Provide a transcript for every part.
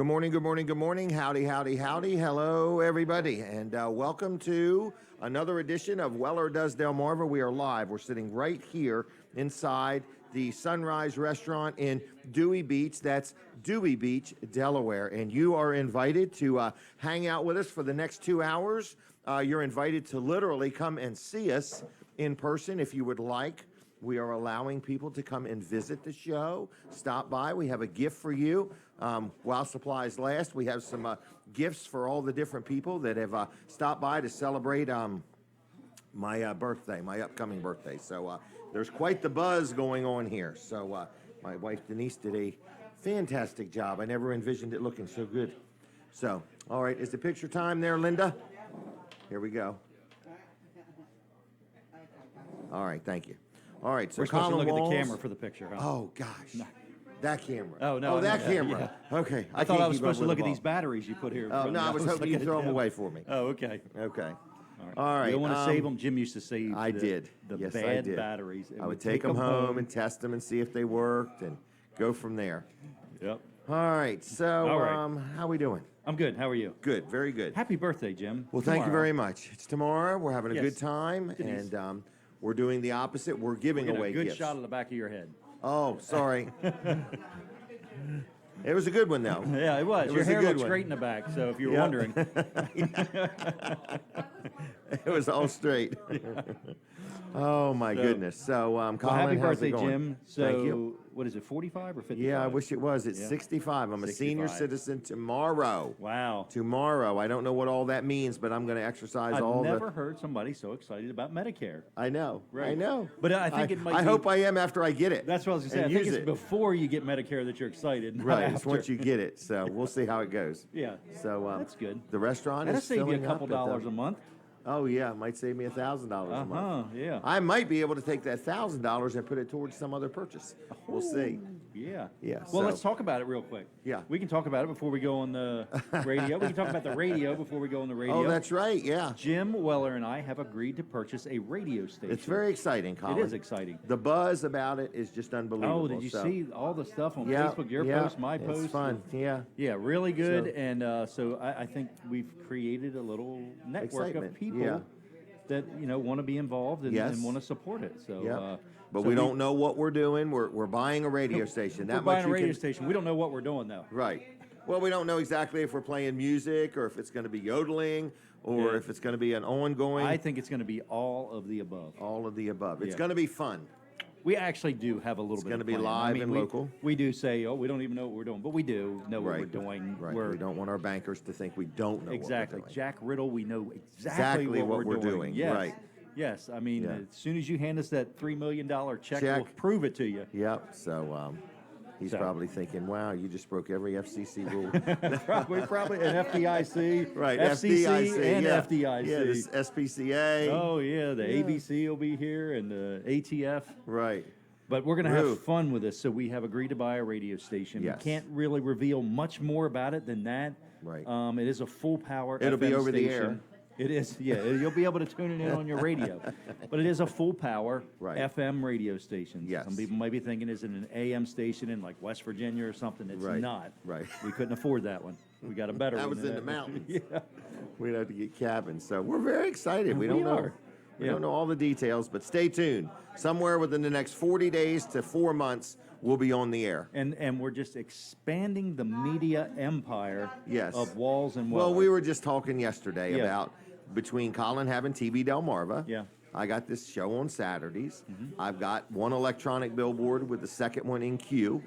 Good morning, good morning, good morning. Howdy, howdy, howdy. Hello, everybody, and welcome to another edition of Weller Does Delmarva. We are live. We're sitting right here inside the Sunrise Restaurant in Dewey Beach. That's Dewey Beach, Delaware, and you are invited to hang out with us for the next 2 hours. You're invited to literally come and see us in person if you would like. We are allowing people to come and visit the show, stop by. We have a gift for you. While supplies last, we have some gifts for all the different people that have stopped by to celebrate my birthday, my upcoming birthday. So there's quite the buzz going on here. So my wife Denise did a fantastic job. I never envisioned it looking so good. So, all right, is the picture time there, Linda? Here we go. All right, thank you. All right, so we're supposed Colin to look Walls. at the camera for the picture, huh? Oh, gosh. No. That camera. Oh, no. Oh, that camera. Yeah. Okay. I thought I was supposed to look at these batteries you put here. Oh, no, I was hoping you'd throw them away for me. Oh, okay. Okay. All right. You don't want to save them. Jim used to save the yes, bad I did. Batteries. I would take them home and test them and see if they worked and go from there. Yep. All right. So, how we doing? I'm good. How are you? Good. Very good. Happy birthday, Jim. Well, thank you very much. It's tomorrow. We're having a good time. Denise. And we're doing the opposite. We're giving away gifts. Good shot of the back of your head. Oh, sorry. It was a good one, though. Yeah, it was. Your hair looks great in the back, so if you're wondering. It was all straight. Oh, my goodness. So, Colin, happy how's birthday, it going? Jim. So, thank you. What is it, 45 or 55? Yeah, I wish it was. It's 65. I'm 65. a senior citizen tomorrow. Wow. Tomorrow. I don't know what all that means, but I'm going to exercise all the... I've never heard somebody so excited about Medicare. I know. Right. I know. But I think it might I hope I am after I get it. That's what I was going to say. I think it's before you get Medicare that you're excited. Not Right. after. It's once you get it. So we'll see how it goes. Yeah. So that's good. The restaurant That'll is save you filling a couple up dollars a month. Oh, yeah. It might save me $1,000 a month. Yeah. I might be able to take that $1,000 and put it towards some other purchase. We'll see. Yeah. Yeah. Well, let's talk about it real quick. Yeah. We can talk about it before we go on the radio. We can talk about the radio before we go on the radio. Oh, that's right. Yeah. Jim Weller and I have agreed to purchase a radio station. It's very exciting, Colin. It is exciting. The buzz about it is just unbelievable. Oh, did you see all the stuff on Facebook? Your post, my post. It's fun. Yeah. Yeah, really good. And so I think we've created a little network of people that want to be involved and want to support it. So, but we don't know what we're doing. We're buying a radio station. We're buying a radio station. We don't know what we're doing though. Right. Well, we don't know exactly if we're playing music or if it's going to be yodeling or if it's going to be an ongoing. I think it's going to be all of the above. All of the above. It's going to be fun. We actually do have a little bit. It's going to be live and local. We do say, we don't even know what we're doing, but we do know what we're doing. Right. We don't want our bankers to think we don't know exactly. what we're doing. Jack Riddle, we know exactly what we're doing. Yes. Right. Yes. I mean, as soon as you hand us that $3 million check, we'll prove it to you. Yep. So he's probably thinking, wow, you just broke every FCC rule. probably an FDIC. Right. FCC and FDIC. Yeah, this SPCA. Oh, yeah. The ABC will be here and the ATF. Right. But we're going to have fun with this, so we have agreed to buy a radio station. Yes. We can't really reveal much more about it than that. Right. It is a full power It'll FM be over station. the air. It is, yeah. You'll be able to tune it in on your radio. But it is a full power FM radio station. Yes. Some people might be thinking, is it an AM station in like West Virginia or something? It's not. Right. We couldn't afford that one. We got a better one. That was in the mountains. Yeah. We'd have to get cabins. So we're very excited. We don't know. We don't know all the details, but stay tuned. Somewhere within the next 40 days to 4 months, we'll be on the air. And we're just expanding the media empire of Walls and Weller. Well, we were just talking yesterday about between Colin having TV Delmarva. Yeah. I got this show on Saturdays. I've got one electronic billboard with the second one in Q.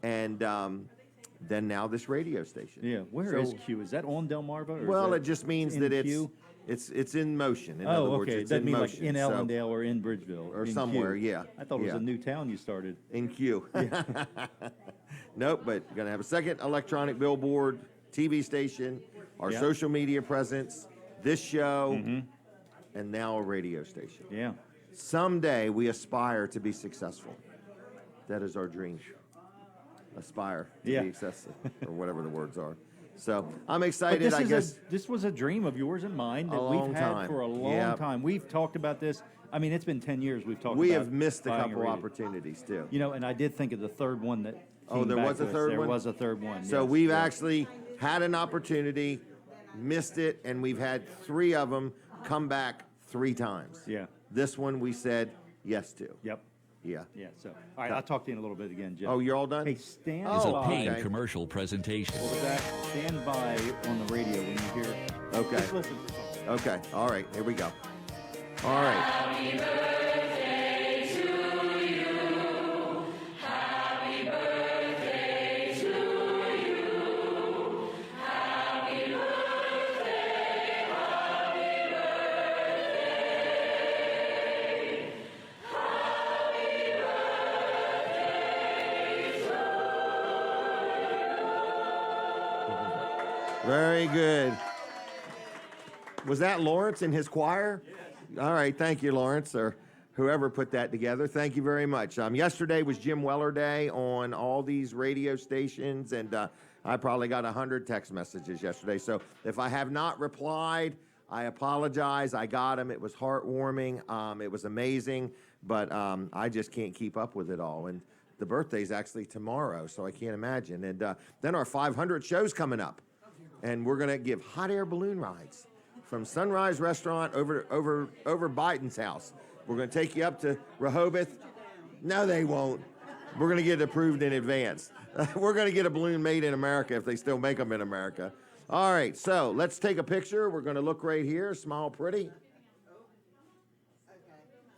And then now this radio station. Yeah. Where is Q? Is that on Delmarva? Well, it just means that it's in motion. In other words, it's that in means motion. like in Ellendale or in Bridgeville or somewhere, Q. I thought it was a new town you started. In Q. Nope, but going to have a second electronic billboard, TV station, our social media presence, this show, and now a radio station. Yeah. Someday we aspire to be successful. That is our dream. Aspire to be successful, or whatever the words are. So I'm excited. This was a dream of yours and mine that we've had for a long time. We've talked about this. I mean, it's been 10 years we've talked about. We have missed a couple opportunities too. And I did think of the third one that Oh, there was a third one? There was a third one. So yes, we've yeah. actually had an opportunity, missed it, and we've had 3 of them come back 3 times. Yeah. This one we said yes to. Yep. Yeah. Yeah. So, all right, I'll talk to you in a little bit again, Jeff. Oh, you're all done? Hey, stand Oh, Is a by. paid okay. commercial presentation. What was that? Stand by on the radio when you hear. Okay. Just listen for something. Okay. All right. Here we go. All right. Very good. Was that Lawrence and his choir? Yes. All right, thank you, Lawrence, or whoever put that together. Thank you very much. Yesterday was Jim Weller Day on all these radio stations, and I probably got 100 text messages yesterday. So if I have not replied, I apologize. I got them. It was heartwarming. It was amazing, but I just can't keep up with it all. And the birthday's actually tomorrow, so I can't imagine. And then our 500 show's coming up. And we're going to give hot air balloon rides from Sunrise Restaurant over Biden's house. We're going to take you up to Rehoboth. No, they won't. We're going to get it approved in advance. We're going to get a balloon made in America if they still make them in America. All right, so let's take a picture. We're going to look right here. Smile pretty.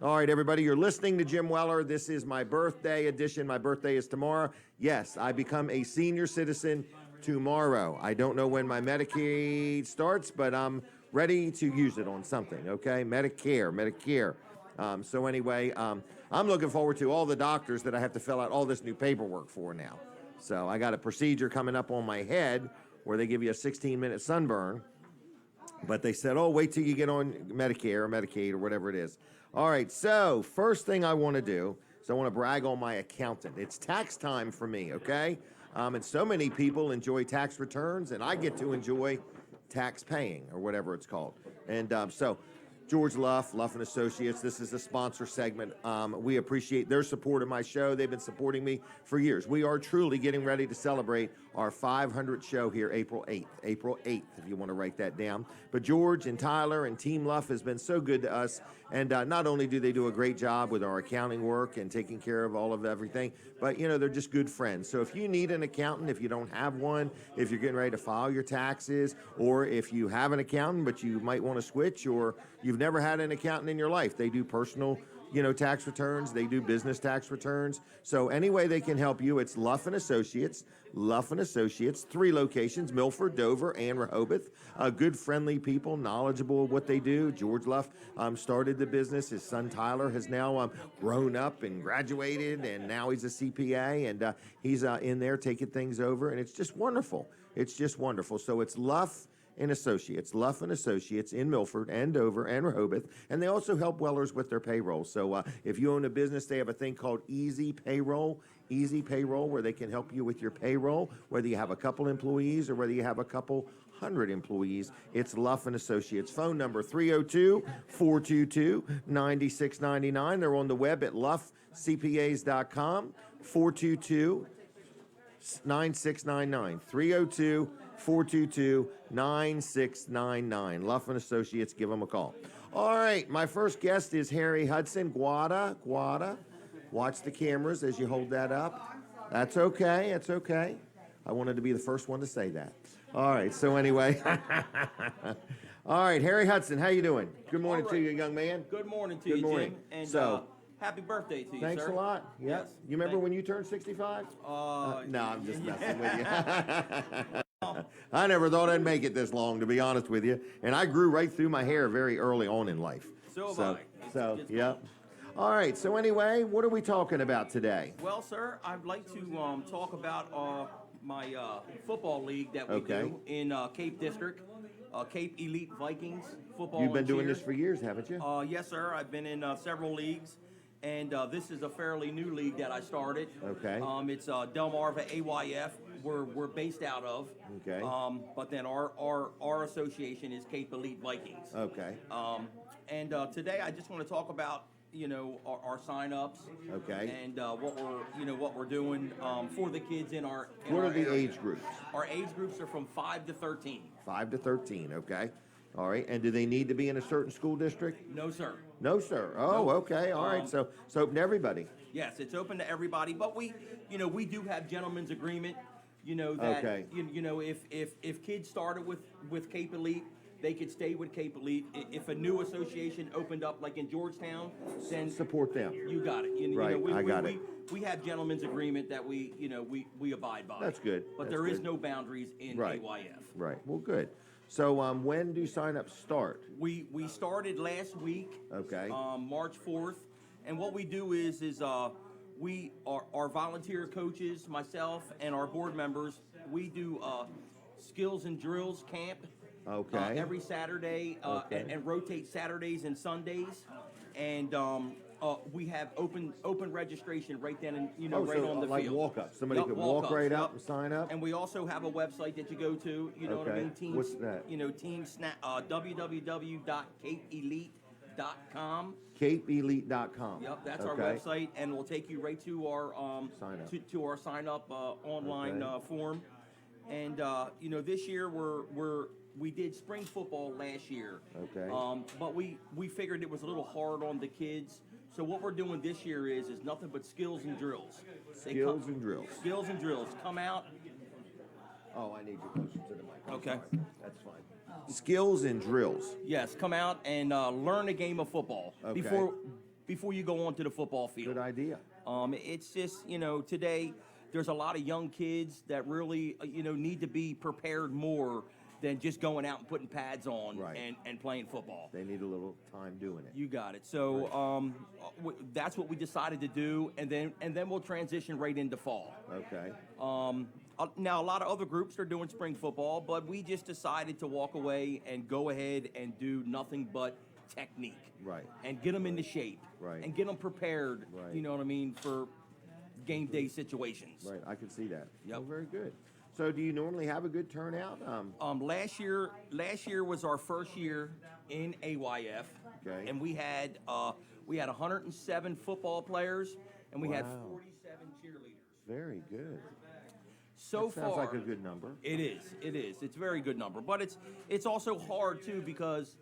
All right, everybody, you're listening to Jim Weller. This is my birthday edition. My birthday is tomorrow. Yes, I become a senior citizen tomorrow. I don't know when my Medicaid starts, but I'm ready to use it on something, okay? Medicare. So anyway, I'm looking forward to all the doctors that I have to fill out all this new paperwork for now. So I got a procedure coming up on my head where they give you a 16-minute sunburn, but they said, oh, wait till you get on Medicare or Medicaid or whatever it is. All right, so first thing I want to do is I want to brag on my accountant. It's tax time for me, okay? And so many people enjoy tax returns, and I get to enjoy tax paying, or whatever it's called. And so George Luff and Associates, this is a sponsor segment. We appreciate their support of my show. They've been supporting me for years. We are truly getting ready to celebrate our 500th show here April 8th, if you want to write that down. But George and Tyler and Team Luff has been so good to us. And not only do they do a great job with our accounting work and taking care of all of everything, but, you know, they're just good friends. So if you need an accountant, if you don't have one, if you're getting ready to file your taxes, or if you have an accountant but you might want to switch, or you've never had an accountant in your life, they do personal, you know, tax returns. They do business tax returns. So any way they can help you, it's Luff and Associates. 3 locations, Milford, Dover, and Rehoboth. Good, friendly people, knowledgeable of what they do. George Luff started the business. His son Tyler has now grown up and graduated, and now he's a CPA, and he's in there taking things over, and it's just wonderful. It's just wonderful. So it's Luff and Associates in Milford and Dover and Rehoboth, and they also help Wellers with their payroll. So if you own a business, they have a thing called Easy Payroll, where they can help you with your payroll, whether you have a couple employees or whether you have a couple 100 employees. It's Luff and Associates. Phone number 302-422-9699. They're on the web at luffcpas.com. 422-9699. 302-422-9699. Luff and Associates, give them a call. All right, my first guest is Harry Hudson. Guada. Watch the cameras as you hold that up. That's okay. I wanted to be the first one to say that. All right, so anyway. All right, Harry Hudson, how you doing? Good morning to you, young man. Good morning to you, morning. Jim. And So, happy birthday to you, thanks sir. a lot. Yep. Yes. You remember when you turned 65? No, I'm just messing with you. I never thought I'd make it this long, to be honest with you. And I grew right through my hair very early on in life. So have I. It's yep. All right, so anyway, what are we talking about today? Well, sir, I'd like to talk about my football league that we do in Cape District, Cape Elite Vikings football. You've been doing this for years, haven't you? Yes, sir. I've been in several leagues, and this is a fairly new league that I started. Okay. It's Delmarva AYF. We're based out of. Okay. But then our association is Cape Elite Vikings. Okay. And today I just want to talk about our sign-ups. Okay. And what we're doing for the kids in our. What are the age groups? Our age groups are from 5 to 13. 5 to 13. Okay. All right. And do they need to be in a certain school district? No, sir. No, sir. Oh, No. okay. All right. So it's open to everybody. Yes, it's open to everybody, but we do have gentlemen's agreement. That Okay. if kids started with Cape Elite, they could stay with Cape Elite. If a new association opened up, like in Georgetown, then Support them. you got it. Right, I got it. We have gentlemen's agreement that we abide by. That's good. But That's there is good. no boundaries in Right. AYF. Right. Well, good. So when do sign-ups start? We started last week. Okay. March 4th, and what we do is we our volunteer coaches, myself, and our board members. We do skills and drills camp. Okay. Every Saturday, Okay. and rotate Saturdays and Sundays, and we have open registration right then, and Oh, right so on the like field. walk-up. Somebody Yup, could walk walk-ups, right yup. up and sign up? And we also have a website that you go to. You know what I Okay. mean? Teams. What's that? Team Snap. www.capeelite.com. CapeElite.com. Yep, that's Okay. our website, and we'll take you right to our Sign up. to our sign up online Okay. form. And this year we did spring football last year. Okay. But we figured it was a little hard on the kids. So what we're doing this year is nothing but skills and drills. Skills and drills. Skills and drills. Come out. Oh, I need you closer to the mic. I'm Okay. sorry. That's fine. Skills and drills. Yes, come out and learn a game of football Okay. before you go onto the football field. Good idea. It's just, today there's a lot of young kids that really, need to be prepared more than just going out and putting pads on Right. and playing football. They need a little time doing it. You got it. So that's what we decided to do, and then we'll transition right into fall. Okay. Now, a lot of other groups are doing spring football, but we just decided to walk away and go ahead and do nothing but technique. Right. And get them into shape. Right. And get them prepared, Right. you know what I mean, for game day situations. Right. I can see that. Yep. Oh, very good. So do you normally have a good turnout? Last year was our first year in AYF. Okay. And we had 107 football players, and we had Wow. 47 cheerleaders. Very good. So That sounds far, like a good number. It is. It's a very good number, but it's also hard too because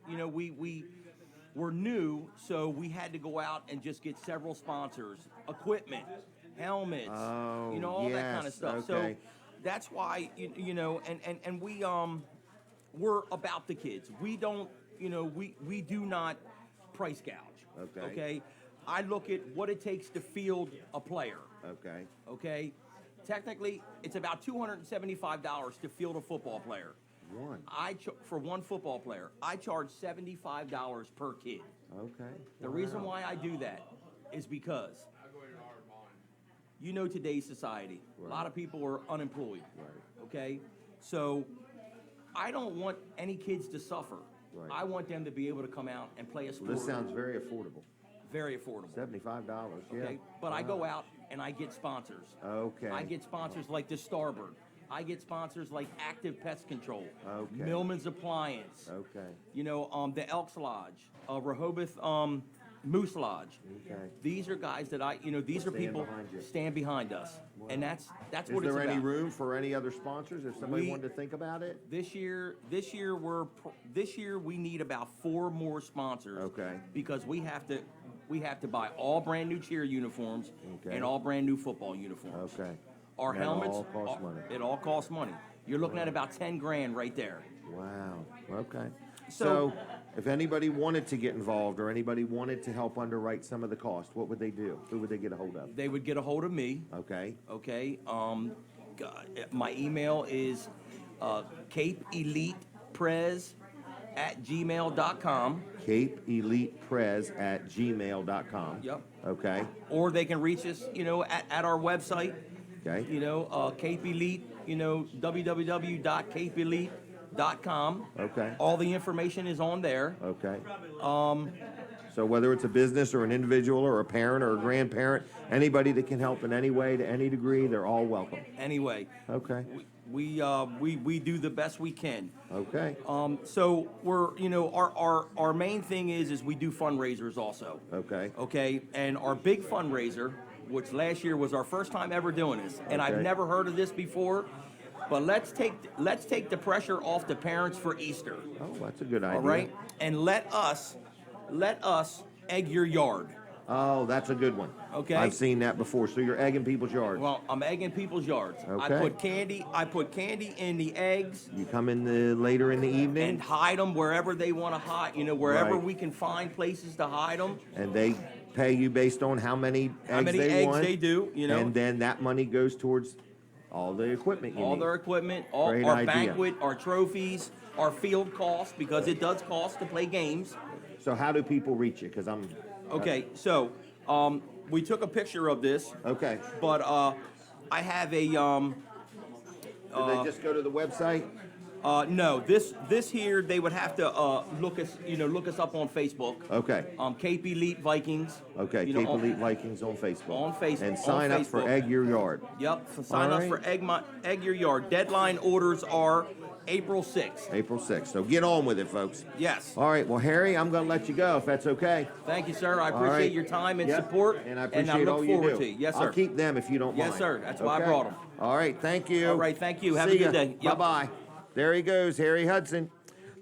we're new, so we had to go out and just get several sponsors, equipment, helmets, Oh, all that kind of yes, stuff. okay. So that's why and we're about the kids. We don't we do not price gouge. Okay. Okay. I look at what it takes to field a player. Okay. Okay. Technically, it's about $275 to field a football player. One. For one football player, I charge $75 per kid. Okay. The reason why I do that is because today's society, a lot of people are unemployed. Right. Okay, so I don't want any kids to suffer. Right. I want them to be able to come out and play a sport. This sounds very affordable. very affordable. $75, yeah. Okay, but I go out and I get sponsors. Okay. I get sponsors like the Starboard. I get sponsors like Active Pest Control. Okay. Millman's Appliance. Okay. The Elks Lodge, Rehoboth Moose Lodge. Okay. These are guys that these are Stand people behind you. stand behind us, and that's Is what it's there about. any room for any other sponsors if somebody We- wanted to think about it? This year we need about 4 more sponsors. Okay. Because we have to buy all brand new cheer uniforms Okay. and all brand new football uniforms. Okay. Our That helmets all costs money. It all costs money. You're looking at about 10 grand right there. Wow. Okay. So- So, if anybody wanted to get involved or anybody wanted to help underwrite some of the cost, what would they do? Who would they get a hold of? They would get a hold of me. Okay. Okay. My email is capeeliteprez@gmail.com. CapeElitePrez@gmail.com. Yep. Okay. Or they can reach us, at our website. Okay. Cape Elite, www.capeelite.com. Okay. All the information is on there. Okay. So whether it's a business or an individual or a parent or a grandparent, anybody that can help in any way to any degree, they're all welcome. Anyway, Okay. We do the best we can. Okay. So we're, our main thing is we do fundraisers also. Okay. Okay, and our big fundraiser, which last year was our first time ever doing this, and I've never heard of this before, but let's take the pressure off the parents for Easter. Oh, that's a good idea. All right, and let us egg your yard. Oh, that's a good one. Okay. I've seen that before. So you're egging people's yards. Well, I'm egging people's yards. Okay. I put candy in the eggs. You come in later in the evening. And hide them wherever they want to hide. Wherever Right. we can find places to hide them. And they pay you based on how many eggs they do. And then that money goes towards all the equipment you need. All their equipment, all Great our idea. banquet, our trophies, our field costs, because it does cost to play games. So how do people reach you? Because I'm... Okay, so we took a picture of this. Okay. But I have a Did they just go to the website? no. This here they would have to look us up on Facebook. Okay. Cape Elite Vikings. Okay, Cape Elite Vikings on Facebook. On Facebook. And sign up for Facebook. Egg Your Yard. Yep. So sign up right. for Egg Your Yard. Deadline orders are April 6th. April 6th. So get on with it, folks. Yes. All right. Well, Harry, I'm going to let you go if that's okay. Thank you, sir. I All appreciate right. your time and Yep. support. And I appreciate look all you forward do. to you. Yes, sir. I'll keep them if you don't mind. Yes, sir. That's why I Okay? brought them. All right. Thank you. All right. Thank you. Have See a good ya. day. Yep. Bye-bye. There he goes, Harry Hudson.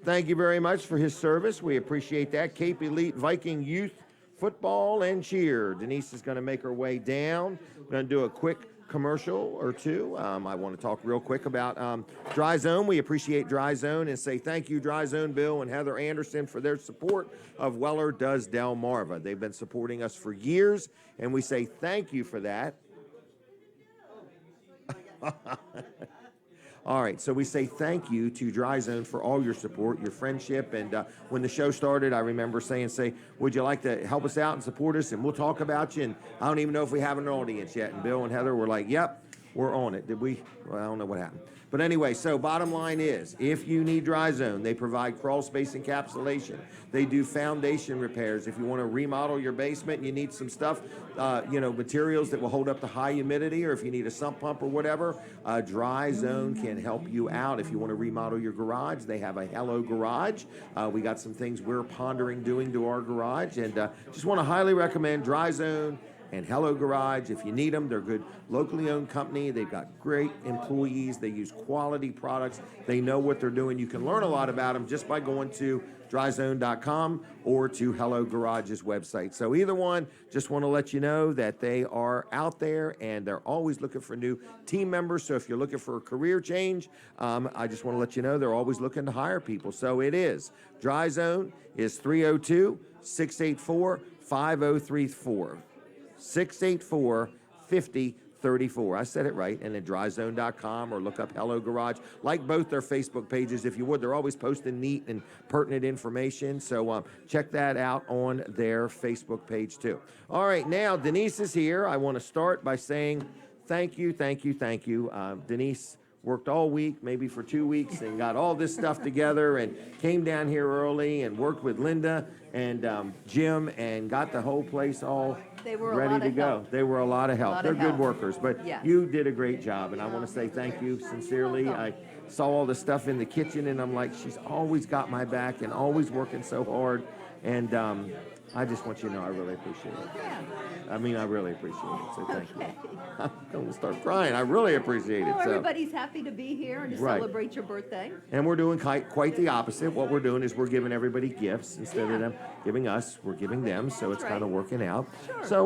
Thank you very much for his service. We appreciate that. Cape Elite Viking Youth Football and Cheer. Denise is going to make her way down. We're going to do a quick commercial or two. I want to talk real quick about Dry Zone. We appreciate Dry Zone and say thank you, Dry Zone Bill and Heather Anderson, for their support of Weller Does Delmarva. They've been supporting us for years, and we say thank you for that. All right, so we say thank you to Dry Zone for all your support, your friendship, and when the show started, I remember saying, would you like to help us out and support us, and we'll talk about you, and I don't even know if we have an audience yet, and Bill and Heather were like, yep, we're on it. Did we? Well, I don't know what happened. But anyway, so bottom line is, if you need Dry Zone, they provide crawl space encapsulation. They do foundation repairs. If you want to remodel your basement and you need some stuff, materials that will hold up to high humidity, or if you need a sump pump or whatever, Dry Zone can help you out. If you want to remodel your garage, they have a Hello Garage. We got some things we're pondering doing to our garage, and just want to highly recommend Dry Zone and Hello Garage. If you need them, they're good, locally owned company. They've got great employees. They use quality products. They know what they're doing. You can learn a lot about them just by going to dryzone.com or to Hello Garage's website. So either one, just want to let you know that they are out there and they're always looking for new team members. So if you're looking for a career change, I just want to let you know they're always looking to hire people. So it is. Dry Zone is 302-684-5034. 684-5034. I said it right. And then dryzone.com, or look up Hello Garage. Like both their Facebook pages, if you would. They're always posting neat and pertinent information. So check that out on their Facebook page too. All right, now Denise is here. I want to start by saying thank you. Denise worked all week, maybe for 2 weeks, and got all this stuff together and came down here early and worked with Linda and Jim and got the whole place all ready to go. They were a lot of help. They're good workers, but you did a great job, and I want to say thank you sincerely. I saw all the stuff in the kitchen, and I'm like, she's always got my back and always working so hard, and I just want you to know I really appreciate it. I mean, I really appreciate it, so thank you. I'm going to start crying. I really appreciate it. Well, So. everybody's happy to be here and to celebrate your birthday. And we're doing quite the opposite. What we're doing is we're giving everybody gifts. Instead of them giving us, we're giving them, so it's kind of working out. Sure. So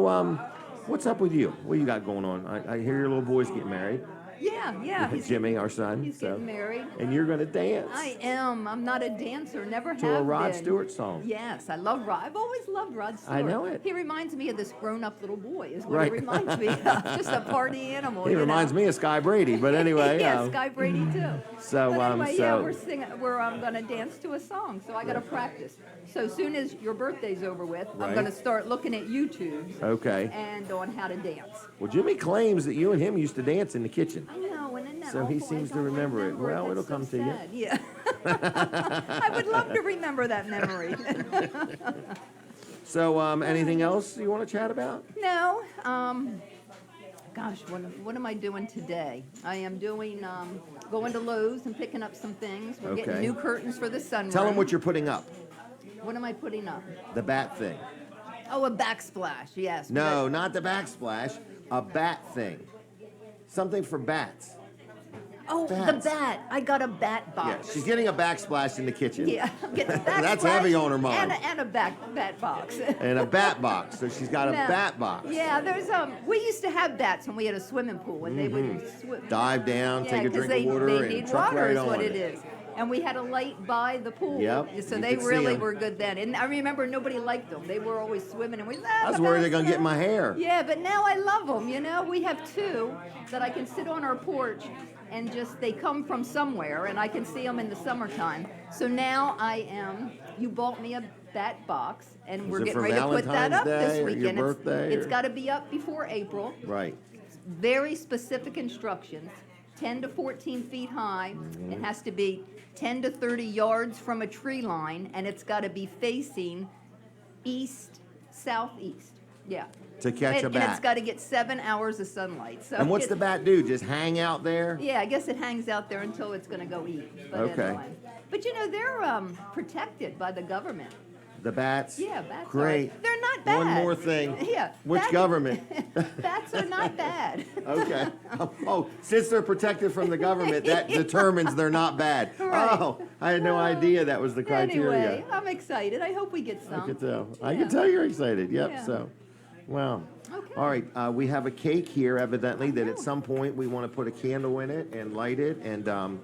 what's up with you? What you got going on? I hear your little boy's getting married. Yeah. Jimmy, our son. He's getting married. And you're going to dance. I am. I'm not a dancer. Never have To a Rod been. Stewart song. Yes, I love Rod. I've always loved Rod Stewart. I know it. He reminds me of this grown-up little boy. Is what Right. he reminds me of. Just a party animal. He reminds me of Sky Brady, but anyway. yeah, Sky Brady too. So, but anyway, so we're singing. We're going to dance to a song. So I got to practice. So as soon as your birthday's over with, I'm going to start looking at YouTube. Okay. And on how to dance. Well, Jimmy claims that you and him used to dance in the kitchen. I know, and then So he seems to remember it. Well, it'll come to you. Yeah. I would love to remember that memory. So, anything else you want to chat about? No. Gosh, what am I doing today? I am doing, going to Lowe's and picking up some things. We're getting new curtains for the sunroom. Tell them what you're putting up. What am I putting up? The bat thing. Oh, a backsplash, yes. No, not the backsplash. A bat thing. Something for bats. Oh, Bats. the bat. I got a bat Yeah, box. she's getting a backsplash in the kitchen. Yeah, I'm getting a backsplash. That's heavy on her mind. And a bat box. And a bat box. So she's got a No. bat box. Yeah, there's we used to have bats when we had a swimming pool, and they would swim. Dive down, Yeah, take a 'cause drink of water, they and need truck water right is on what it. it is. And we had a light by the pool. Yep, So you they could see really 'em. were good then. And I remember nobody liked them. They were always swimming, and we. I was worried they're going to get in my hair. Yeah, but now I love them. You know, we have two that I can sit on our porch, and just they come from somewhere, and I can see them in the summertime. So now you bought me a bat box, and we're it getting for ready to put that Valentine's up Day this or your weekend. birthday, It's or- got to be up before April. Right. Very specific instructions, 10 to 14 feet high. Mm-hmm. It has to be 10 to 30 yards from a tree line, and it's got to be facing southeast. Yeah. To catch a And it's bat. got to get 7 hours of sunlight. So And what's the bat do? Just hang out there? Yeah, I guess it hangs out there until it's going to go eat. But Okay. anyway. But you know, they're protected by the government. The bats? Yeah, bats are. Great. They're not bad. One more thing. Yeah. Which government? Bats are not bad. Okay. Oh, since they're protected from the government, that determines they're not bad. Right. Oh, I had no idea that was the criteria. Anyway, I'm excited. I hope we get some. I could tell. I Yeah. could tell you're excited. Yep. Yeah. So, wow. Okay. All right. We have a cake here, evidently, that at some point we want to put a candle in it and light it and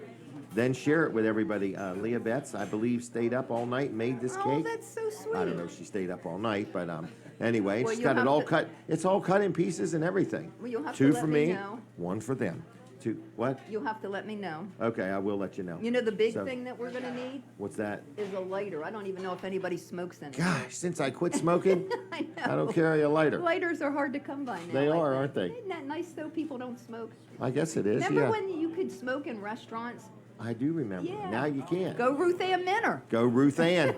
then share it with everybody. Leah Betts, I believe, stayed up all night and made this Oh, cake. that's so sweet. I don't know if she stayed up all night, but anyway, Well, she's you'll got it have all to- cut. It's all cut in pieces and everything. Well, you'll have to Two let for me me, know. one for them. Two. What? You'll have to let me know. Okay, I will let you know. You know, the big So, thing that we're going to need What's that? is a lighter. I don't even know if anybody smokes anymore. Gosh, since I quit smoking, I know. I don't carry a lighter. Lighters are hard to come by now. They I are, think. aren't they? Isn't that nice, though? People don't smoke. I guess it is. Remember Yeah, when you could smoke in restaurants? I do remember. Yeah. Now you can't. Go Ruth Ann Minner. Go Ruth Ann.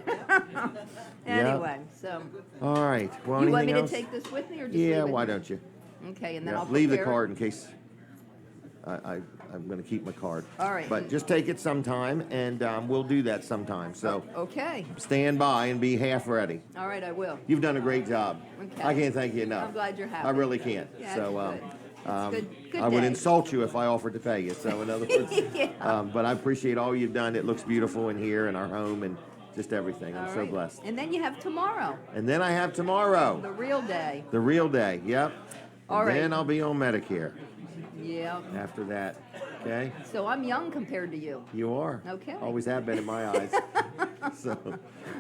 Anyway, so All right. Well, you want me anything to else? take this with me or just Yeah. leave it? Why don't you? Okay, and then Yeah, I'll leave the prepare it. card in case. I'm going to keep my card. All right. But just take it sometime, and we'll do that sometime. So Okay. stand by and be half ready. All right, I will. You've done a great job. Okay. I can't thank you enough. I'm glad you're happy. I really can't. Yeah, so that's good. It's good I would day. insult you if I offered to pay you. So in other words, Yeah. but I appreciate all you've done. It looks beautiful in here in our home and just everything. I'm All so right. blessed. And then you have tomorrow, And then I have tomorrow, the real day. the real day. Yep. All And right. then I'll be on Medicare Yeah. after that. Okay. So I'm young compared to you. You are. Okay. Always have been in my eyes. So,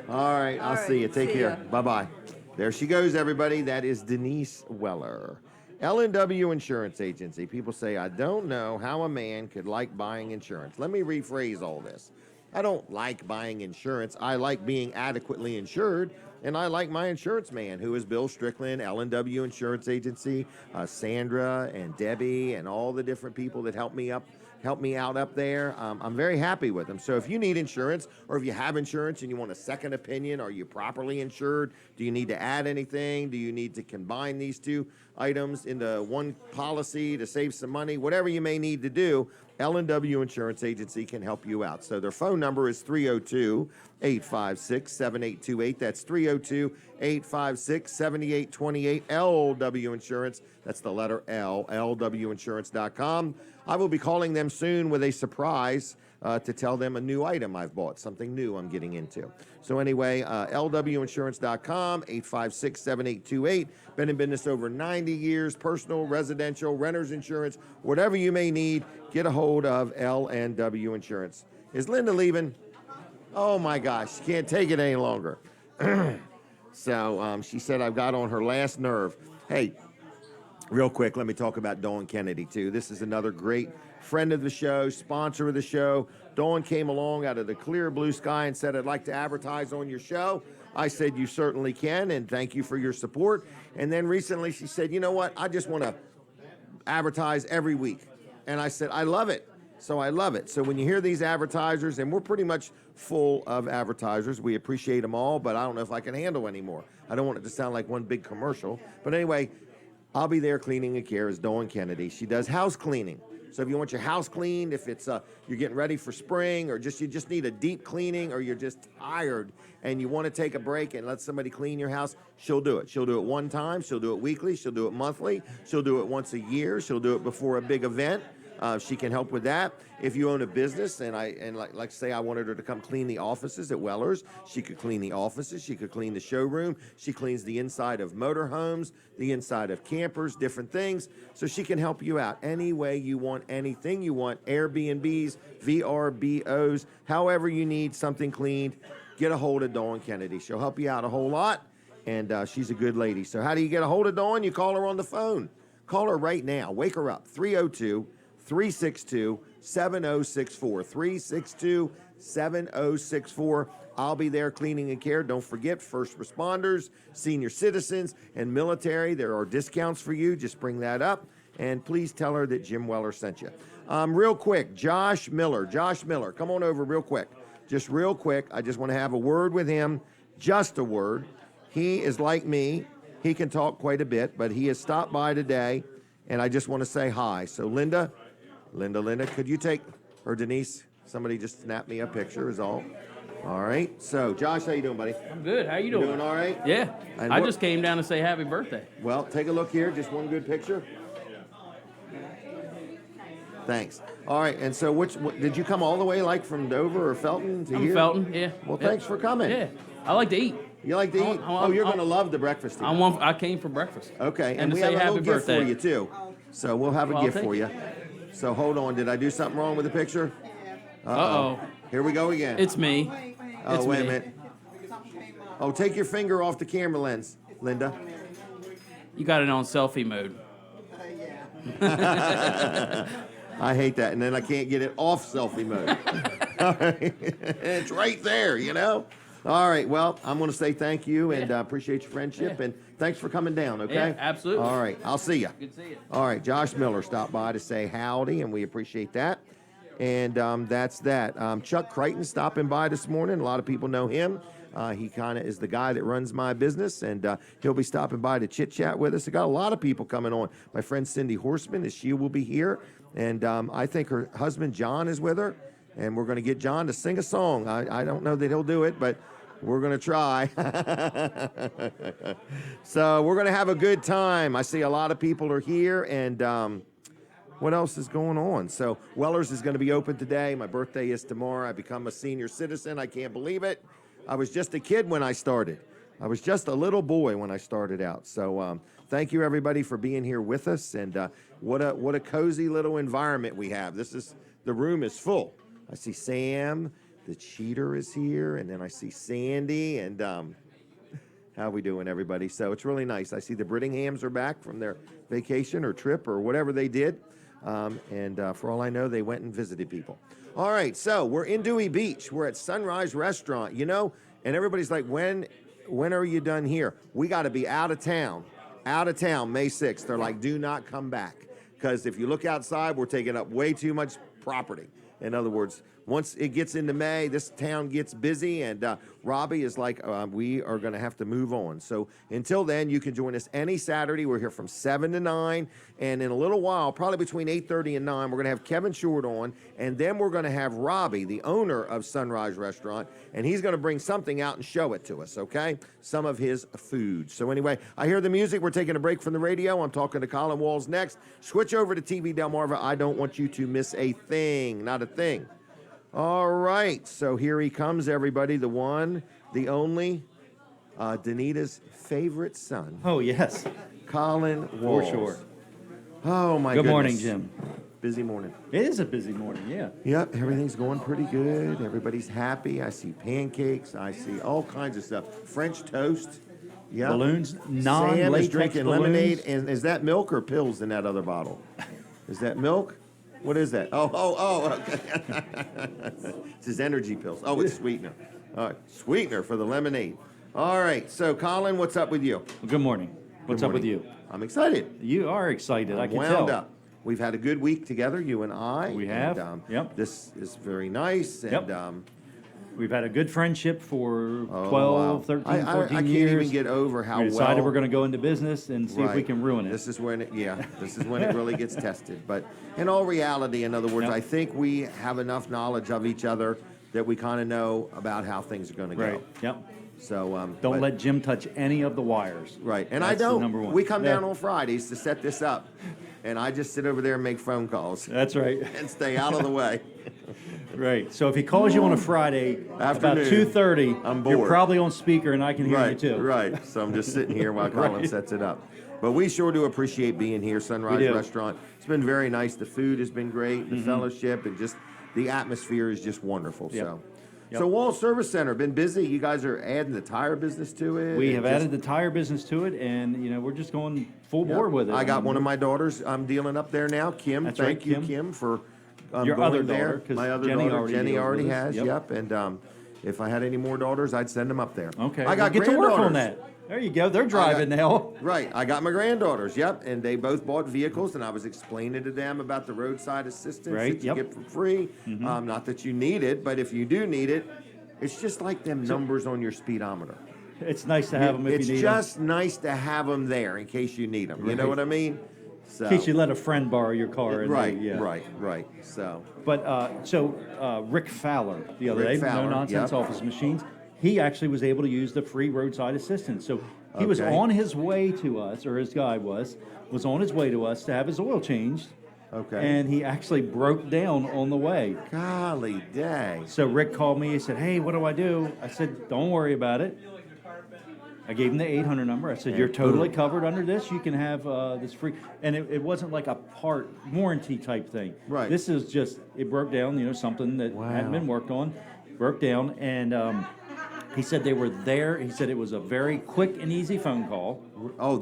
all right. All I'll right, see you. Take see care. ya. Bye-bye. There she goes, everybody. That is Denise Weller. L&W Insurance Agency. People say, I don't know how a man could like buying insurance. Let me rephrase all this. I don't like buying insurance. I like being adequately insured, and I like my insurance man, who is Bill Strickland, L&W Insurance Agency, Sandra and Debbie, and all the different people that help me out up there. I'm very happy with them. So if you need insurance, or if you have insurance and you want a second opinion, are you properly insured? Do you need to add anything? Do you need to combine these two items into one policy to save some money? Whatever you may need to do, L&W Insurance Agency can help you out. So their phone number is 302-856-7828. That's 302-856-7828. LW Insurance. That's the letter L, lwinsurance.com. I will be calling them soon with a surprise to tell them a new item I've bought, something new I'm getting into. So anyway, lwinsurance.com, 856-7828. Been in business over 90 years, personal, residential, renter's insurance, whatever you may need, get a hold of L&W Insurance. Is Linda leaving? Oh my gosh, she can't take it any longer. So she said I've got on her last nerve. Hey, real quick, let me talk about Dawn Kennedy, too. This is another great friend of the show, sponsor of the show. Dawn came along out of the clear blue sky and said, I'd like to advertise on your show. I said, you certainly can, and thank you for your support. And then recently she said, you know what? I just want to advertise every week. And I said, I love it. So I love it. So when you hear these advertisers, and we're pretty much full of advertisers, we appreciate them all, but I don't know if I can handle anymore. I don't want it to sound like one big commercial. But anyway, I'll be there cleaning and care is Dawn Kennedy. She does house cleaning. So if you want your house cleaned, if it's you're getting ready for spring, or you just need a deep cleaning, or you're just tired and you want to take a break and let somebody clean your house, she'll do it. She'll do it one time. She'll do it weekly. She'll do it monthly. She'll do it once a year. She'll do it before a big event. She can help with that. If you own a business, and like say I wanted her to come clean the offices at Weller's, she could clean the offices. She could clean the showroom. She cleans the inside of motorhomes, the inside of campers, different things. So she can help you out any way you want, anything you want. Airbnbs, VRBOs, however you need something cleaned, get a hold of Dawn Kennedy. She'll help you out a whole lot, and she's a good lady. So how do you get a hold of Dawn? You call her on the phone. Call her right now. Wake her up. 302-362-7064. 362-7064. I'll be there cleaning and care. Don't forget, first responders, senior citizens, and military. There are discounts for you. Just bring that up. And please tell her that Jim Weller sent you. Real quick, Josh Miller, come on over real quick. Just real quick, I just want to have a word with him, just a word. He is like me. He can talk quite a bit, but he has stopped by today, and I just want to say hi. So Linda, could you take, or Denise, somebody just snap me a picture is all. All right. So Josh, how you doing, buddy? I'm good. How you doing? Doing all right? Yeah. And I just came down to say happy birthday. Well, take a look here. Just one good picture. Thanks. All right. And so did you come all the way like from Dover or Felton to here? I'm Felton, yeah. Well, Yep. thanks for coming. Yeah. I like to eat. You like to eat? You're going to love the breakfast here. I came for breakfast. Okay. And to we say have a happy little gift birthday. for you, too. So we'll have a Well, gift I'll for take you. So hold on. Did I do something wrong with the picture? Uh-oh. Here we go again. It's me. Oh, It's wait a me. minute. Oh, take your finger off the camera lens, Linda. You got it on selfie mode. I hate that, and then I can't get it off selfie mode. All right. It's right there, you know? All right, well, I'm going to say thank you and appreciate your friendship, and thanks for coming down, okay? Yeah, absolutely. All right, I'll see you. Good to see you. All right, Josh Miller stopped by to say howdy, and we appreciate that. And that's that. Chuck Creighton stopping by this morning. A lot of people know him. He kind of is the guy that runs my business, and he'll be stopping by to chit-chat with us. I got a lot of people coming on. My friend Cindy Horsman, she will be here, and I think her husband John is with her, and we're going to get John to sing a song. I don't know that he'll do it, but we're going to try. So we're going to have a good time. I see a lot of people are here, and what else is going on? So Weller's is going to be open today. My birthday is tomorrow. I become a senior citizen. I can't believe it. I was just a kid when I started. I was just a little boy when I started out. So thank you, everybody, for being here with us. And what a cozy little environment we have. The room is full. I see Sam, the cheater is here, and then I see Sandy. And how we doing, everybody? So it's really nice. I see the Brittinghams are back from their vacation or trip or whatever they did. And for all I know, they went and visited people. All right, so we're in Dewey Beach. We're at Sunrise Restaurant, you know, and everybody's like, when are you done here? We got to be out of town, May 6th. They're like, do not come back, because if you look outside, we're taking up way too much property. In other words, once it gets into May, this town gets busy, and Robbie is like, we are going to have to move on. So until then, you can join us any Saturday. We're here from 7 to 9, and in a little while, probably between 8:30 and 9, we're going to have Kevin Short on, and then we're going to have Robbie, the owner of Sunrise Restaurant, and he's going to bring something out and show it to us, okay? Some of his food. So anyway, I hear the music. We're taking a break from the radio. I'm talking to Colin Walls next. Switch over to TV Delmarva. I don't want you to miss a thing, not a thing. All right, so here he comes, everybody, the one, the only, Danita's favorite son. Oh, yes. Colin For Walls. sure. Oh, my Good goodness. morning, Jim. Busy morning. It is a busy morning, yeah. Yep, everything's going pretty good. Everybody's happy. I see pancakes. I see all kinds of stuff. French toast. Yeah. Balloons, Sam is non-latex drinking balloons. lemonade. And is that milk or pills in that other bottle? Is that milk? What is that? Oh, okay. It's his energy pills. Oh, it's sweetener. All right, sweetener for the lemonade. All right, so Colin, what's up with you? Good morning. What's Good up with morning. you? I'm excited. You are excited, I I'm can wound tell. up. We've had a good week together, you and I. We have, And, yep. This is very nice. And Yep. We've had a good friendship for 12, wow. 13, 14 I can't years. even get over how We decided well. we're going to go into business and see if we Right. can ruin it. This is when this is when it really gets tested. But in all reality, in other words, Yep. I think we have enough knowledge of each other that we kind of know about how things are going to go. Right. Yep. So Don't but- let Jim touch any of the wires. Right, and That's I the don't. number one. We come Yeah. down on Fridays to set this up, and I just sit over there and make phone calls That's right. and stay out of the way. Right. So if he calls you on a Friday about Afternoon, 2:30, I'm you're bored. probably on speaker and I can hear Right, you too. right. So I'm just sitting here while Colin Right. sets it up. But we sure do appreciate being here, Sunrise We do. Restaurant. It's been very nice. The food has been great, the fellowship, and just the atmosphere is just wonderful. Yep. So, Yep. so Wall Service Center been busy. You guys are adding the tire business to it. We and have just- added the tire business to it, and we're just going full bore with it. I got one of my daughters. I'm dealing up there now. Kim, That's thank right, you, Kim. Kim, for Your going other there. daughter, 'cause My other Jenny daughter, already Jenny deals already with has. us. Yep. And if I had any more daughters, I'd send them up there. Okay. I got get to work on granddaughters. that. There you go. They're driving now. Right. I got my granddaughters. Yep. And they both bought vehicles, and I was explaining to them about the roadside assistance Right, that you yep. get for free. Not that you need it, but if you do need it, it's just like them numbers on your speedometer. It's nice to have them if It's you need them. just nice to have them there in case you need them. You know Right. what I mean? So. In case you let a friend borrow your car. And Right, yeah. right. So, But Rick Fowler the other Rick day, Fowler, No Nonsense yep. Office Machines, he actually was able to use the free roadside assistance. So he was Okay. on his way to us, or his guy was on his way to us to have his oil changed. Okay. And he actually broke down on the way. golly day. So Rick called me. He said, "Hey, what do I do?" I said, "Don't worry about it." I gave him the 800 number. I said, "You're totally covered under this. You can have this free." And it wasn't like a part warranty type thing. Right. This is just, it broke down, something that hadn't been worked on, broke down. And he said they were there. He said it was a very quick and easy phone call. Oh,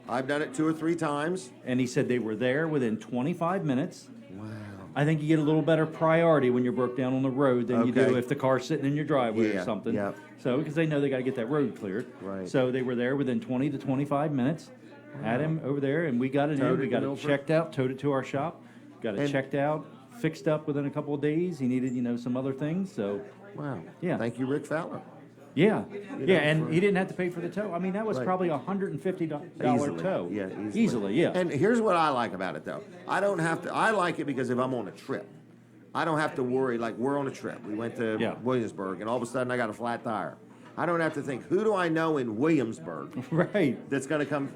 I've done it 2 or 3 times. And he said they were there within 25 minutes. Wow. I think you get a little better priority when you're broke down on the road than you do Okay. if the car's sitting in your driveway Yeah, or something. yep. So, because they know they got to get that road cleared. Right. So they were there within 20 to 25 minutes. Had him over there, and we got it Towed in. We it got to it Milford? checked out, towed it to our shop, got it And- checked out, fixed up within a couple of days. He needed, some other things. So, Wow. Yeah. Thank you, Rick Fowler. yeah, and he didn't have to pay for the tow. I mean, that was Right. probably $150 Easily. tow. Yeah, easily. Yeah. And here's what I like about it, though. I like it because if I'm on a trip, I don't have to worry. Like, we're on a trip. We went to Yeah. Williamsburg, and all of a sudden I got a flat tire. I don't have to think, who do I know in Williamsburg Right. that's going to come,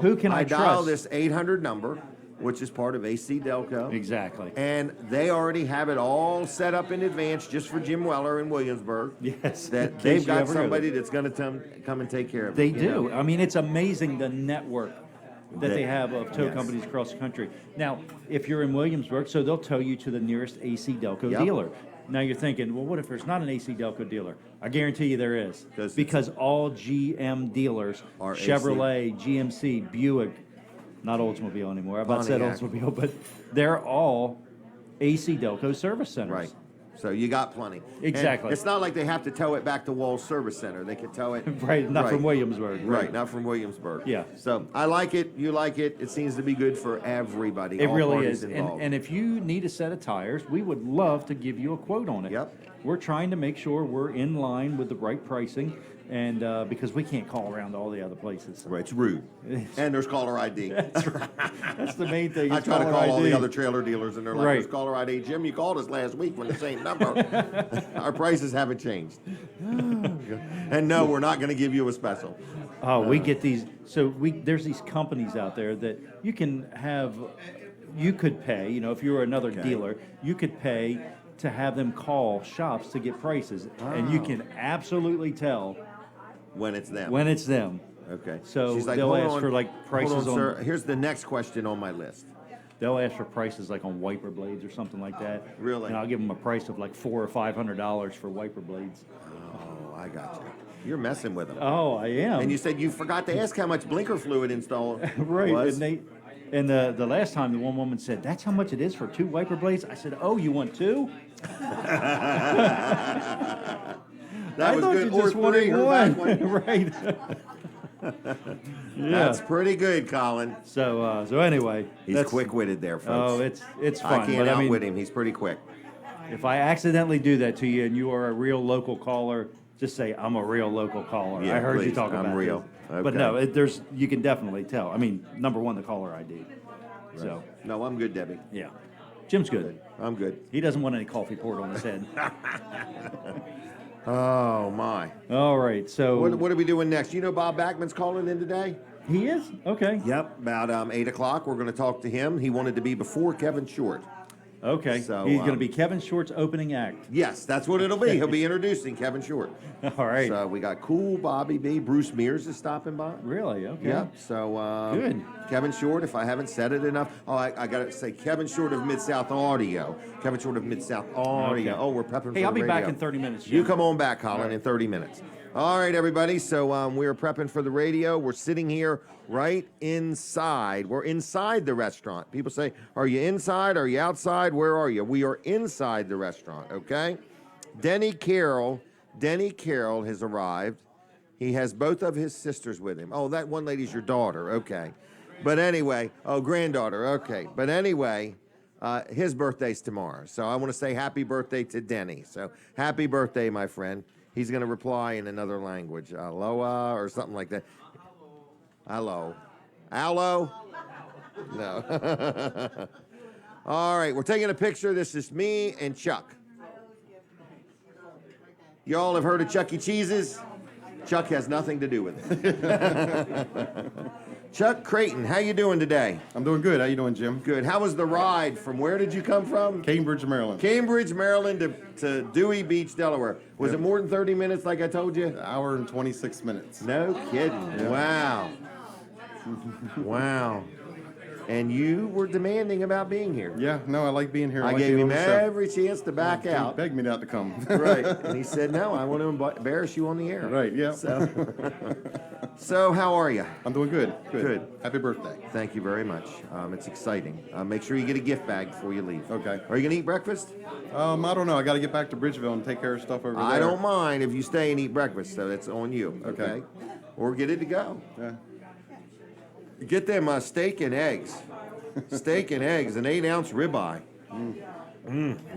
Who can I dial trust? this 800 number, which is part of AC Delco. Exactly. And they already have it all set up in advance just for Jim Weller in Williamsburg. Yes. That in case they've you got ever go somebody there. that's going to come and take care of They it. you do. know? I mean, it's amazing the network that they have of tow Yes. companies across the country. Now, if you're in Williamsburg, so they'll tow you to the nearest AC Delco Yep. dealer. Now you're thinking, well, what if there's not an AC Delco dealer? I guarantee you there is. 'Cause it's- Because all GM dealers, Are AC. Chevrolet, GMC, Buick, not Oldsmobile anymore. I about said Pontiac. Oldsmobile, but they're all AC Delco service centers. Right. So you got plenty. Exactly. And it's not like they have to tow it back to Wall's Service Center. They can tow it. Right, not from Williamsburg. Right, not from Williamsburg. Yeah. So I like it. You like it. It seems to be good for everybody. It all really parties is. And, involved. and if you need a set of tires, we would love to give you a quote on it. Yep. We're trying to make sure we're in line with the right pricing, and because we can't call around to all the other places. Right, it's rude. And there's caller ID. That's right. That's the main thing. I is try to caller call all ID. the other trailer dealers, and they're like, Right. "There's caller ID." Jim, you called us last week with the same number. Our prices haven't changed. And no, we're not going to give you a special. Oh, we get these. So there's these companies out there that you can have. You could pay. If you were another dealer, you could pay to have them call shops to get prices, and you can absolutely tell When it's them. when it's them. Okay. So She's like, they'll "Hold ask on, for like hold prices on, on. sir. Here's the next question on my list. They'll ask for prices like on wiper blades or something like that. Really? And I'll give them a price of like $400 or $500 for wiper blades. Oh, I got you. You're messing with them. Oh, I am. And you said you forgot to ask how much blinker fluid installed right. was. And the last time the one woman said, "That's how much it is for 2 wiper blades." I said, "Oh, you want 2?" That I was thought good. you just Or wanted 3 or back one. one. Right. Yeah. That's pretty good, Colin. So anyway, He's that's- quick-witted there, folks. Oh, it's fun. I can't but outwit him. He's pretty quick. If I accidentally do that to you and you are a real local caller, just say, I'm a real local caller. Yeah, I heard you please, talk I'm about real. this. But Okay. no, you can definitely tell. I mean, number one, the caller ID. So, No, I'm good, Debbie. yeah. Jim's good. I'm good. He doesn't want any coffee poured on his head. Oh, my. All right, so. What are we doing next? You know Bob Backman's calling in today? He is? Okay. Yep, about 8 o'clock. We're going to talk to him. He wanted to be before Kevin Short. Okay. So, He's going to be Kevin Short's opening act. Yes, that's what it'll be. He'll be introducing Kevin Short. All right. So we got cool Bobby B. Bruce Mears is stopping by. Really? Okay. Yep. So Good. Kevin Short, if I haven't said it enough. Oh, I got to say Kevin Short of Mid-South Audio. Kevin Short of Mid-South Audio. Okay. Oh, we're prepping for Hey, I'll be the back radio. in 30 minutes. You Jim. come on back, Colin, in 30 minutes. All right, everybody. So we are prepping for the radio. We're sitting here right inside. We're inside the restaurant. People say, are you inside? Are you outside? Where are you? We are inside the restaurant, okay? Denny Carroll has arrived. He has both of his sisters with him. Oh, that one lady's your daughter. Okay. But anyway, granddaughter. Okay. But anyway, his birthday's tomorrow. So I want to say happy birthday to Denny. So happy birthday, my friend. He's going to reply in another language, aloha or something like that. Hello. Allo? No. All right, we're taking a picture. This is me and Chuck. Y'all have heard of Chuck E. Cheese's? Chuck has nothing to do with it. Chuck Creighton, how you doing today? I'm doing good. How you doing, Jim? Good. How was the ride? From where did you come from? Cambridge, Maryland. Cambridge, Maryland to Dewey Beach, Delaware. Was it more than 30 minutes like I told you? An hour and 26 minutes. No kidding. Wow. Wow. And you were demanding about being here. Yeah, no, I like being here. I like gave being him on the show. every chance to back He out. begged me not to come. Right. And he said, no, I want to embarrass you on the air. Right, yeah. So how are you? I'm doing good. Good. Happy birthday. Thank you very much. It's exciting. Make sure you get a gift bag before you leave. Okay. Are you going to eat breakfast? I don't know. I got to get back to Bridgeville and take care of stuff over there. I don't mind if you stay and eat breakfast, so that's on you. Okay. Okay. Or get it to go. Yeah. Get them steak and eggs. Steak and eggs, an 8-ounce ribeye.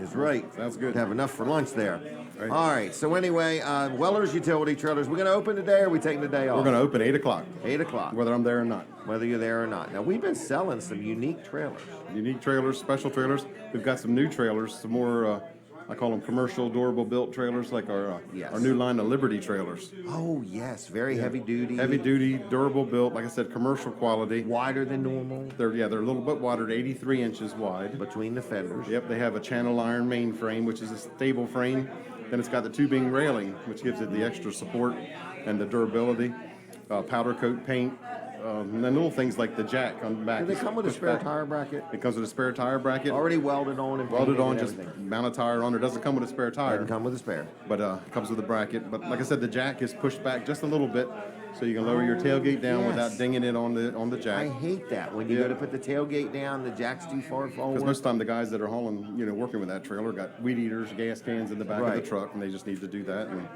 Is right. Sounds good. Have enough for lunch there. Right. All right. So anyway, Weller's Utility Trailers. We're going to open today, or are we taking the day off? We're going to open 8 o'clock, 8 o'clock. whether I'm there or not. Whether you're there or not. Now we've been selling some unique trailers. Unique trailers, special trailers. We've got some new trailers, some more, I call them commercial, durable built trailers, like Yes. our new line of Liberty trailers. Oh yes, very heavy duty. Heavy duty, durable built, like I said, commercial quality. Wider than normal They're a little bit wider, 83 inches wide. between the fenders. Yep, they have a channel iron main frame, which is a stable frame. Then it's got the tubing railing, which gives it the extra support and the durability. Powder coat paint, and then little things like the jack on the back. Do they come with a Push spare back. tire bracket? It comes with a spare tire bracket. Already welded on and Welded painted on, and just everything. mount a tire on. It doesn't come with a spare tire, Doesn't come with a spare. but it comes with a bracket. But like I said, the jack is pushed back just a little bit, so you can lower your tailgate down yes. without dinging it on the I jack. hate that when you Yeah. go to put the tailgate down, the jack's too far forward. Because most of the time the guys that are hauling, working with that trailer got weed eaters, gas cans in the back of Right. the truck, and they just need to do that. And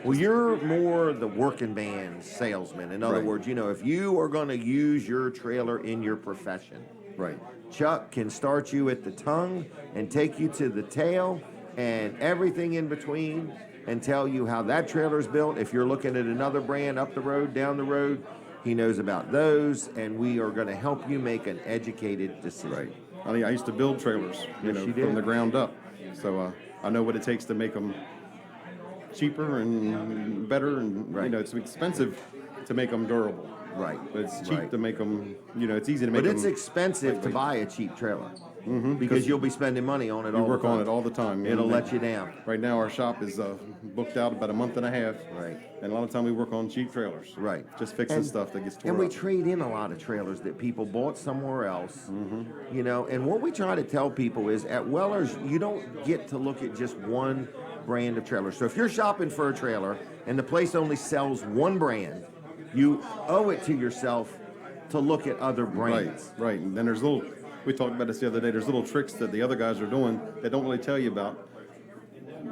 Well, you're more the working man salesman. In other Right. words, if you are going to use your trailer in your profession, right. Chuck can start you at the tongue and take you to the tail and everything in between and tell you how that trailer's built. If you're looking at another brand up the road, down the road, he knows about those, and we are going to help you make an educated decision. Right. I mean, I used to build trailers, Yes, you did. from the ground up. So I know what it takes to make them cheaper and better, and Right. it's expensive to make them durable, Right. but it's cheap Right. to make them. It's easy to make But them. it's expensive to buy a cheap trailer because you'll be spending money on it all We work the time. on it all the time. It'll And let you down. Right now, our shop is booked out about a month and a half. Right. And a lot of time we work on cheap trailers. Right. Just fixing stuff that gets torn And we up. trade in a lot of trailers that people bought somewhere else. And what we try to tell people is at Weller's, you don't get to look at just one brand of trailer. So if you're shopping for a trailer and the place only sells one brand, you owe it to yourself to look at other brands. Right. And then we talked about this the other day, there's little tricks that the other guys are doing that don't really tell you about.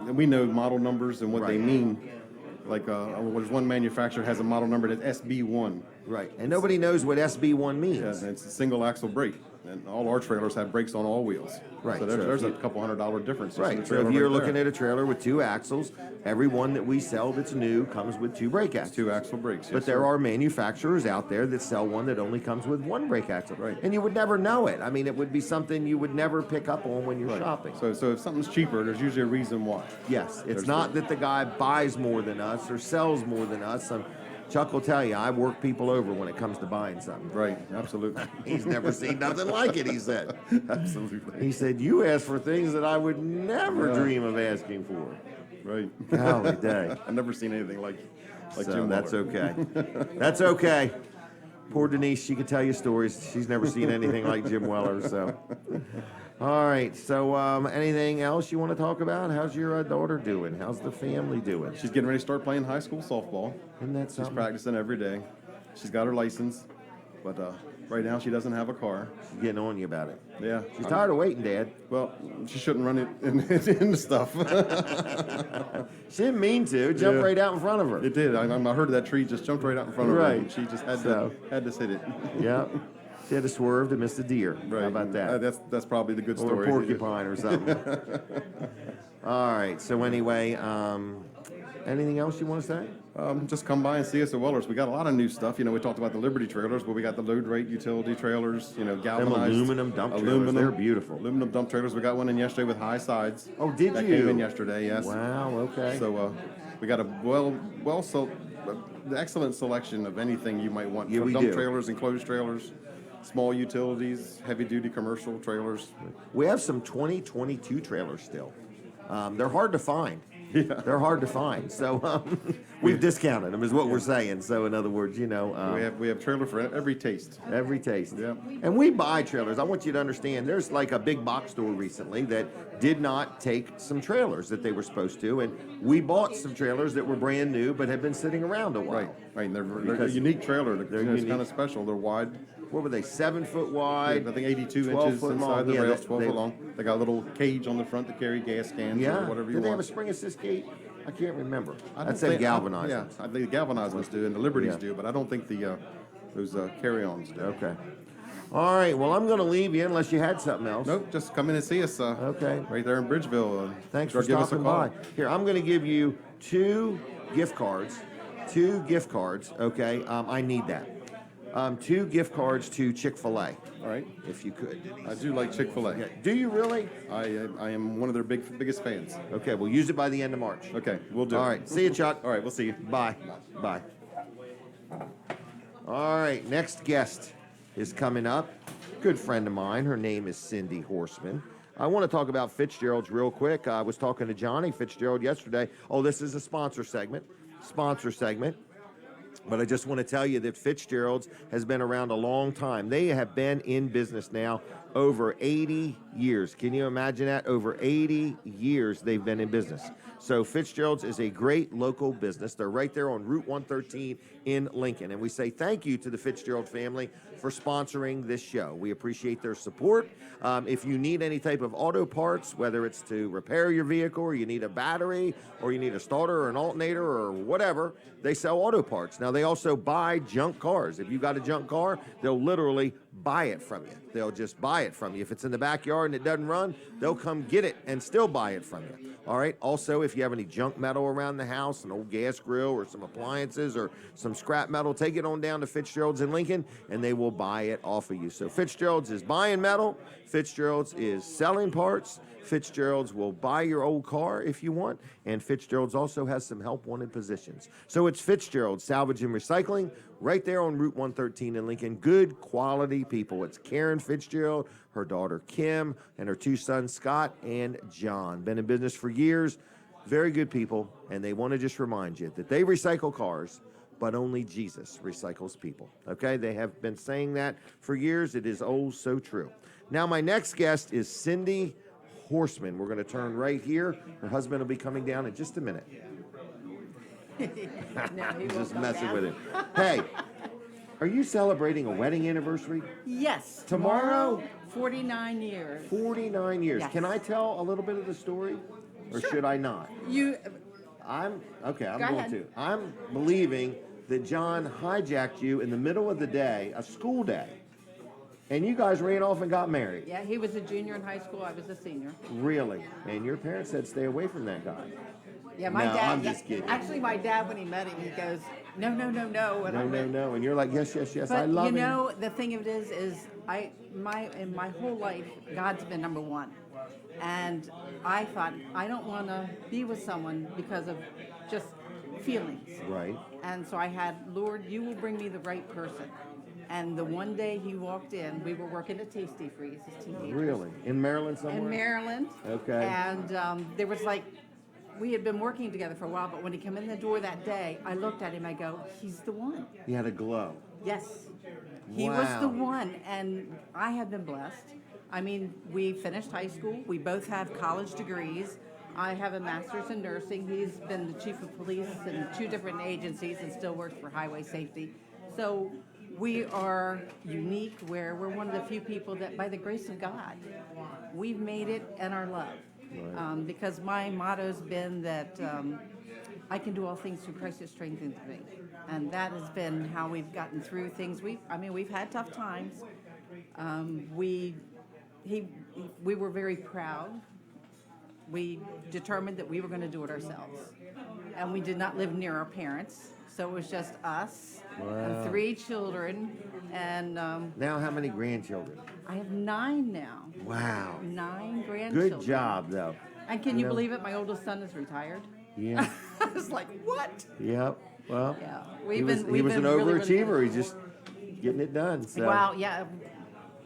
And we know model numbers and what they Right. mean. Like, there's one manufacturer has a model number that's SB1. Right. And nobody knows what SB1 means. Yeah, and it's a single axle brake, and all our trailers have brakes on all wheels. Right, So so there's if a couple $100 difference. just in Right. the So if trailer you're right looking there. at a trailer with 2 axles, every one that we sell that's new comes with 2 brake axles. 2 axle brakes. But yes, there sir. are manufacturers out there that sell one that only comes with 1 brake axle. Right. And you would never know it. I mean, it would be something you would never pick up on when you're Right. shopping. So if something's cheaper, there's usually a reason why. Yes, it's There's not that the guy buys more than us or sells more than us. Chuck will tell you, I work people over when it comes to buying something. Right, absolutely. He's never seen nothing like it, he said. Absolutely. He said, you ask for things that I would never dream of asking for. Right. Golly day. I've never seen anything like So Jim that's Weller. okay. That's okay. Poor Denise, she could tell you stories. She's never seen anything like Jim Weller, so. All right, so anything else you want to talk about? How's your daughter doing? How's the family doing? She's getting ready to start playing high school softball. Isn't that She's something? practicing every day. She's got her license, but right now she doesn't have a car. She's getting on you about it. Yeah. She's tired of waiting, Dad. Well, she shouldn't run it into stuff. She didn't mean to. Jump Yeah. right out in front of her. It did. I heard that tree just jumped right out in front of her. Right. And she just had So. to hit it. Yeah. She had to swerve to miss a deer. Right. How about that? That's probably the good Or story. a porcupine or something. All right. So anyway, anything else you want to say? Just come by and see us at Weller's. We got a lot of new stuff. You know, we talked about the Liberty trailers, but we got the load rate utility trailers. You know, galvanized aluminum dump trailers, they're beautiful. Aluminum dump trailers. We got one in yesterday with high sides. Oh, did that you? came in yesterday. Yes. Wow. Okay. So we got a the excellent selection of anything you might want. Yeah, From we dump do. trailers, enclosed trailers, small utilities, heavy duty commercial trailers. We have some 2022 trailers still. They're hard to find. Yeah. They're hard to find. So we've discounted them, is what we're saying. So in other words, you know, We have trailer for every taste. every taste. Yeah. And we buy trailers. I want you to understand. There's like a big box store recently that did not take some trailers that they were supposed to, and we bought some trailers that were brand new but had been sitting around a while. Right. And they're a Because unique trailer. they're It's unique. kind of special. They're wide. What were they? 7 foot I wide. think 82 12 inches foot inside long. the Yeah, rails, they- 12 they- foot long. They got a little cage on the front to carry gas cans Yeah. or whatever you Did they have a want. spring assist gate? I can't remember. I I'd don't say think- galvanized. Yeah, I think the galvanized ones do, and the Liberties Yeah. do, but I don't think those carry-ons do. Okay. All right. Well, I'm going to leave you unless you had something else. Nope, just come in and see us. Okay. Right there in Bridgeville. Thanks or for give us a stopping call. by. Here, I'm going to give you 2 gift cards. 2 gift cards. Okay. I need that. 2 gift cards to Chick-fil-A, All right. if you could. I do like Chick-fil-A. Yeah. Do you really? I am one of their biggest fans. Okay. We'll use it by the end of March. Okay, we'll do. All it. right. See you, Chuck. All right, we'll see you. Bye. Bye. All right, next guest is coming up. Good friend of mine. Her name is Cindy Horsman. I want to talk about Fitzgerald's real quick. I was talking to Johnny Fitzgerald yesterday. Oh, this is a sponsor segment. But I just want to tell you that Fitzgerald's has been around a long time. They have been in business now over 80 years. Can you imagine that? Over 80 years they've been in business. So Fitzgerald's is a great local business. They're right there on Route 113 in Lincoln. And we say thank you to the Fitzgerald family for sponsoring this show. We appreciate their support. If you need any type of auto parts, whether it's to repair your vehicle or you need a battery or you need a starter or an alternator or whatever, they sell auto parts. Now, they also buy junk cars. If you got a junk car, they'll literally buy it from you. They'll just buy it from you. If it's in the backyard and it doesn't run, they'll come get it and still buy it from you. All right. Also, if you have any junk metal around the house, an old gas grill or some appliances or some scrap metal, take it on down to Fitzgerald's in Lincoln and they will buy it off of you. So Fitzgerald's is buying metal. Fitzgerald's is selling parts. Fitzgerald's will buy your old car if you want. And Fitzgerald's also has some help wanted positions. So it's Fitzgerald's Salvage and Recycling right there on Route 113 in Lincoln. Good quality people. It's Karen Fitzgerald, her daughter Kim, and her 2 sons Scott and John. Been in business for years. Very good people. And they want to just remind you that they recycle cars, but only Jesus recycles people. Okay? They have been saying that for years. It is oh so true. Now, my next guest is Cindy Horsman. We're going to turn right here. Her husband will be coming down in just a minute. Just messing with him. Hey, are you celebrating a wedding anniversary? Yes. Tomorrow? 49 years. 49 years. Yes. Can I tell a little bit of the story? Or Sure. should I not? You, I'm Go going ahead. to. I'm believing that John hijacked you in the middle of the day, a school day, and you guys ran off and got married. Yeah, he was a junior in high school. I was a senior. Really? And your parents said stay away from that guy. Yeah, my No, dad. I'm just kidding. Actually, my dad, when he met him, he goes, no, no, no, no. And I No, no, went, no. And you're like, yes, yes, yes, But I love you him. know, the thing of it is in my whole life, God's been number one, and I thought I don't want to be with someone because of just feelings. Right. And so I had, Lord, you will bring me the right person. And the one day he walked in, we were working at Tasty Freeze as teenagers. Really? In Maryland somewhere? In Maryland. Okay. And there was like, we had been working together for a while, but when he came in the door that day, I looked at him, I go, he's the one. He had a glow. Yes. He was the Wow. one, and I have been blessed. I mean, we finished high school. We both have college degrees. I have a master's in nursing. He's been the chief of police in 2 different agencies and still works for highway safety. So we are unique where we're one of the few people that, by the grace of God, we've made it and are loved. Because my motto's been that I can do all things through Christ that strengthens me. And that has been how we've gotten through things. We've had tough times. We were very proud. We determined that we were going to do it ourselves. And we did not live near our parents. So it was just us and 3 children. And Now, how many grandchildren? I have 9 now. Wow. 9 grandchildren. Good job, though. And can you know? believe it? My oldest son is retired. Yeah. I was like, what? Yep. Well, Yeah. he was an overachiever. He's just getting it done. So. Wow, yeah.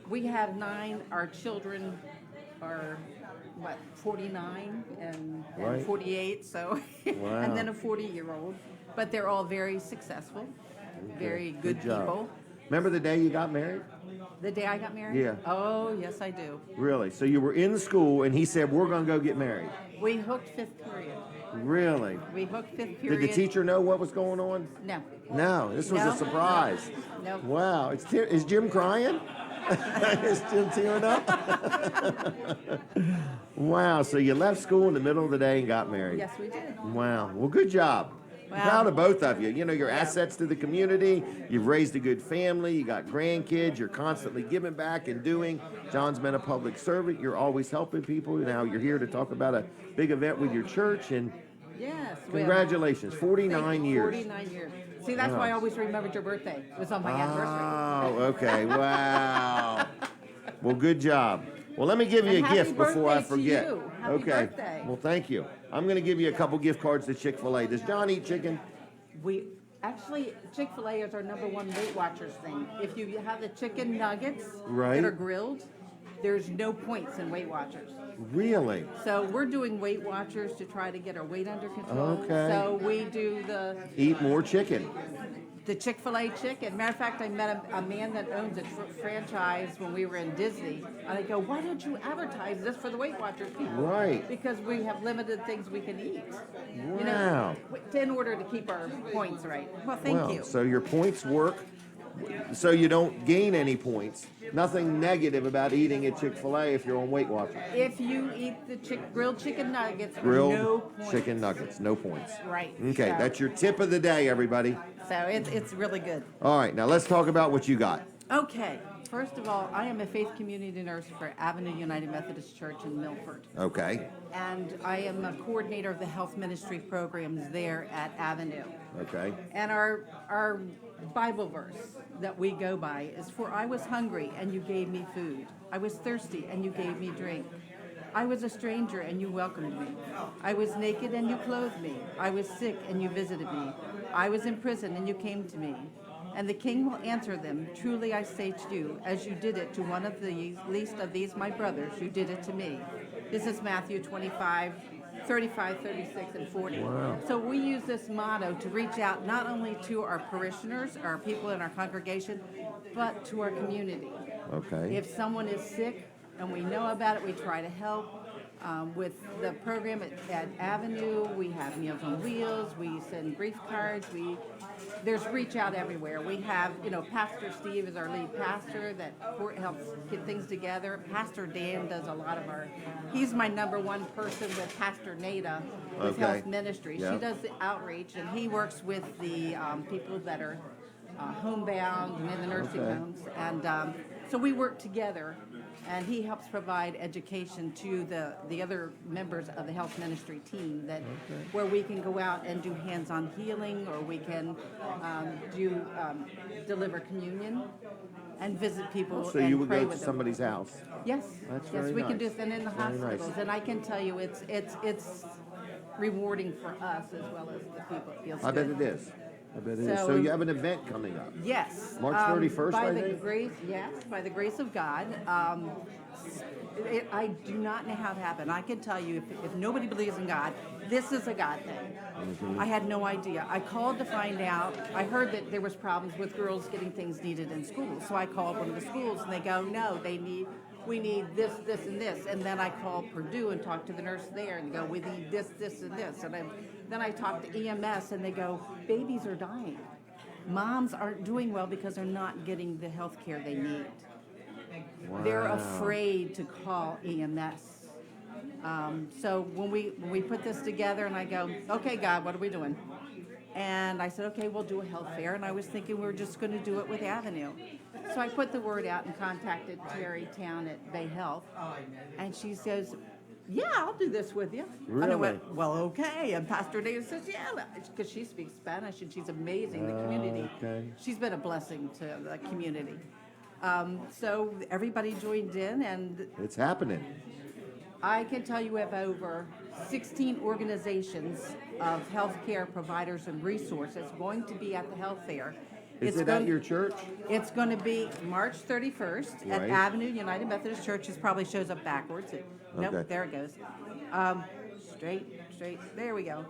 We have 9. Our children are, 49 and Right. 48, so, Wow. and then a 40-year-old. But they're all very successful, very good job. people. Remember the day you got married? The day I got married? Yeah. Oh, yes, I do. Really? So you were in school, and he said, "We're going to go get married." We hooked 5th period. Really? We hooked 5th Did period. the teacher know what was going on? No. No, this was No. a surprise. No. Wow. Is Jim crying? Is Jim tearing up? Wow. So you left school in the middle of the day and got married. Yes, we did. Wow. Well, good job. I'm Wow. proud of both of you. You know, you're assets to the community. You've raised a good family. You got grandkids. You're constantly giving back and doing. John's been a public servant. You're always helping people. Now you're here to talk about a big event with your church. And Yes. well, congratulations, 49 thank you. years. 49 years. See, that's why I always remembered your birthday. It was on my anniversary. Oh, okay. Wow. Well, good job. Well, let me give you And a happy gift before I birthday to forget. you. Happy Okay. birthday. Well, thank you. I'm going to give you a couple gift cards to Chick-fil-A. Does John eat chicken? We actually, Chick-fil-A is our #1 Weight Watchers thing. If you have the chicken nuggets Right. that are grilled, there's no points in Weight Watchers. Really? So we're doing Weight Watchers to try to get our weight under control. Okay. So we do Eat more chicken. the Chick-fil-A chicken. Matter of fact, I met a man that owns a franchise when we were in Disney. And I go, why don't you advertise this for the Weight Watchers people? Right. Because we have limited things we can eat. You Wow. know, in order to keep our points right. Well, thank Well, you. so your points work so you don't gain any points. Nothing negative about eating at Chick-fil-A if you're on Weight Watchers. If you eat the grilled chicken nuggets, Grilled no points. chicken nuggets, no points. Right. Okay, So- that's your tip of the day, everybody. So it's really good. All right, now let's talk about what you got. Okay. First of all, I am a faith community nurse for Avenue United Methodist Church in Milford. Okay, And I am a coordinator of the health ministry programs there at Avenue. okay. And our Bible verse that we go by is, "For I was hungry, and you gave me food. I was thirsty, and you gave me drink. I was a stranger, and you welcomed me. I was naked, and you clothed me. I was sick, and you visited me. I was in prison, and you came to me." And the king will answer them, "Truly I say to you, as you did it to one of the least of these my brothers, you did it to me." This is Matthew 25, 35, 36, and 40. Wow. So we use this motto to reach out not only to our parishioners, our people in our congregation, but to our community. Okay. If someone is sick and we know about it, we try to help. With the program at Avenue, we have Meals on Wheels, we send brief cards, we there's reach out everywhere. We have, Pastor Steve is our lead pastor that helps get things together. Pastor Dan does a lot of he's my number one person with Pastor Nada with Okay. Health Ministry. Yeah. She does the outreach, and he works with the people that are homebound and in the nursing Okay. homes. And so we work together, and he helps provide education to the other members of the health ministry team where we can go out and do hands-on healing, or we can deliver communion and visit people So and you would pray go to with them. somebody's house. Yes, That's yes, very we can do nice. it, and in the Very nice. hospitals, and I can tell you, it's rewarding for us as well as the people. It feels I bet good. it is. I bet it is. So- So you have an event coming up. Yes. March 31st, by I the think? By the grace of God. I do not know how it happened. I can tell you, if nobody believes in God, this is a God thing. Mm-hmm. I had no idea. I called to find out. I heard that there was problems with girls getting things needed in school. So I called one of the schools, and they go, no, we need this, this, and this. And then I called Purdue and talked to the nurse there, and they go, we need this, this, and this. And then I talked to EMS, and they go, babies are dying. Moms aren't doing well because they're not getting the health care they need. They're Wow. afraid to call EMS. So when we put this together, and I go, okay, God, what are we doing? And I said, okay, we'll do a health fair. And I was thinking we were just going to do it with Avenue. So I put the word out and contacted Terry Town at Bay Health. And she says, yeah, I'll do this with you. And I Really? went, well, okay. And Pastor Dave says, yeah, because she speaks Spanish and she's amazing, the community. Okay. She's been a blessing to the community. So everybody joined in, and It's happening. I can tell you we have over 16 organizations of healthcare providers and resources going to be at the health fair. Is it at your church? It's going to be March 31st at Right. Avenue United Methodist Church. It probably shows up backwards. Nope, Okay. there it goes. Straight. There we go.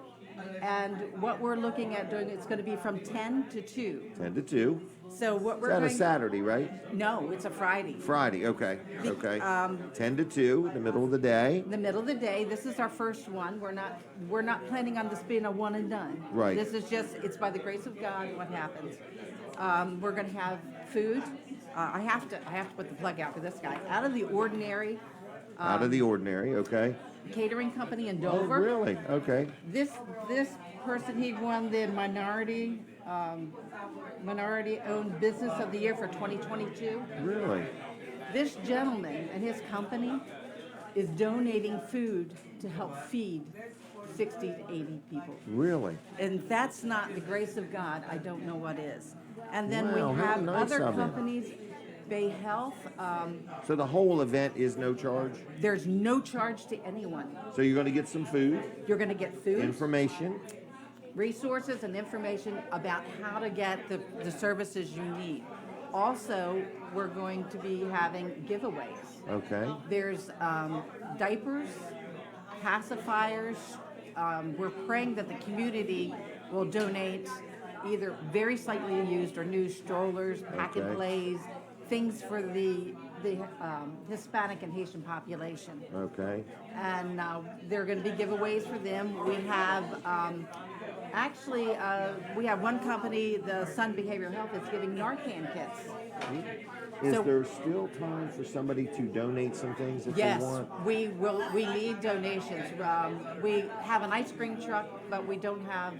And what we're looking at doing, it's going to be from 10 to 2. 10 to 2. So what Is we're that a going... Saturday, right? No, it's a Friday. Friday, okay. Okay. um, 10 to 2, in the middle of the day. In the middle of the day. This is our first one. We're not planning on this being a one and done. Right. This is just, it's by the grace of God what happens. We're going to have food. I have to put the plug out for this guy. Out of the Ordinary Out of the ordinary, okay. Catering Company in Oh, Dover. really? Okay. This person, he won the minority-owned business of the year for 2022. Really? This gentleman and his company is donating food to help feed 60 to 80 people. Really? And if that's not the grace of God, I don't know what is. And then Wow, we how have nice other of him. companies, Bay Health. So the whole event is no charge? There's no charge to anyone. So you're going to get some food, You're going to get food, information. resources, and information about how to get the services you need. Also, we're going to be having giveaways. Okay. There's diapers, pacifiers. We're praying that the community will donate either very slightly used or new strollers, pack and Okay. plays, things for the Hispanic and Haitian population. Okay. And there are going to be giveaways for them. We have we have one company, the Sun Behavioral Health, is giving Narcan kits. Is So- there still time for somebody to donate some things if Yes, they want? we will. We need donations. We have an ice cream truck, but we don't have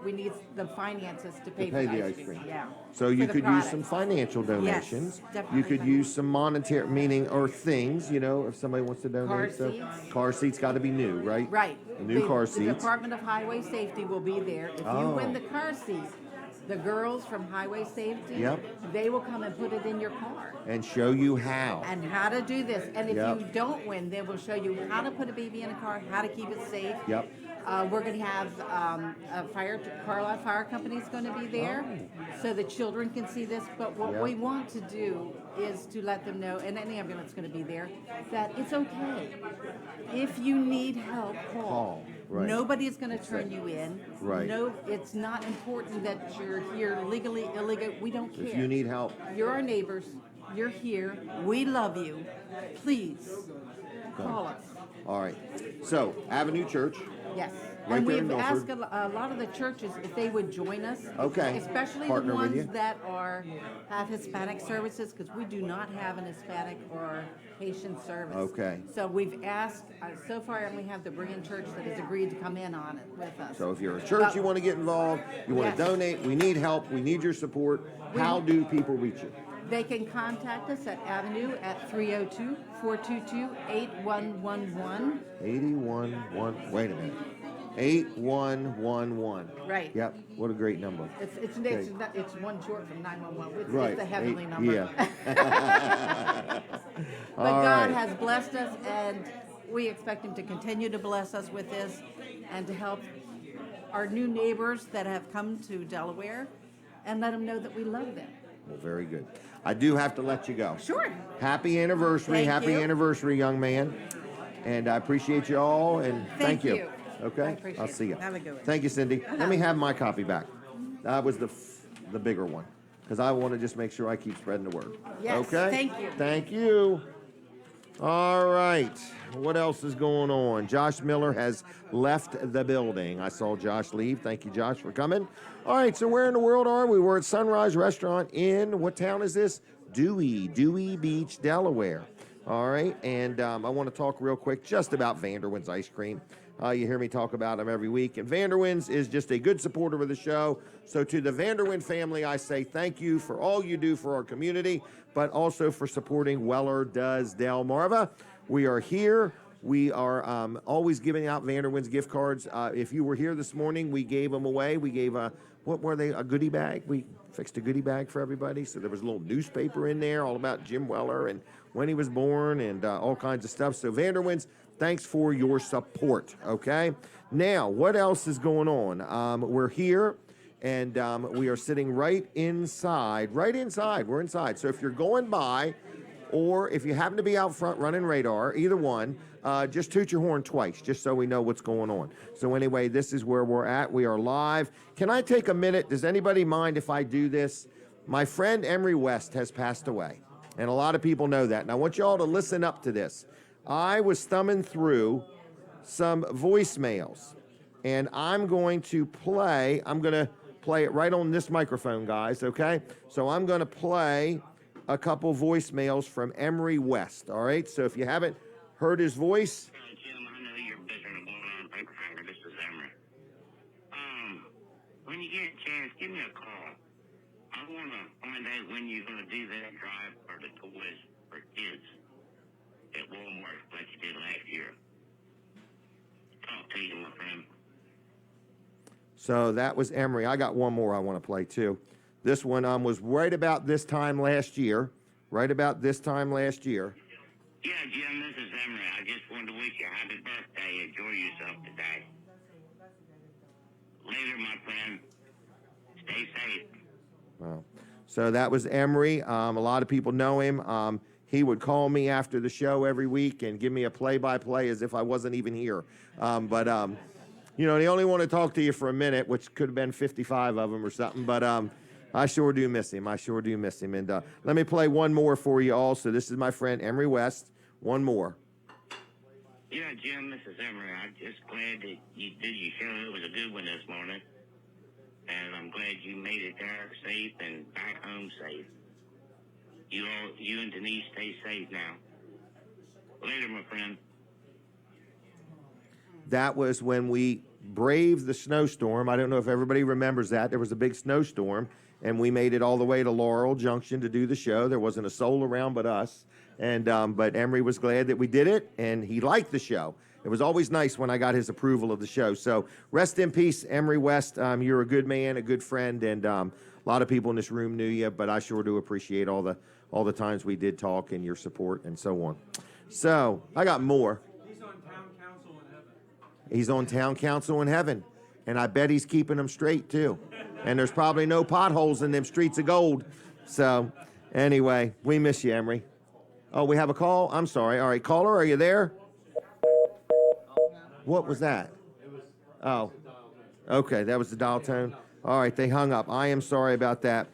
we need the finances to pay, Pay for the ice cream. Yeah. So you for the could use some products. financial donations. definitely You could financial. use some monetary, meaning, or things, if somebody wants to donate. Car so seats. Car seats got to be new, right? Right. New car The seats. Department of Highway Safety will be there. If you Oh. win the car seat, the girls from Highway Safety, Yep. they will come and put it in your car. And show you how. And how to do this. And if Yep. you don't win, they will show you how to put a baby in a car, how to keep it safe. Yep. We're going to have Carlisle Fire Company is going to be there, so the children can see this. But what Yep. we want to do is to let them know, and any ambulance is going to be there, that it's okay. If you need help, call. Right. Nobody is going to turn you in. Right. No, it's not important that you're here legally, illegal. We don't care. If you need help, You're our neighbors. You're here. We love you. Please call us. All right. So, Avenue Church. Yes. Right And there in we've asked Milford. a lot of the churches if they would join us. Okay. Especially Partner the with you. ones that have Hispanic services, because we do not have an Hispanic or Haitian service. Okay. So we've asked, so far we have the Berean Church that has agreed to come in on it with us. So if you're a church, you want to get involved, you want Yes. to donate, we need help, we need your support. How do people reach you? They can contact us at Avenue at 302-422-8111. 8111, wait a minute. 8111. Right. Yep, what a great number. It's one short from 911. It's Right. the heavenly Eight- number. yeah. But All God right. has blessed us, and we expect Him to continue to bless us with this and to help our new neighbors that have come to Delaware and let them know that we love them. Well, very good. I do have to let you go. Sure. Happy anniversary, Thank happy you. anniversary, young man. And I appreciate you all, and thank you. you. Okay? I appreciate I'll see you. it. Have a good one. Thank you, Cindy. Let me have my copy back. That was the bigger one, because I want to just make sure I keep spreading the word. Yes, Okay? thank you. Thank you. All right. What else is going on? Josh Miller has left the building. I saw Josh leave. Thank you, Josh, for coming. All right, so where in the world are we? We're at Sunrise Restaurant in, what town is this? Dewey Beach, Delaware. All right, and I want to talk real quick just about Vanderwin's Ice Cream. You hear me talk about them every week, and Vanderwin's is just a good supporter of the show. So to the Vanderwin family, I say thank you for all you do for our community, but also for supporting Weller Does Delmarva. We are here. We are always giving out Vanderwin's gift cards. If you were here this morning, we gave them away. We gave what were they? A goodie bag. We fixed a goodie bag for everybody. So there was a little newspaper in there all about Jim Weller and when he was born and all kinds of stuff. So Vanderwin's, thanks for your support, okay? Now, what else is going on? We're here, and we are sitting right inside. We're inside. So if you're going by, or if you happen to be out front running radar, either one, just toot your horn twice, just so we know what's going on. So anyway, this is where we're at. We are live. Can I take a minute? Does anybody mind if I do this? My friend Emery West has passed away, and a lot of people know that. And I want you all to listen up to this. I was thumbing through some voicemails, and I'm going to play it right on this microphone, guys, okay? So I'm going to play a couple voicemails from Emery West, all right? So if you haven't heard his voice. Jim, I know you're busy and going on paper hanger. This is Emery. When you get a chance, give me a call. I want to find out when you're going to do that drive for the toys for kids at Walmart like you did last year. Talk to you, my friend. So that was Emery. I got one more I want to play too. This one was right about this time last year. Yeah, Jim, this is Emery. I just wanted to wish you a happy birthday. Enjoy yourself today. Later, my friend. Stay safe. Wow. So that was Emery. A lot of people know him. He would call me after the show every week and give me a play-by-play as if I wasn't even here. But he only wanted to talk to you for a minute, which could have been 55 of them or something. But I sure do miss him. And let me play one more for you also. This is my friend Emery West. One more. Yeah, Jim, this is Emery. I'm just glad that you did your show. It was a good one this morning. And I'm glad you made it there safe and back home safe. You and Denise stay safe now. Later, my friend. That was when we braved the snowstorm. I don't know if everybody remembers that. There was a big snowstorm, and we made it all the way to Laurel Junction to do the show. There wasn't a soul around but us. And but Emery was glad that we did it, and he liked the show. It was always nice when I got his approval of the show. So rest in peace, Emery West. You're a good man, a good friend, and a lot of people in this room knew you, but I sure do appreciate all the times we did talk and your support and so on. So I got more. He's on town council in heaven. He's on town council in heaven, and I bet he's keeping them straight too. And there's probably no potholes in them streets of gold. So anyway, we miss you, Emery. Oh, we have a call? I'm sorry. All right, caller, are you there? What was that? Oh, okay, that was the dial tone. All right, they hung up. I am sorry about that.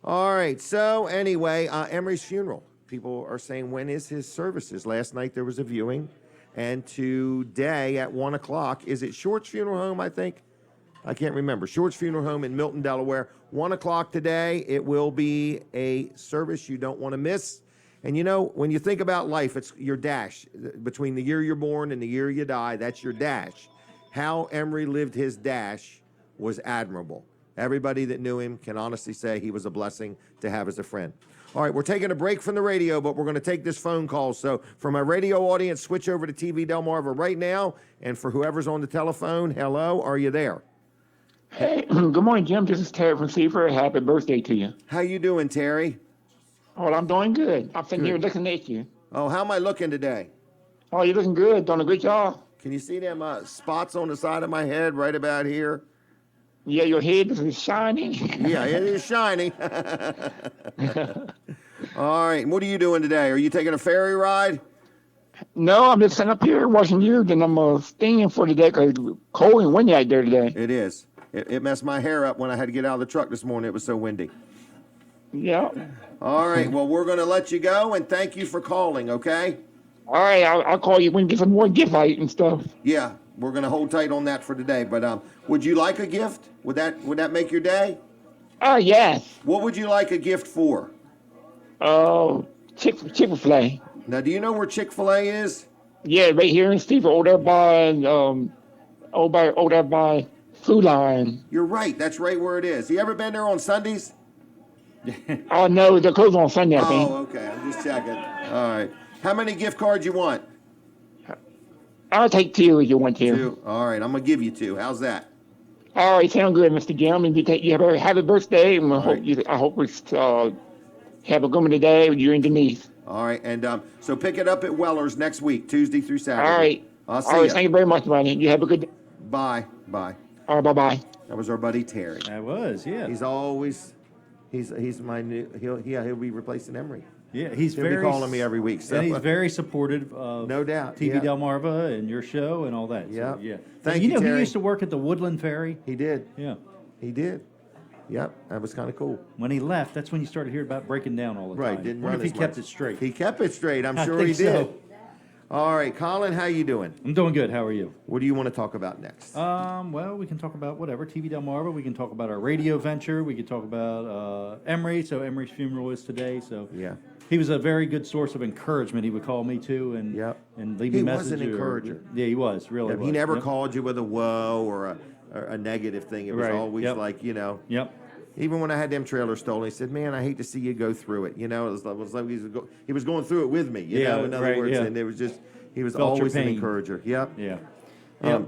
All right. So anyway, Emery's funeral. People are saying, when is his services? Last night there was a viewing, and today at 1 o'clock, is it Short's Funeral Home, I think? I can't remember. Short's Funeral Home in Milton, Delaware. 1 o'clock today. It will be a service you don't want to miss. And you know, when you think about life, it's your dash. Between the year you're born and the year you die, that's your dash. How Emery lived his dash was admirable. Everybody that knew him can honestly say he was a blessing to have as a friend. All right, we're taking a break from the radio, but we're going to take this phone call. So for my radio audience, switch over to TV Delmarva right now. And for whoever's on the telephone, hello, are you there? Hey, good morning, Jim. This is Terry from Seaford. Happy birthday to you. How you doing, Terry? Oh, I'm doing good. I'm sitting Good. here looking at you. Oh, how am I looking today? Oh, you're looking good. Doing a great job. Can you see them spots on the side of my head right about here? Yeah, your head is shining. Yeah, it is shiny. All right, and what are you doing today? Are you taking a ferry ride? No, I'm just sitting up here watching you. Then I'm staying for the day because it's cold and windy out there today. It is. It messed my hair up when I had to get out of the truck this morning. It was so windy. Yeah. All right, well, we're going to let you go, and thank you for calling, okay? All right, I'll call you when you get some more gift light and stuff. Yeah, we're going to hold tight on that for today. But would you like a gift? Would that make your day? Yes. What would you like a gift for? Chick-fil-A. Now, do you know where Chick-fil-A is? Yeah, right here in Seaford, over there by Food Line. You're right. That's right where it is. You ever been there on Sundays? Oh, no, they're closed on Sunday, I think. Oh, okay. I'm just checking. All right. How many gift cards you want? I'll take 2 if you want to. 2. All right. I'm going to give you 2. How's that? All right, sound good, Mr. Jim. And you have a happy birthday. And I hope we have a good one today with you and Denise. All right. And so pick it up at Weller's next week, Tuesday through Saturday. All right. I'll see All right, you. thank you very much, buddy. You have a good day. Bye. Bye. All right, bye-bye. That was our buddy Terry. That was, yeah. He's always, he's my new, he'll be replacing Emery. Yeah, he'll be calling me every week. So. And he's very supportive of No doubt, TV yeah. Delmarva and your show and all that. Yeah. So, yeah. Thank you you, know, Terry. he used to work at the Woodland Ferry. He did. Yeah. He did. Yep, that was kind of cool. When he left, that's when you started hearing about breaking down all the time. Right, didn't Wonder run if he as kept much. it straight. He kept it straight. I'm I sure think he did. so. All right, Colin, how you doing? I'm doing good. How are you? What do you want to talk about next? Well, we can talk about whatever. TV Delmarva. We can talk about our radio venture. We can talk about Emery. So Emery's funeral is today. So Yeah. he was a very good source of encouragement. He would call me too and leave me He messages. was an encourager. Yeah, he was really. He was. never Yep. called you with a whoa or a negative thing. It was Right. always Yep. like, you know. Yep. Even when I had them trailers stolen, he said, "Man, I hate to see you go through it." You know, it was like he was going through it with me. You Yeah, know, in other right, words, yeah. and it was just he was Felt your always an pain. encourager. Yep. Yeah.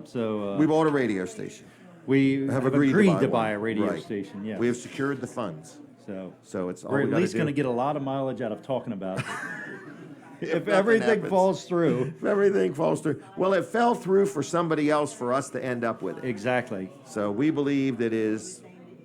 So we bought a radio station. we have agreed to buy one. a radio Right. station. Yeah. We have secured the funds. So it's all we're we at gotta least do. going to get a lot of mileage out of talking about it. If nothing everything happens. falls through. If everything falls through. Well, it fell through for somebody else for us to end up with it. Exactly. So we believe that is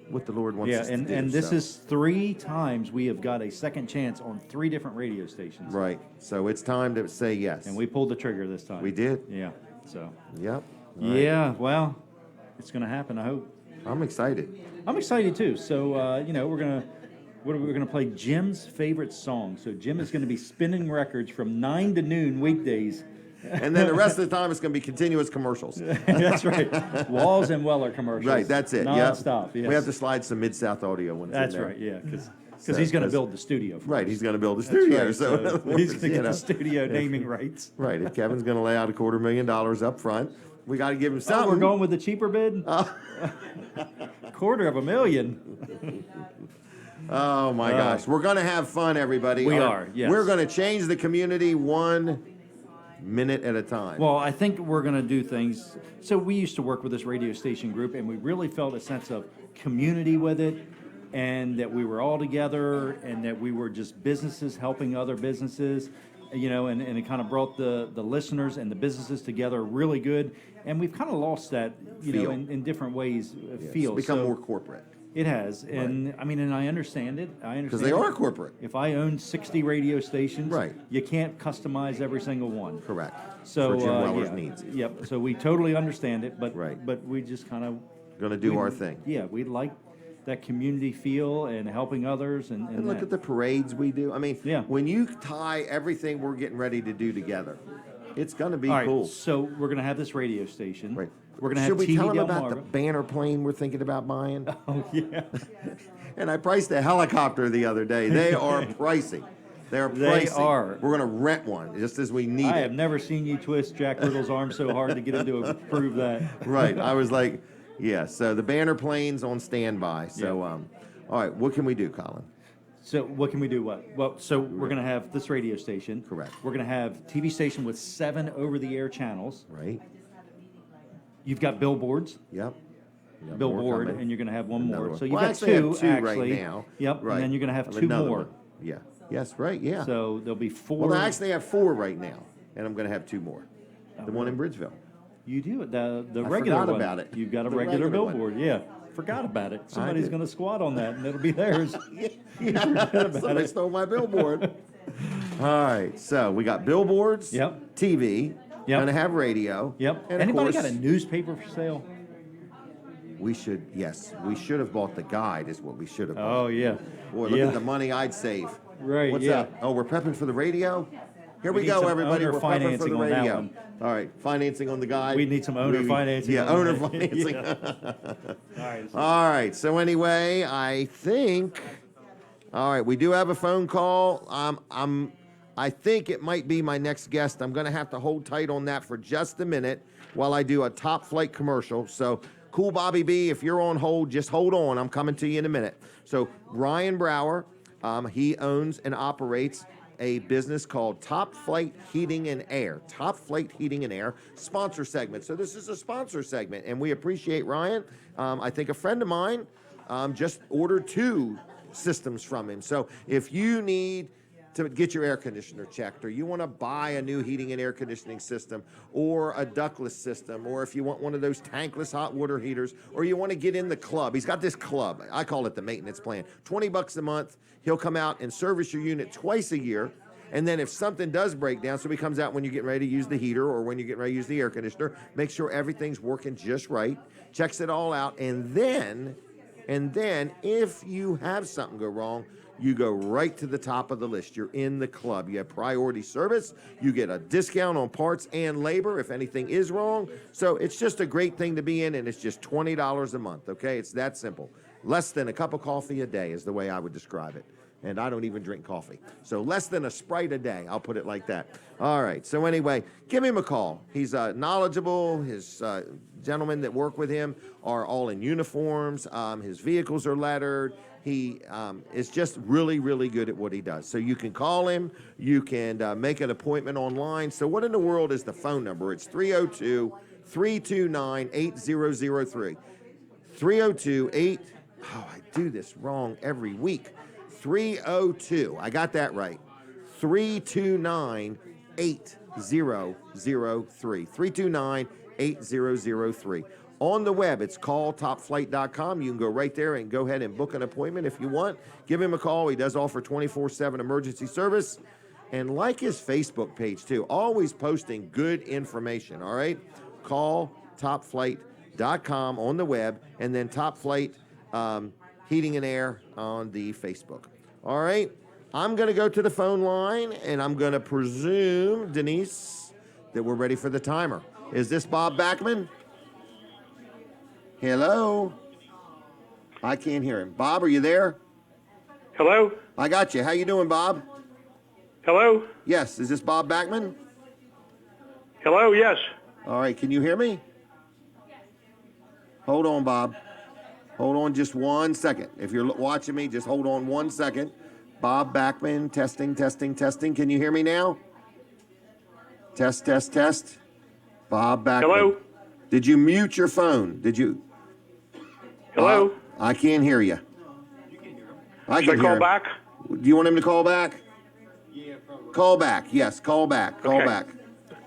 what the Lord wants Yeah, us to do. and this so. is 3 times we have got a second chance on 3 different radio stations. Right. So it's time to say yes. And we pulled the trigger this time. We did. Yeah. So. Yep. All right. Yeah. Well, it's going to happen. I hope. I'm excited. I'm excited too. So you know, we're gonna play Jim's favorite song. So Jim is going to be spinning records from 9 to noon weekdays. And then the rest of the time, it's going to be continuous commercials. That's right. Walls and Weller commercials. Right, that's it. Non-stop. Yes. We have to slide some Mid-South audio ones That's in there. right, yeah, because So, he's going to 'cause- build the studio. For Right, us. he's going to build the That's studio. right, So, in other he's words, going to you get know. the studio naming rights. Right, if Kevin's going to lay out $250,000 up front, we got to give him Oh, something. we're going with the cheaper bid? $250,000. Oh my gosh, we're going to have fun, everybody. We are, yes. We're going to change the community 1 minute at a time. Well, I think we're going to do things. So we used to work with this radio station group, and we really felt a sense of community with it, and that we were all together, and that we were just businesses helping other businesses, you know, and it kind of brought the listeners and the businesses together really good. And we've kind of lost that, you know, Feel. in different ways, It's feel. become So more corporate. It has, and I mean, and I understand it. I understand Because they are corporate. If I own 60 radio stations, Right. you can't customize every single one. Correct. So For Jim Weller's yeah, needs. Yep. So we totally understand it, but Right. but we just kind of Going to do our thing. Yeah, we like that community feel and helping others And look that. at the parades we do. I mean, Yeah. when you tie everything we're getting ready to do together, it's going to be All right, cool. so we're gonna have this radio station. Right. We're gonna have Should we TV tell them about the Delmarva. banner plane we're thinking about buying? Oh, yeah. And I priced a helicopter the other day. They are pricey. They're They pricey. are. We're going to rent one just as we need I it. have never seen you twist Jack Riddle's arm so hard to get him to approve that. Right. I was like, yeah. So the banner plane's on standby. So, all right. What can we do, Colin? So what can we do? What? Well, so we're gonna have this radio station. Correct. We're gonna have TV station with 7 over-the-air channels. Right. You've got billboards. Yep. You got more Billboard, coming. and you're going to have one Another more. one. So you've Well, I got actually have 2 two actually. right now. Yep. Right. And then you're going to have I 2 another more. one. Yeah. Yes. Right. Yeah. So there'll be 4. Well, I actually have 4 right now, and I'm going to have 2 more. The one in Bridgeville. You do it. The I regular forgot one. about it. You've got a The regular regular one. billboard. Yeah. Forgot about it. Somebody's did. going to squat on that, and it'll be theirs. Somebody it. stole my billboard. All right. So we got billboards. Yep. TV. Yep. Going to have radio. Yep. And Anybody of course, got a newspaper for sale? we should have bought the guide is what we should have bought. Oh yeah. Boy, look yeah. at the money I'd save. Right. What's yeah. up? Oh, we're prepping for the radio? Here We we need go, some everybody. owner We're prepping for the financing on that radio. one. All right, financing on the guide. We need some owner financing Yeah, on owner that. financing. Yeah. All right. All right. So anyway, I think. All right, we do have a phone call. I think it might be my next guest. I'm going to have to hold tight on that for just a minute while I do a top flight commercial. So, cool, Bobby B. If you're on hold, just hold on. I'm coming to you in a minute. So, Ryan Brower, he owns and operates a business called Top Flight Heating and Air. Top Flight Heating and Air sponsor segment. So this is a sponsor segment, and we appreciate Ryan. I think a friend of mine just ordered 2 systems from him. So if you need to get your air conditioner checked, or you want to buy a new heating and air conditioning system, or a ductless system, or if you want one of those tankless hot water heaters, or you want to get in the club. He's got this club. I call it the maintenance plan. $20 a month. He'll come out and service your unit twice a year. And then if something does break down, so he comes out when you're getting ready to use the heater or when you're getting ready to use the air conditioner, make sure everything's working just right, checks it all out, and then if you have something go wrong, you go right to the top of the list. You're in the club. You have priority service. You get a discount on parts and labor if anything is wrong. So it's just a great thing to be in, and it's just $20 a month, okay? It's that simple. Less than a cup of coffee a day is the way I would describe it. And I don't even drink coffee. So less than a Sprite a day, I'll put it like that. All right, so anyway, give him a call. He's knowledgeable. His gentlemen that work with him are all in uniforms. His vehicles are lettered. He is just really, really good at what he does. So you can call him. You can make an appointment online. So what in the world is the phone number? It's 302-329-8003. 302-8... Oh, I do this wrong every week. 302. I got that right. 329-8003. 329-8003. On the web, it's calltopflight.com. You can go right there and go ahead and book an appointment if you want. Give him a call. He does offer 24/7 emergency service. And like his Facebook page, too. Always posting good information, all right? Calltopflight.com on the web, and then Top Flight Heating and Air on the Facebook. All right? I'm going to go to the phone line, and I'm going to presume, Denise, that we're ready for the timer. Is this Bob Backman? Hello? I can't hear him. Bob, are you there? Hello? I got you. How you doing, Bob? Hello? Yes. Is this Bob Backman? Hello, yes. All right. Can you hear me? Hold on, Bob. Hold on just 1 second. If you're watching me, just hold on 1 second. Bob Backman, testing, testing, testing. Can you hear me now? Test, test, test. Bob Backman. Hello? Did you mute your phone? Did you? Hello? I can't hear you. I Should I can hear call him. back? Do you want him to call back? Yeah, probably. Call back. Yes, call back. Call Okay. back.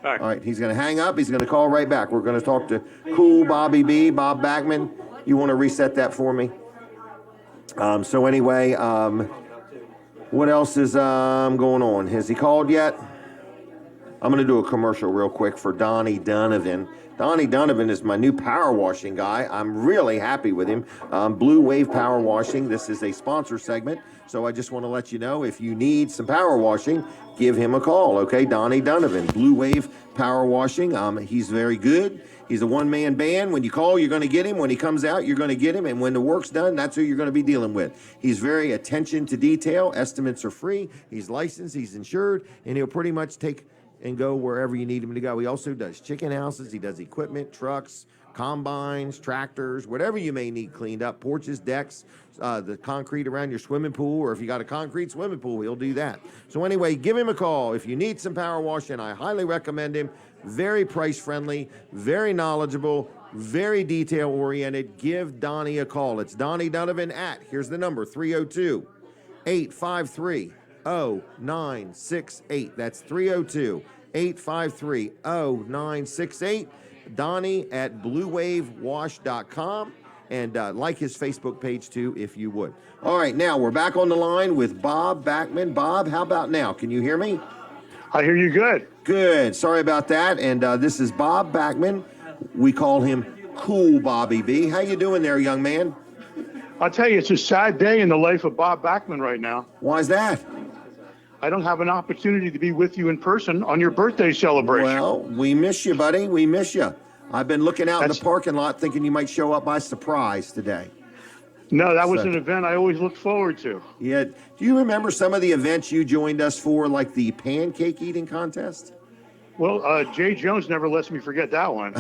All right. All right, he's going to hang up. He's going to call right back. We're going to talk to Cool Bobby B, Bob Backman. You want to reset that for me? So anyway, what else is going on? Has he called yet? I'm going to do a commercial real quick for Donnie Donovan. Donnie Donovan is my new power washing guy. I'm really happy with him. Blue Wave Power Washing. This is a sponsor segment, so I just want to let you know if you need some power washing, give him a call, okay? Donnie Donovan, Blue Wave Power Washing. He's very good. He's a one-man band. When you call, you're going to get him. When he comes out, you're going to get him. And when the work's done, that's who you're going to be dealing with. He's very attention to detail. Estimates are free. He's licensed. He's insured. And he'll pretty much take and go wherever you need him to go. He also does chicken houses. He does equipment, trucks, combines, tractors, whatever you may need cleaned up, porches, decks, the concrete around your swimming pool, or if you got a concrete swimming pool, he'll do that. So anyway, give him a call. If you need some power washing, I highly recommend him. Very price friendly, very knowledgeable, very detail oriented. Give Donnie a call. It's Donnie Donovan here's the number, 302-853-0968. That's 302-853-0968. Donnie at bluewavewash.com. And like his Facebook page, too, if you would. All right, now we're back on the line with Bob Backman. Bob, how about now? Can you hear me? I hear you good. Good. Sorry about that. And this is Bob Backman. We call him Cool Bobby B. How you doing there, young man? I'll tell you, it's a sad day in the life of Bob Backman right now. Why is that? I don't have an opportunity to be with you in person on your birthday celebration. Well, we miss you, buddy. We miss you. I've been looking out in the parking lot thinking you might show up by surprise today. No, that was an event I always looked forward to. Yeah. Do you remember some of the events you joined us for, like the pancake eating contest? Well, Jay Jones never lets me forget that one.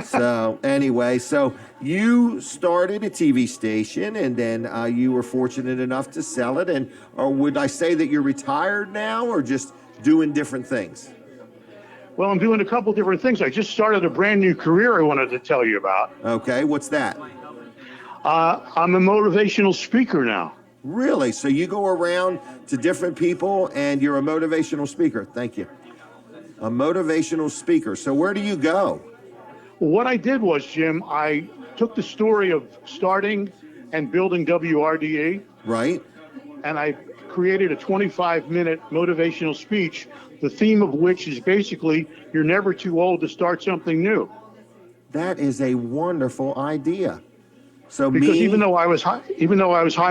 So anyway, so you started a TV station, and then you were fortunate enough to sell it. And or would I say that you're retired now, or just doing different things? Well, I'm doing a couple different things. I just started a brand new career I wanted to tell you about. Okay, what's that? I'm a motivational speaker now. Really? So you go around to different people and you're a motivational speaker. Thank you. A motivational speaker. So where do you go? Well, what I did was, Jim, I took the story of starting and building WRDA. Right. And I created a 25-minute motivational speech, the theme of which is basically, you're never too old to start something new. That is a wonderful idea. So because even though I was high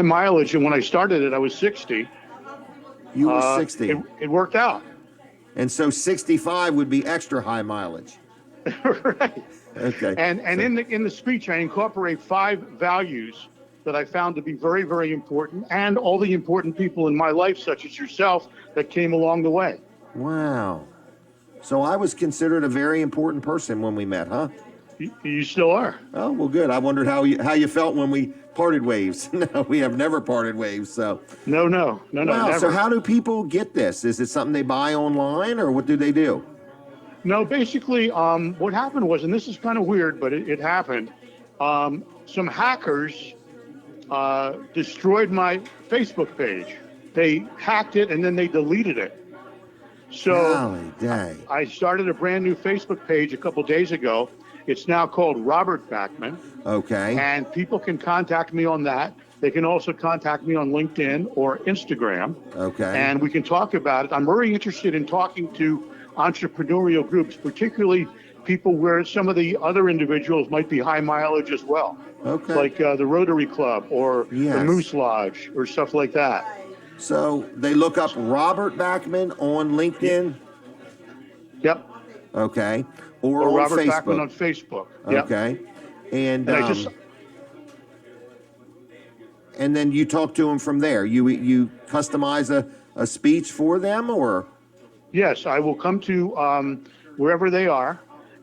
mileage, and when I started it, I was 60. You were 60. It worked out. And so 65 would be extra high mileage. Right. Okay. And in the speech, I incorporate 5 values that I found to be very, very important, and all the important people in my life, such as yourself, that came along the way. Wow. So I was considered a very important person when we met, huh? You still are. Oh, well, good. I wondered how you felt when we parted ways. No, we have never parted ways. So no, wow, never. So how do people get this? Is it something they buy online, or what do they do? No, basically, what happened was, and this is kind of weird, but it happened. Some hackers destroyed my Facebook page. They hacked it and then they deleted it. So I started a brand new Facebook page a couple days ago. It's now called Robert Backman. Okay. And people can contact me on that. They can also contact me on LinkedIn or Instagram. Okay. And we can talk about it. I'm very interested in talking to entrepreneurial groups, particularly people where some of the other individuals might be high mileage as well. Okay. Like the Rotary Club or the Moose Lodge or stuff like that. So they look up Robert Backman on LinkedIn? Yep. Okay. Or on Robert Facebook. Backman on Facebook. Yep. Okay. And and then you talk to them from there. You customize a speech for them, or? Yes, I will come to wherever they are,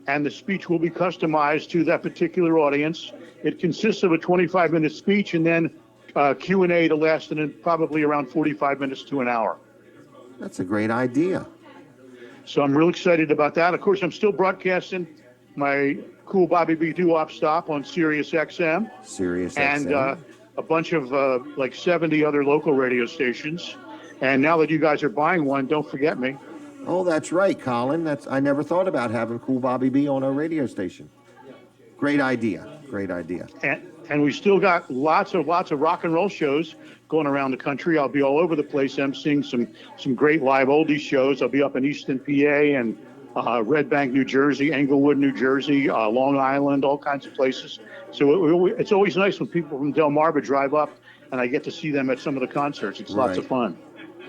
and the speech will be customized to that particular audience. It consists of a 25-minute speech and then Q&A to last probably around 45 minutes to an hour. That's a great idea. So I'm real excited about that. Of course, I'm still broadcasting my Cool Bobby B Doo-Wop stop on Sirius XM. Sirius and XM. A bunch of like 70 other local radio stations. And now that you guys are buying one, don't forget me. Oh, that's right, Colin. I never thought about having Cool Bobby B on our radio station. Great idea. Great idea. and we still got lots of rock and roll shows going around the country. I'll be all over the place emceeing some great live oldies shows. I'll be up in Easton, PA, and Red Bank, New Jersey, Englewood, New Jersey, Long Island, all kinds of places. So it's always nice when people from Delmarva drive up, and I get to see them at some of the concerts. It's lots of fun.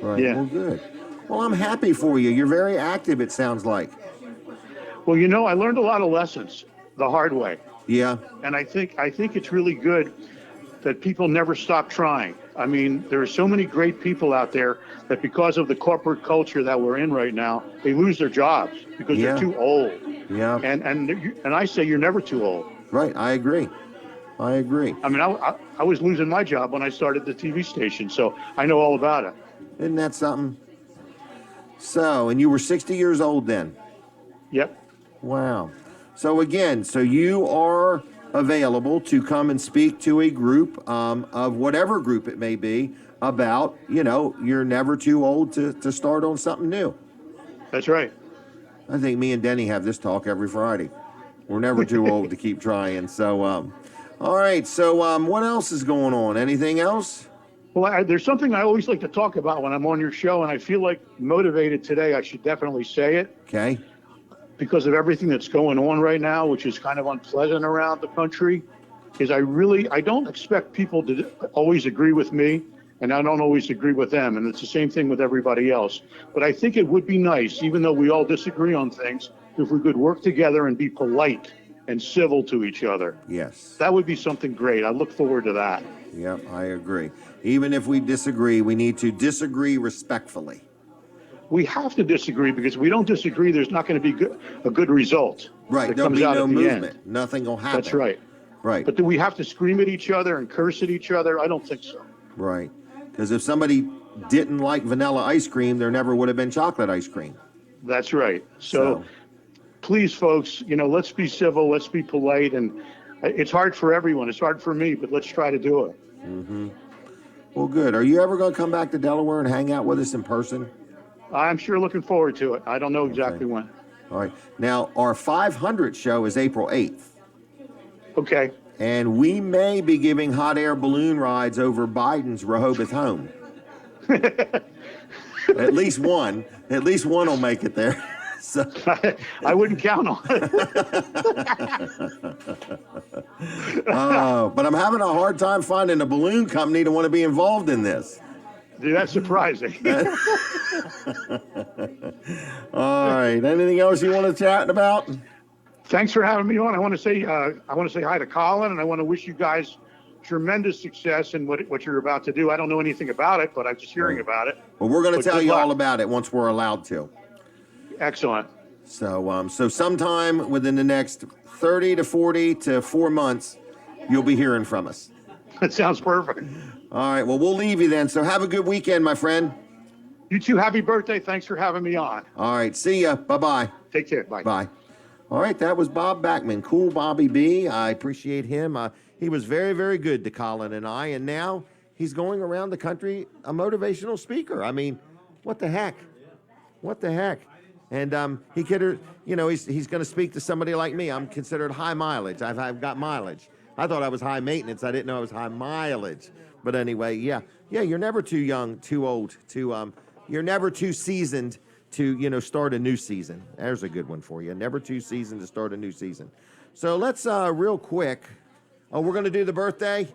Right. Yeah. Well, good. Well, I'm happy for you. You're very active, it sounds like. Well, you know, I learned a lot of lessons the hard way. Yeah. And I think it's really good that people never stop trying. I mean, there are so many great people out there that because of the corporate culture that we're in right now, they lose their jobs because they're too old. Yeah. And I say you're never too old. Right. I agree. I mean, I was losing my job when I started the TV station, so I know all about it. Isn't that something? So, and you were 60 years old then? Yep. Wow. So again, so you are available to come and speak to a group of whatever group it may be about, you're never too old to start on something new. That's right. I think me and Denny have this talk every Friday. We're never too old to keep trying. So, all right. So what else is going on? Anything else? Well, there's something I always like to talk about when I'm on your show, and I feel like motivated today. I should definitely say it. Okay. Because of everything that's going on right now, which is kind of unpleasant around the country, is I don't expect people to always agree with me, and I don't always agree with them, and it's the same thing with everybody else. But I think it would be nice, even though we all disagree on things, if we could work together and be polite and civil to each other. Yes. That would be something great. I look forward to that. Yep, I agree. Even if we disagree, we need to disagree respectfully. We have to disagree, because if we don't disagree, there's not going to be a good result. Right, there'll be no movement. Nothing will happen. That's right. Right. But do we have to scream at each other and curse at each other? I don't think so. Right. Because if somebody didn't like vanilla ice cream, there never would have been chocolate ice cream. That's right. So please, folks, let's be civil, let's be polite, and it's hard for everyone. It's hard for me, but let's try to do it. Mm-hmm. Well, good. Are you ever going to come back to Delaware and hang out with us in person? I'm sure looking forward to it. I don't know exactly when. All right. Now, our 500 show is April 8th. Okay. And we may be giving hot air balloon rides over Biden's Rehoboth home. At least one. At least one will make it there. So. I wouldn't count on it. But I'm having a hard time finding a balloon company to want to be involved in this. Dude, that's surprising. All right. Anything else you want to chat about? Thanks for having me on. I want to say hi to Colin, and I want to wish you guys tremendous success in what you're about to do. I don't know anything about it, but I'm just hearing about it. Well, we're going to tell you luck. all about it once we're allowed to. Excellent. So, so sometime within the next 30 to 40 to 4 months, you'll be hearing from us. That sounds perfect. All right. Well, we'll leave you then. So have a good weekend, my friend. You too. Happy birthday. Thanks for having me on. All right. See ya. Bye-bye. Take care. Bye. Bye. All right. That was Bob Backman. Cool Bobby B. I appreciate him. He was very, very good to Colin and I. And now he's going around the country, a motivational speaker. I mean, what the heck? What the heck? And he could, he's going to speak to somebody like me. I'm considered high mileage. I've got mileage. I thought I was high maintenance. I didn't know I was high mileage. But anyway, yeah, you're never too young, too old to, you're never too seasoned to, start a new season. There's a good one for you. Never too seasoned to start a new season. So let's, real quick. Oh, we're going to do the birthday?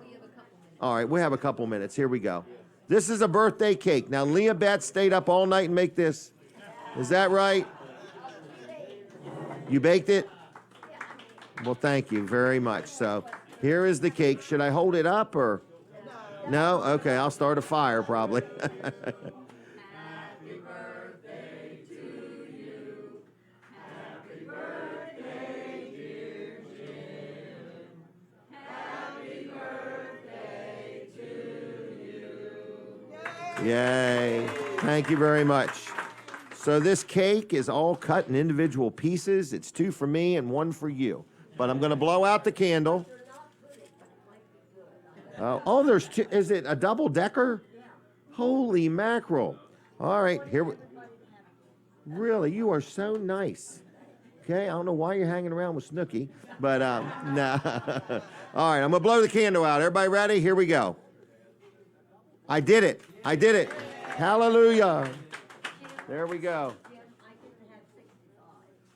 All right, we have a couple minutes. Here we go. This is a birthday cake. Now, Leah Betts stayed up all night and make this. Is that right? You baked it? Well, thank you very much. So here is the cake. Should I hold it up or? No? Okay, I'll start a fire probably. Yay. Thank you very much. So this cake is all cut in individual pieces. It's 2 for me and 1 for you. But I'm going to blow out the candle. Oh, there's 2. Is it a double-decker? Holy mackerel. All right, here we... Really, you are so nice. Okay, I don't know why you're hanging around with Snooky, but nah. All right, I'm gonna blow the candle out. Everybody ready? Here we go. I did it. I did it. Hallelujah. There we go.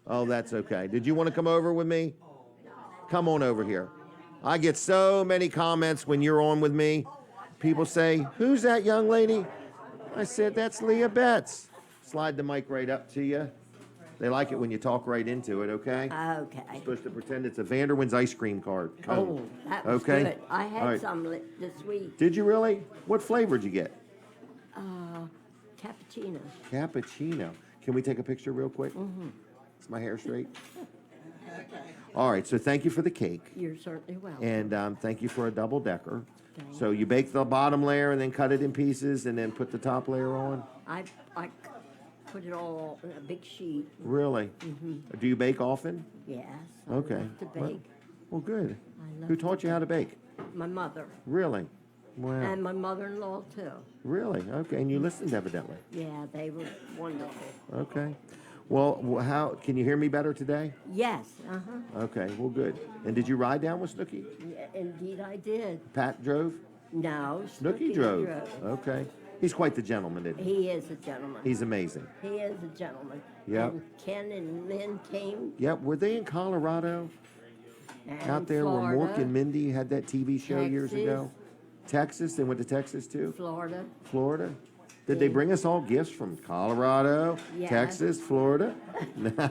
Oh, that's okay. Did you want to come over with me? Come on over here. I get so many comments when you're on with me. People say, "Who's that young lady?" I said, "That's Leah Betts." Slide the mic right up to you. They like it when you talk right into it, okay? Okay. You're supposed to pretend it's a Vanderwin's ice cream cone. Oh, that was Okay. good. I All had right. some this week. Did you really? What flavor did you get? Cappuccino. Cappuccino. Can we take a picture real quick? Is my hair straight? All right, so thank you for the cake. You're certainly welcome. And thank you for a double decker. So you bake the bottom layer and then cut it in pieces and then put the top layer on? I put it all in a big sheet. Really? Do you bake often? Yes. Okay. I love to Well- bake. Well, good. I love Who to taught you how to bake? My mother. Really? Wow. And my mother-in-law, too. Really? Okay. And you listened evidently. Yeah, they were wonderful. Okay. Well, how can you hear me better today? Yes, uh-huh. Okay. Well, good. And did you ride down with Snooky? Yeah, indeed I did. Pat drove? No, Snooky drove. Okay. He's quite the gentleman, isn't he? He is a gentleman. He's amazing. He is a gentleman. Yep. And Ken and Lynn came. Yep. Were they in Colorado? And Out there where Mork and Mindy had that TV show years Texas. ago? Texas? They went to Texas too? Florida. Florida? Did they bring us all gifts from Colorado, Yeah. Texas, Florida?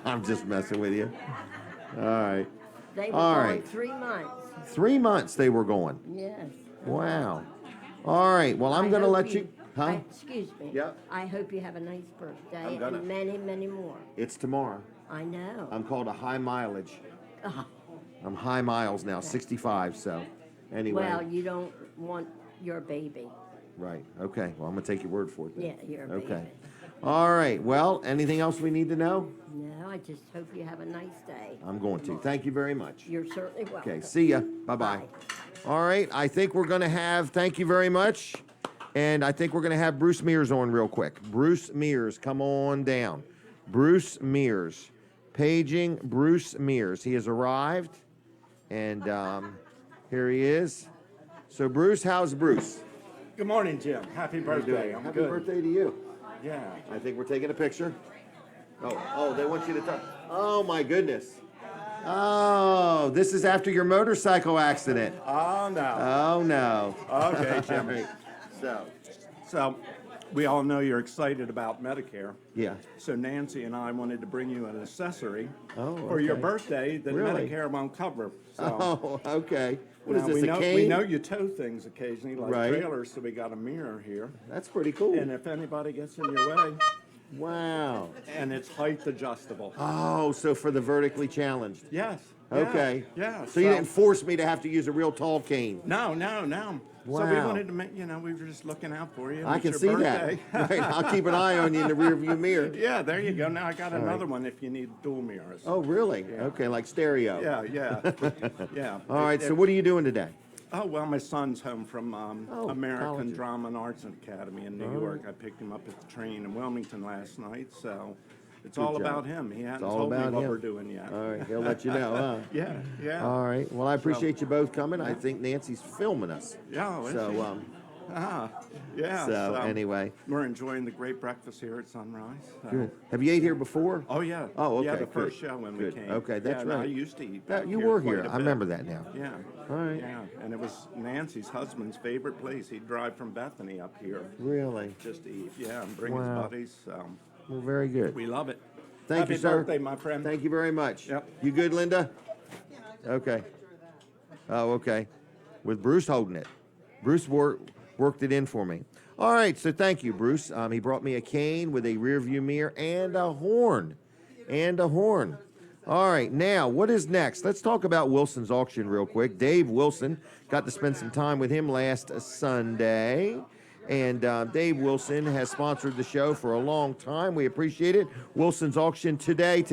I'm just messing with you. All right. They were All gone right. 3 months. 3 months they were going. Yes. Wow. All right. Well, I'm I going to hope let you. Huh? Excuse me. Yep. I hope you have a nice birthday I'm gonna. and many, many more. It's tomorrow. I know. I'm called a high mileage. Ah, I'm high miles now, 65. So, anyway. well, you don't want your baby. Right. Okay. Well, I'm going to take your word for it then. Yeah, your Okay. baby. All right. Well, anything else we need to know? No, I just hope you have a nice day. I'm going to. Thank you very much. You're certainly welcome. Okay. See ya. Bye-bye. Bye. All right. I think we're going to have, thank you very much. And I think we're going to have Bruce Mears on real quick. Bruce Mears, come on down. Bruce Mears. Paging Bruce Mears. He has arrived. And here he is. So, Bruce, how's Bruce? Good morning, Jim. Happy birthday. I'm Happy good. birthday to you. Yeah. I think we're taking a picture. Oh, they want you to talk. Oh, my goodness. Oh, this is after your motorcycle accident. Oh, no. Oh, no. Okay, Jim. All right. So, we all know you're excited about Medicare. Yeah. So Nancy and I wanted to bring you an accessory Oh, for your okay. birthday that Really? Medicare won't cover. So, Oh, okay. What is now, this, we a know, cane? We know you tow things occasionally, like Right. trailers, so we got a mirror here. That's pretty cool. And if anybody gets in your way, Wow. and it's height adjustable. Oh, so for the vertically challenged. Yes. Okay. Yeah. So you didn't force me to have to use a real tall cane. No. So we Wow. wanted to make, we were just looking out for you. I It's can your see birthday. that. Right. I'll keep an eye on you in the rearview mirror. Yeah, there you go. Now I got All right. another one if you need dual mirrors. Oh, really? Yeah. Okay, like stereo. Yeah. Yeah. All right, so what are you doing today? Oh, well, my son's home from American college. Drama and Arts Academy in New Oh. York. I picked him up at the train in Wilmington last night, so it's Good all job. about him. He hasn't all told me about what him. we're doing yet. All right, he'll let you know, huh? Yeah. All right. Well, I appreciate you both coming. I think Nancy's filming us. Yeah, is So, she? Yeah. So, anyway. We're enjoying the great breakfast here at Sunrise. so- Good. Have you ate here before? Oh, yeah. Oh, okay. Yeah, the good. first show when Good. we came. Okay, that's yeah, no, right. I used to eat. That- back you here were quite here. a I bit. remember that now. Yeah. All right. Yeah, and it was Nancy's husband's favorite place. He'd drive from Bethany up here Really? just to eat. Yeah, and bring Wow. his buddies. Well, very good. We love it. Thank Happy you, sir. birthday, my friend. Thank you very much. Yep. You good, Linda? Okay. Oh, okay. With Bruce holding it. Bruce worked it in for me. All right, so thank you, Bruce. He brought me a cane with a rear view mirror and a horn. All right, now, what is next? Let's talk about Wilson's auction real quick. Dave Wilson, got to spend some time with him last Sunday. And Dave Wilson has sponsored the show for a long time. We appreciate it. Wilson's auction today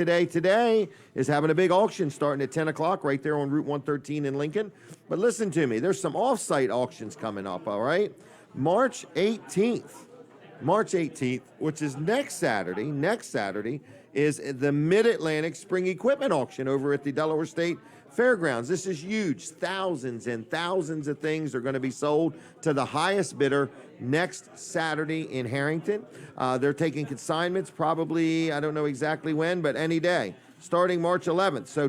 is having a big auction starting at 10 o'clock right there on Route 113 in Lincoln. But listen to me, there's some off-site auctions coming up, all right? March 18th. March 18th, which is next Saturday, is the Mid-Atlantic Spring Equipment Auction over at the Delaware State Fairgrounds. This is huge. Thousands and thousands of things are going to be sold to the highest bidder next Saturday in Harrington. They're taking consignments probably, I don't know exactly when, but any day, starting March 11th. So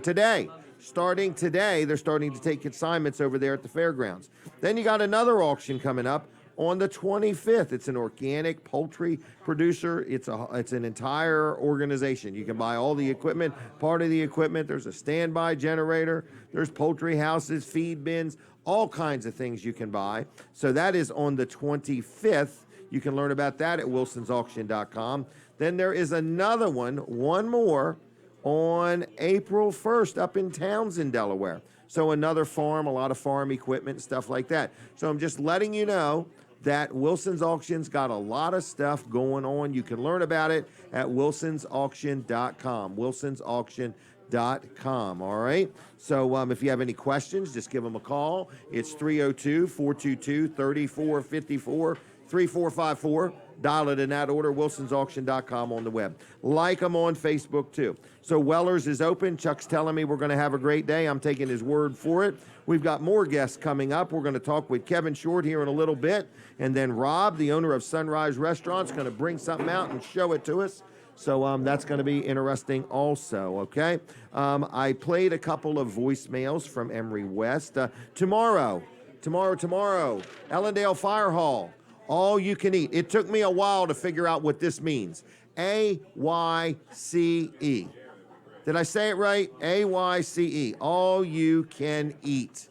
starting today, they're starting to take consignments over there at the fairgrounds. Then you got another auction coming up on the 25th. It's an organic poultry producer. It's an entire organization. You can buy all the equipment, part of the equipment. There's a standby generator. There's poultry houses, feed bins, all kinds of things you can buy. So that is on the 25th. You can learn about that at wilsonsauction.com. Then there is another one more, on April 1st up in Townsend, Delaware. So another farm, a lot of farm equipment, stuff like that. So I'm just letting you know that Wilson's Auction's got a lot of stuff going on. You can learn about it at wilsonsauction.com, wilsonsauction.com, all right? So if you have any questions, just give them a call. It's 302-422-3454, 3454. Dial it in that order, wilsonsauction.com on the web. Like them on Facebook, too. So Weller's is open. Chuck's telling me we're going to have a great day. I'm taking his word for it. We've got more guests coming up. We're going to talk with Kevin Short here in a little bit. And then Rob, the owner of Sunrise Restaurant, is going to bring something out and show it to us. So that's going to be interesting also, okay? I played a couple of voicemails from Emory West. Tomorrow, Ellendale Fire Hall. All you can eat. It took me a while to figure out what this means. AYCE. Did I say it right? AYCE. All you can eat.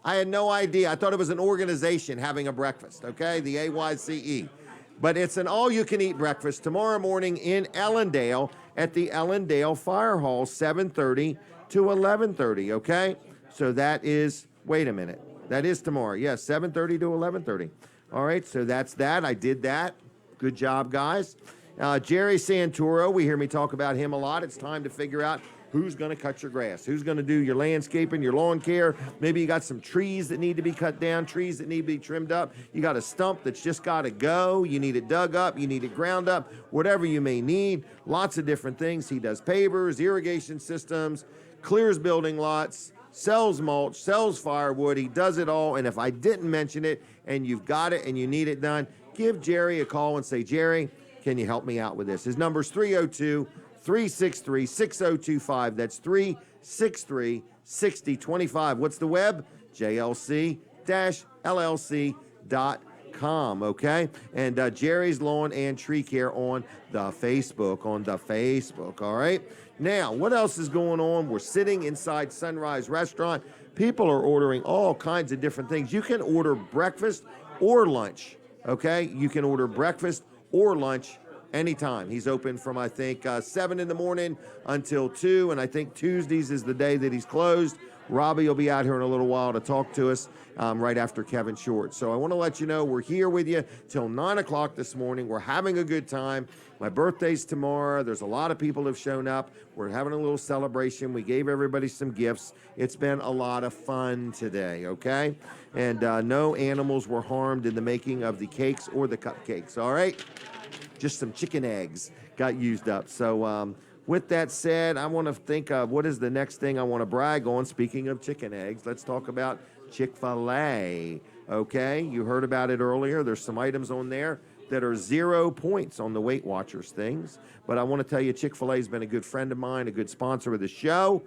I had no idea. I thought it was an organization having a breakfast, okay? The AYCE. But it's an all-you-can-eat breakfast tomorrow morning in Ellendale at the Ellendale Fire Hall, 7:30 to 11:30, okay? So that is, wait a minute. That is tomorrow. Yes, 7:30 to 11:30. All right, so that's that. I did that. Good job, guys. Jerry Santoro, we hear me talk about him a lot. It's time to figure out who's going to cut your grass, who's going to do your landscaping, your lawn care. Maybe you got some trees that need to be cut down, trees that need to be trimmed up. You got a stump that's just got to go. You need it dug up. You need it ground up, whatever you may need. Lots of different things. He does pavers, irrigation systems, clears building lots, sells mulch, sells firewood. He does it all. And if I didn't mention it and you've got it and you need it done, give Jerry a call and say, Jerry, can you help me out with this? His number's 302-363-6025. That's 363-6025. What's the web? jlc-llc.com, okay? And Jerry's Lawn and Tree Care on the Facebook, all right? Now, what else is going on? We're sitting inside Sunrise Restaurant. People are ordering all kinds of different things. You can order breakfast or lunch, okay? You can order breakfast or lunch anytime. He's open from, I think, 7 in the morning until 2, and I think Tuesdays is the day that he's closed. Robbie will be out here in a little while to talk to us right after Kevin Short. So I want to let you know we're here with you till 9 o'clock this morning. We're having a good time. My birthday's tomorrow. There's a lot of people have shown up. We're having a little celebration. We gave everybody some gifts. It's been a lot of fun today, okay? And no animals were harmed in the making of the cakes or the cupcakes, all right? Just some chicken eggs got used up. So with that said, I want to think of what is the next thing I want to brag on. Speaking of chicken eggs, let's talk about Chick-fil-A, okay? You heard about it earlier. There's some items on there that are 0 points on the Weight Watchers things. But I want to tell you, Chick-fil-A has been a good friend of mine, a good sponsor of the show.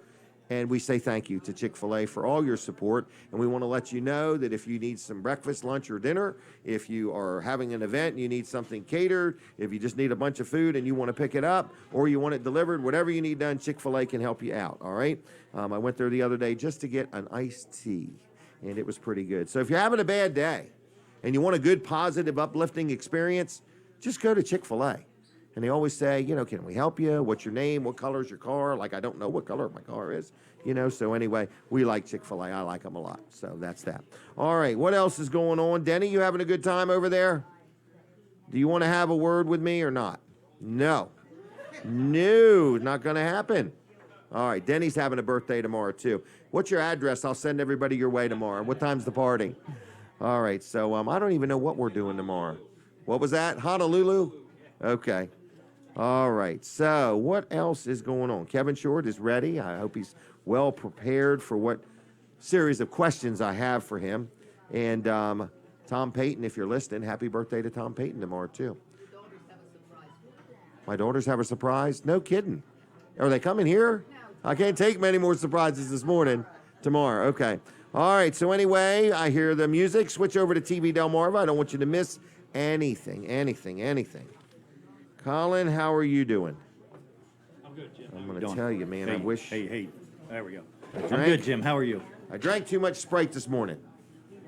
And we say thank you to Chick-fil-A for all your support. And we want to let you know that if you need some breakfast, lunch, or dinner, if you are having an event and you need something catered, if you just need a bunch of food and you want to pick it up or you want it delivered, whatever you need done, Chick-fil-A can help you out, all right? I went there the other day just to get an iced tea, and it was pretty good. So if you're having a bad day and you want a good, positive, uplifting experience, just go to Chick-fil-A. And they always say, you know, can we help you? What's your name? What color is your car? Like, I don't know what color my car is, you know. So anyway, we like Chick-fil-A. I like them a lot. So that's that. All right, what else is going on? Denny, you having a good time over there? Do you want to have a word with me or not? No. No, not going to happen. All right, Denny's having a birthday tomorrow, too. What's your address? I'll send everybody your way tomorrow. What time's the party? All right, so I don't even know what we're doing tomorrow. What was that? Honolulu? Okay. All right. So what else is going on? Kevin Short is ready. I hope he's well prepared for what series of questions I have for him. And Tom Payton, if you're listening, happy birthday to Tom Payton tomorrow, too. My daughters have a surprise? No kidding. Are they coming here? I can't take many more surprises this morning. Tomorrow, okay. All right, so anyway, I hear the music. Switch over to TV Delmarva. I don't want you to miss anything. Colin, how are you doing? I'm good, Jim. I'm going to tell you, man, I wish... Hey, there we go. drank- I'm good, Jim. How are you? I drank too much Sprite this morning.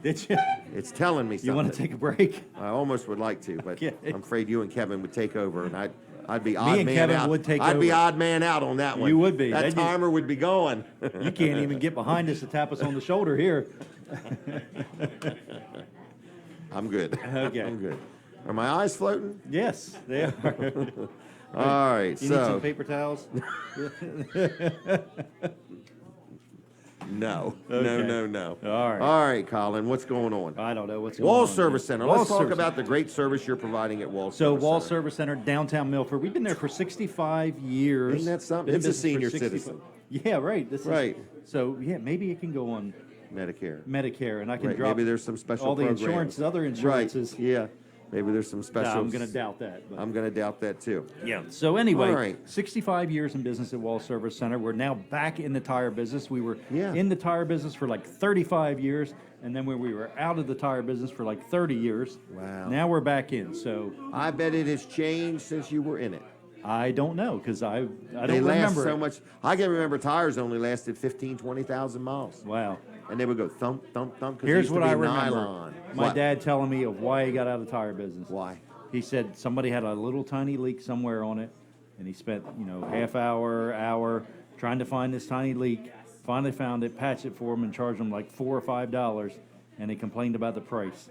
Did you? It's telling me something. You want to take a break? I almost would like to, but Okay. I'm afraid you and Kevin would take over, and I'd be Me odd and man Kevin out. would take I'd be over. odd man out on that one. You would be. That Then you- timer would be going. You can't even get behind us to tap us on the shoulder here. I'm good. Okay. I'm good. Are my eyes floating? Yes, they are. All right. You need some So paper towels? no. Okay. All right. All right, Colin. What's going on? I don't know what's going Wall on. Service Center. Wall Let's talk Service about the great service you're providing at Wall So Service Wall Center. Service Center, downtown Milford. We've been there for 65 years. Isn't that something? Been in It's a business for senior 65 citizen. Yeah, right. This Right. Is, so yeah, maybe it can go on Medicare. and I can Right. drop Maybe there's some special all the programs. insurance, other insurances. Right. Yeah. Maybe there's some special. I'm going to doubt that. But. I'm going to doubt that too. Yeah. So anyway, All right. 65 years in business at Wall Service Center. We're now back in the tire business. We were Yeah. in the tire business for like 35 years, and then when we were out of the tire business for like 30 years. Wow. Now we're back in. So I bet it has changed since you were in it. I don't know because I They don't last remember so it. much. I can remember tires only lasted 15, 20,000 miles. Wow. And they would go thump, thump, thump. 'Cause it Here's used to what I be remember. nylon. My What? dad telling me of why he got out of the tire business. Why? He said somebody had a little tiny leak somewhere on it, and he spent, half hour trying to find this tiny leak. Finally found it, patched it for him, and charged him like $4 or $5, and he complained about the price.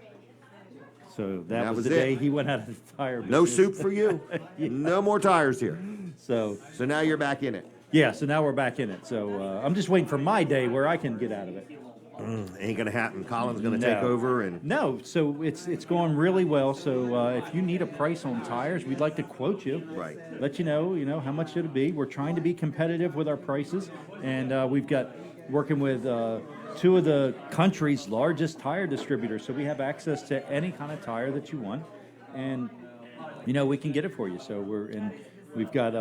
So that was the day he went out of the tire business. No soup for you. No more tires here. So now you're back in it. yeah, so now we're back in it. So I'm just waiting for my day where I can get out of it. Ain't gonna happen. Colin's gonna No. take over and. No, so it's going really well. So if you need a price on tires, we'd like to quote you. Right. Let you know how much it'll be. We're trying to be competitive with our prices, and we've got working with two of the country's largest tire distributors. So we have access to any kind of tire that you want, and we can get it for you. So we've got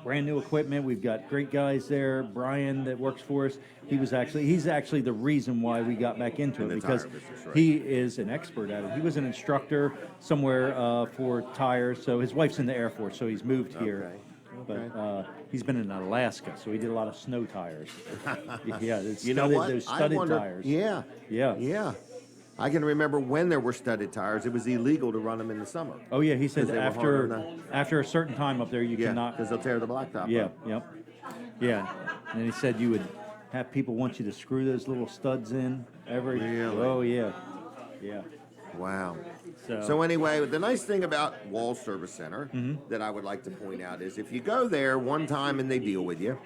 brand new equipment. We've got great guys there. Brian that works for us. He's actually the reason why we got back into In it the because tire business, right. he is an expert at it. He was an instructor somewhere for tires. So his wife's in the Air Force, so he's moved here. Okay. But he's been in Alaska, so he did a lot of snow tires. Yeah, it's You know studded, what? those I studded wonder- tires. Yeah. Yeah. Yeah. I can remember when there were studded tires. It was illegal to run them in the summer. Oh yeah, he said 'Cause they were after hard on after a certain time up there, you Yeah, cannot. because they'll tear the blacktop Yeah. up. Yep. Yeah. And then he said you would have people want you to screw those little studs in every. Really? Oh yeah. Yeah. Wow. So- So anyway, the nice thing about Wall Service Center Mm-hmm. that I would like to point out is if you go there one time and they deal with you,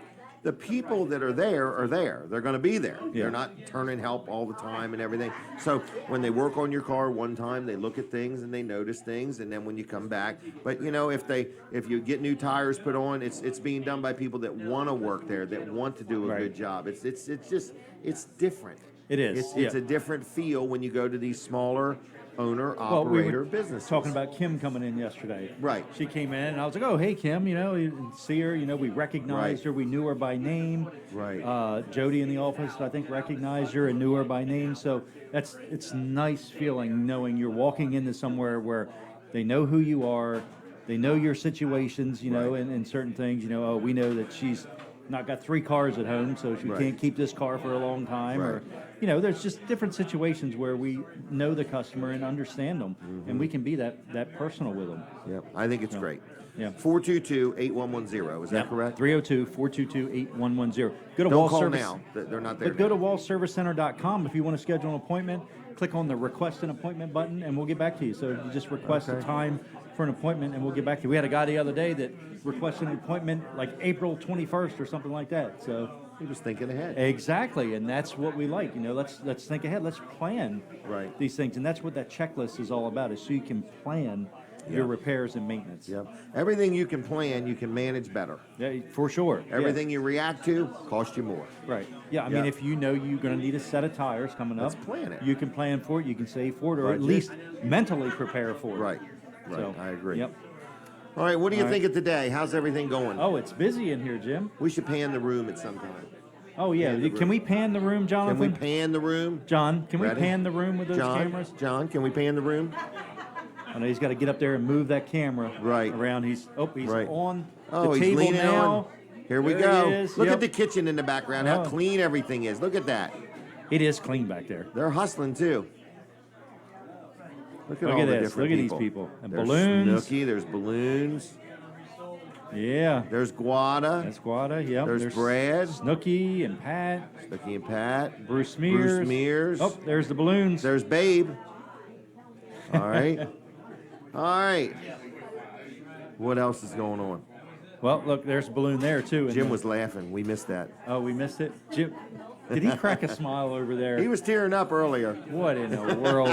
the people that are there are there. They're going to be there. Yeah. They're not turning help all the time and everything. So when they work on your car one time, they look at things and they notice things, and then when you come back, but if you get new tires put on, it's being done by people that want to work there, that want to do a Right. good job. It's different. It is, It's yeah. a different feel when you go to these smaller owner Well, we operator were businesses. talking about Kim coming in yesterday. Right. She came in, and I was like, "Oh, hey, Kim. You see her. We recognized Right. her. We knew her by name. Right. Jody in the office, I think, recognized her and knew her by name. So it's nice feeling knowing you're walking into somewhere where they know who you are, they know your situations, Right. and certain things. Oh, we know that she's not got 3 cars at home, so she Right. can't keep this car for a long time. Right. Or, there's just different situations where we know the customer and understand them, and we can be that personal with them. Yep, I think it's great. Yeah. 422-8110, is that Yeah. correct? 302-422-8110. Go to Don't Wall call Service. now. They're not there But go now. to wallservicecenter.com if you want to schedule an appointment. click on the request an appointment button, and we'll get back to you. So you just request a time for an appointment, and we'll get back to you. We had a guy the other day that requested an appointment like April 21st or something like that. So He was thinking ahead. exactly, and that's what we like. You know, let's think ahead. Let's plan these things, and that's what that checklist is all about. Is so you can plan your repairs and maintenance. Yep. Everything you can plan, you can manage better. Yeah, for sure. Everything you react to costs you more. Right. Yeah, I mean, if you know you're going to need a set of tires coming up, Let's plan it. You can plan for it, you can save for it, or at Budget. least mentally prepare for it. Right. So, I agree. Yep. All right, what do you All think right. of today? How's everything going? Oh, it's busy in here, Jim. We should pan the room at some time. Oh, yeah. Pan the Can room. we pan the room, Can Jonathan? we pan the room? John, can Ready? we pan the room with those cameras? John, can we pan the room? I know he's got to get up there and move that camera around. He's Right. on Oh, the he's table leaning now. on. Here we There go. he is. Look Yep. at the kitchen in the background, how Oh. clean everything is. Look at that. It is clean back there. They're hustling too. Look at Look all at the this. different Look at people. these people. And There's balloons. Snooki, there's balloons. Yeah. There's Guada. That's Guada. Yep. There's Brad. Snooki and Pat. Snooki and Pat. Bruce Mears. Bruce Mears. Oh, there's the balloons. There's Babe. All right. All right. What else is going on? Well, look, there's a balloon there too. Jim was laughing. We missed that. Oh, we missed it. Jim, did he crack a smile over there? He was tearing up earlier. What in the world?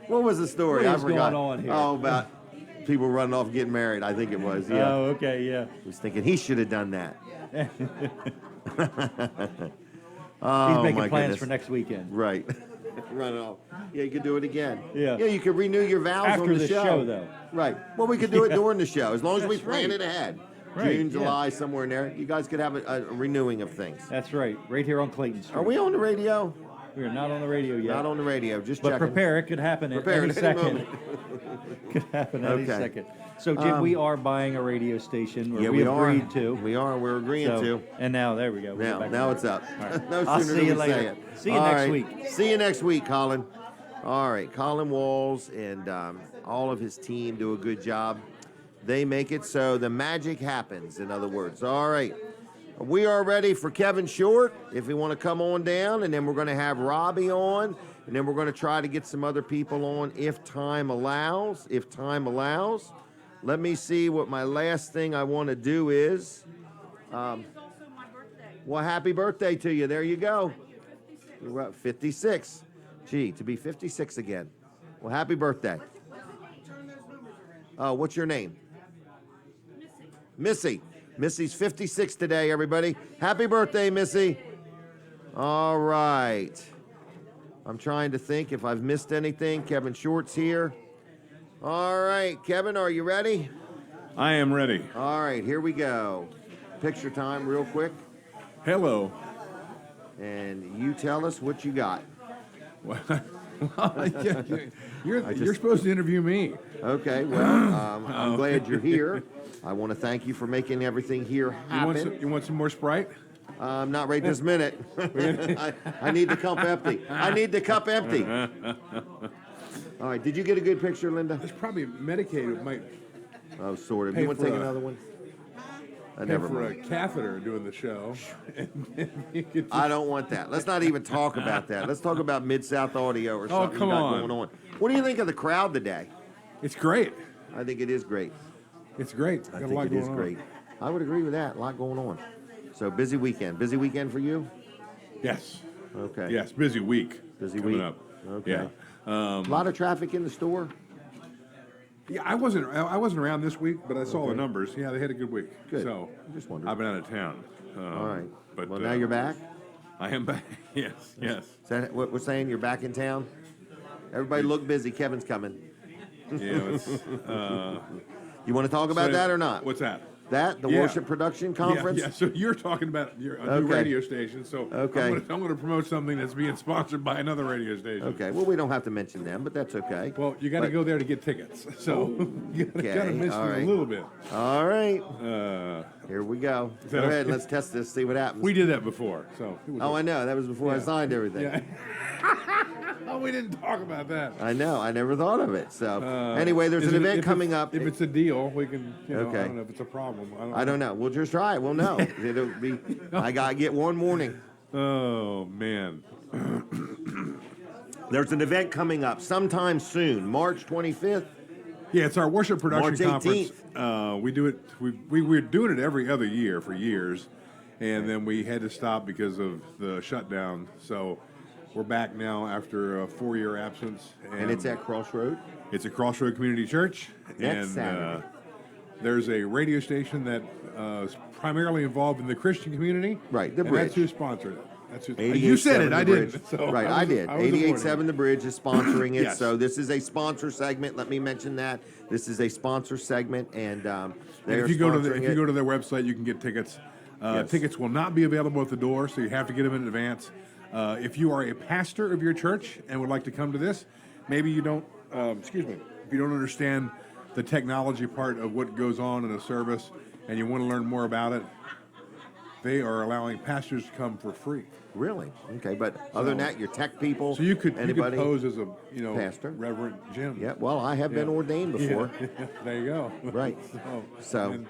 What was the story? What I is forgot. going on here? Oh, about people running off getting married. I think it was. Yeah. Oh, okay, yeah. I was thinking he should have done that. He's Oh, making my plans goodness. for next weekend. Right. Run off. Yeah, you could do it again. Yeah. Yeah, you could renew your vows After on the the show, though. Right. Well, we could do it Yeah. during the show as long as we That's plan right. it ahead. Right, June, yeah. July, somewhere in there. You guys could have a renewing of things. That's right, right here on Clayton Street. Are we on the radio? We are not on the radio yet. Not on the radio. Just But checking. prepare, it could happen Prepare at any at any second. moment. Could happen any Okay. second. So, Jim, we are buying a radio station. Or Yeah, we we are. agreed to. We are. We're agreeing So, to. And now, there we go. We're back Now on. it's up. All right. No I'll sooner see do you we later. say it. See you All next right. week. See you next week, Colin. All right, Colin Walls and all of his team do a good job. They make it so the magic happens, in other words. All right. We are ready for Kevin Short, if you want to come on down, and then we're going to have Robbie on, and then we're going to try to get some other people on if time allows. If time allows. Let me see what my last thing I want to do is. Well, happy birthday to you. There you go. You're up 56. Gee, to be 56 again. Well, happy birthday. What's your name? Missy. Missy's 56 today, everybody. Happy birthday, Missy. All right. I'm trying to think if I've missed anything. Kevin Short's here. All right, Kevin, are you ready? I am ready. All right, here we go. Picture time real quick. Hello. And you tell us what you got. You're supposed to interview me. Okay, well, I'm glad you're here. I want to thank you for making everything here happen. You want some more Sprite? Not right this minute. I need the cup empty. I need the cup empty. All right, did you get a good picture, Linda? It's probably Medicaid. It might Oh, sort of. Pay You want to for take a- another one? pay Never for mind. a catheter doing the show. You could I don't want that. Let's not even talk about that. Let's talk about Mid-South Audio or something come you got on. going on. What do you think of the crowd today? It's great. I think it is great. It's great. I Got a think lot it is going on. great. I would agree with that. A lot going on. So busy weekend. Busy weekend for you? Yes. Okay. Yes. Busy week. Busy coming week. up. Okay. Yeah. A lot of traffic in the store. Yeah, I wasn't around this week, but I saw the numbers. Yeah, they had a good week. Good. So I just wondered. I've been out of town. All right. But Well, now you're back. I am back. Yes. Yes. Is that what we're saying? You're back in town? Everybody look busy. Kevin's coming. Yeah. It's, You want to talk about so- that or not? What's that? That? The Yeah. Worship Production Conference? Yeah, so you're talking about a new Okay. radio station. So Okay. I'm going to promote something that's being sponsored by another radio station. Okay. Well, we don't have to mention them, but that's okay. Well, you got to But- go there to get tickets. So you got to Okay, miss all it right. a little bit. All right. Uh, Here we go. that Go ahead. okay? Let's test this. See what happens. we did that before. So it was Oh, I know. That was before I Yeah. signed everything. Yeah. Oh, we didn't talk about that. I know. I never thought of it. So anyway, there's Is an it- event if coming it's- up. If it's a deal, we can. You know, Okay. I don't know if it's a problem. I don't know. We'll just try it. We'll know. It'll be. I gotta get one warning. Oh man. There's an event coming up sometime soon, March 25th. Yeah, it's our worship production March conference. We do it. We were doing it every other year for years, and then we had to stop because of the shutdown. So we're back now after a 4-year absence. And it's at Crossroad? It's at Crossroad Community Church. Next and Saturday. There's a radio station that is primarily involved in the Christian community. Right, The and Bridge. that's who sponsored it. That's who, 88.7 you said it, The I Bridge. didn't. So Right, I did. was avoiding 88.7 The Bridge is sponsoring it. Yes. So this is a sponsor segment. Let me mention that. This is a sponsor segment, and And they're if you go to their website, you can get tickets. Yes. Tickets will not be available at the door, so you have to get them in advance. If you are a pastor of your church and would like to come to this, maybe you don't. If you don't understand the technology part of what goes on in a service, and you want to learn more about it, they are allowing pastors to come for free. Really? Okay, but other than that, your tech people. So you could anybody pose as a pastor, Reverend Jim. Yeah. Well, I have been ordained before. Yeah. There you go. Right. So and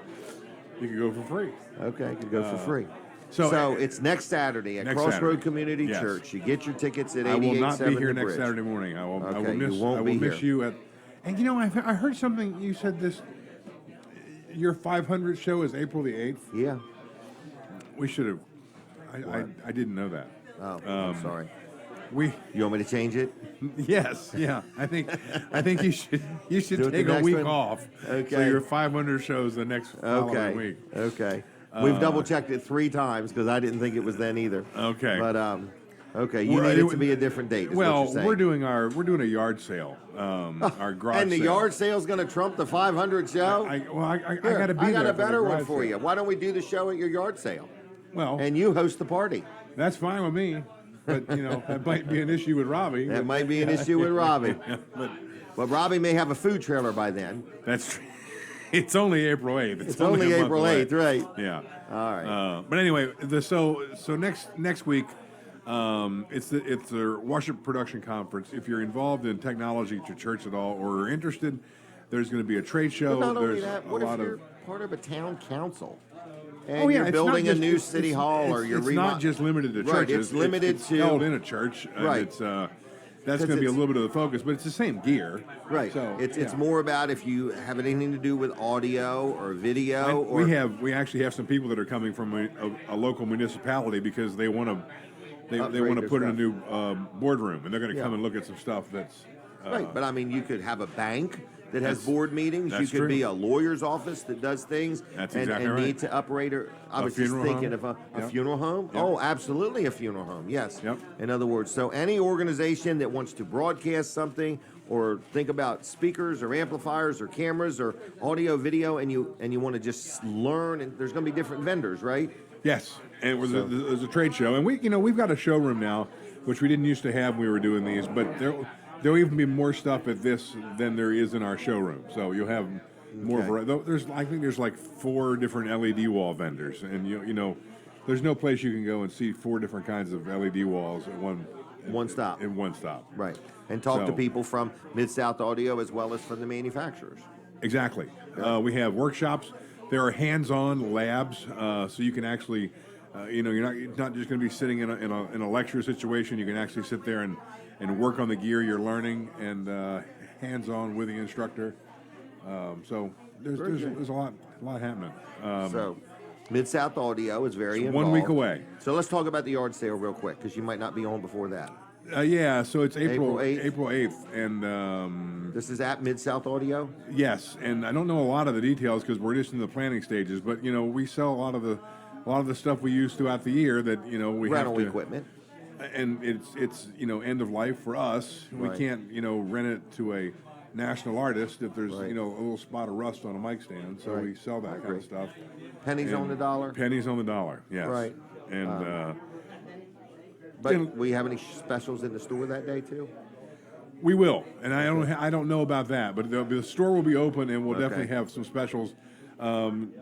you could go for free. Okay, you could go for free. So, So it's next Saturday at next Crossroad Saturday. Community Yes. Church. You get your tickets at 88.7 I will not be here The next Bridge. Saturday morning. I will. I Okay, will miss. you won't I will be miss here. you at. And you know, I heard something. You said this. Your 500 show is April the 8th. Yeah. We should have. I didn't know that. Oh, I'm sorry. We. You want me to change it? Yes. Yeah. I think you should. You should Do it the take a next week one? off. So Okay. your 500 shows the next Okay. following week. Okay. We've double checked it 3 times because I didn't think it was then either. Okay. But okay, you Well, need it to be a different date. Is Well, what you're saying. we're doing a yard sale. Our garage and the sale. yard sale's going to trump the 500 show. I Here, got to be I got there a for the better one garage for sale. you. Why don't we do the show at your yard sale? Well, And you host the party. that's fine with me, but that might be an issue with Robbie. That but- might be an issue with Robbie. but But Robbie may have a food trailer by then. that's it's only April 8th. It's only a month April away. 8th, right? Yeah. All right. But anyway, so next week, it's the worship production conference. If you're involved in technology at your church at all, or are interested, there's going to be a trade show. But not only There's that, a what if lot you're of. part of a town council? And Oh, yeah, you're it's not building a just- new it's- city it's- hall, or it's- you're It's not just limited to Right, churches. it's limited it's to held in a church. And Right. It's that's 'Cause going to be a it's- little bit of the focus, but it's the same gear. Right. So it's yeah. more about if you have anything to do with audio or video. Or We actually have some people that are coming from a local municipality because they want to they Upgrade want to their put in a stuff. new boardroom, and they're going to Yeah. come and look at some stuff that's right. But I mean, you could have a bank that has That's- board meetings. You that's could true. be a lawyer's office that does things. That's and, exactly and right. need to operate. I A was just funeral thinking home. of a Yep. funeral home. Yep. Oh, absolutely, a funeral home. Yes. Yep. In other words, so any organization that wants to broadcast something or think about speakers or amplifiers or cameras or audio, video, and you want to just learn, and there's going to be different vendors, right? yes, and there's a trade show, and we've got a showroom now, which we didn't used to have when we were doing these, but there'll even be more stuff at this than there is in our showroom. So you'll have more Okay. variety. I think there's like 4 different LED wall vendors, and there's no place you can go and see 4 different kinds of LED walls at One stop. In one stop. Right. And talk to So- people from Mid-South Audio as well as from the manufacturers. Exactly. We have workshops. There are hands-on labs, so you can actually, you're not just going to be sitting in a lecture situation. You can actually sit there and work on the gear you're learning and hands-on with the instructor. So there's a lot happening. So, Mid-South Audio is very It's involved. 1 week away. So let's talk about the yard sale real quick, because you might not be on before that. Yeah, so it's April April 8th. 8th, and This is at Mid-South Audio? yes, and I don't know a lot of the details because we're just in the planning stages. But we sell a lot of the stuff we use throughout the year that we Rental have to, equipment. and it's end of life for us. We Right. can't rent it to a national artist if there's Right. a little spot of rust on a mic stand. So Right. we sell I that kind agree. of stuff. Pennies on And the dollar? Pennies on the dollar. Yes. Right. And But we have any specials in the store that day, too? we will, and I don't know about that, but the store will be open, and we'll Okay. definitely have some specials.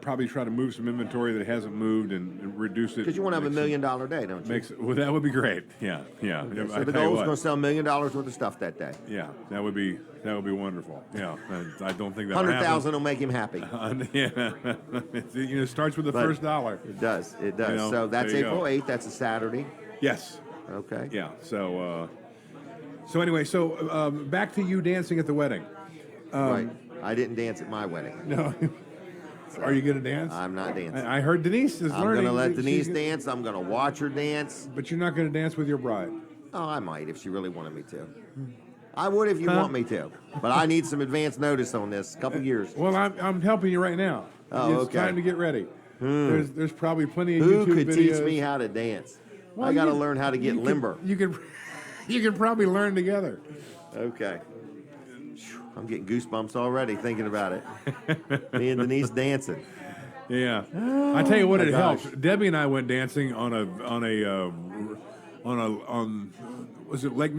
Probably try to move some inventory that hasn't moved and reduce it. Because you want to have a Make $1 million day, don't you? Well, that would be great. Yeah. Okay, I so the tell you goal is what. going to sell $1 million worth of stuff that day. Yeah, that would be wonderful. Yeah, I don't think that 100,000 will make him happy. Yeah, it starts with the But first dollar. It does. It does. You know, So that's there you April go. 8th. That's a Saturday. Yes. Okay. Yeah. So So anyway, back to you dancing at the wedding. Right. I didn't dance at my wedding. No. Are you going to dance? I'm not dancing. I heard Denise is I'm learning. going to let She's Denise gonna- dance. I'm going to watch her dance. But you're not going to dance with your bride. Oh, I might if she really wanted me to. I would if you want me to. But I need some advance notice on this. A couple years. Well, I'm helping you right now. Oh, it's okay. time to get ready. There's probably plenty of Who YouTube could videos. teach me how to dance? Well, I you got to could- learn how to get you could- limber. You could probably learn together. Okay. I'm getting goosebumps already thinking about it. Me and Denise dancing. Yeah, I tell you what, my it gosh. helps. Debbie and I went dancing on was it Lake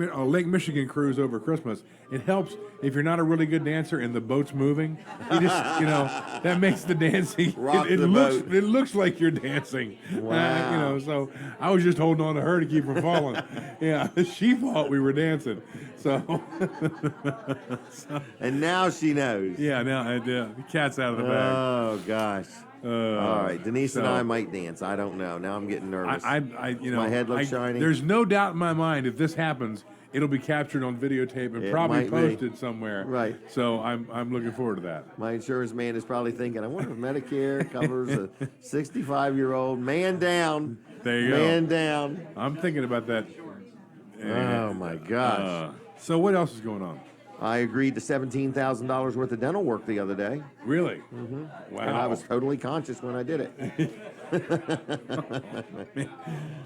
Michigan cruise over Christmas. It helps if you're not a really good dancer and the boat's moving. You just that makes the dancing. Rock it the looks boat. it looks like you're dancing. Wow. So I was just holding on to her to keep her falling. Yeah, she thought we were dancing. So And now she knows. yeah, now the cat's out of the bag. Oh, gosh. All right. Denise and so- I might dance. I don't know. Now I'm getting nervous. My head looks shiny. There's no doubt in my mind if this happens, it'll be captured on videotape and It probably might be. posted somewhere. Right. So I'm looking forward to that. My insurance man is probably thinking, I wonder if Medicare covers a 65-year-old man down. There you go. Man down. I'm thinking about that. Oh, my gosh. So what else is going on? I agreed to $17,000 worth of dental work the other day. Really? Mm-hmm. Wow. And I was totally conscious when I did it.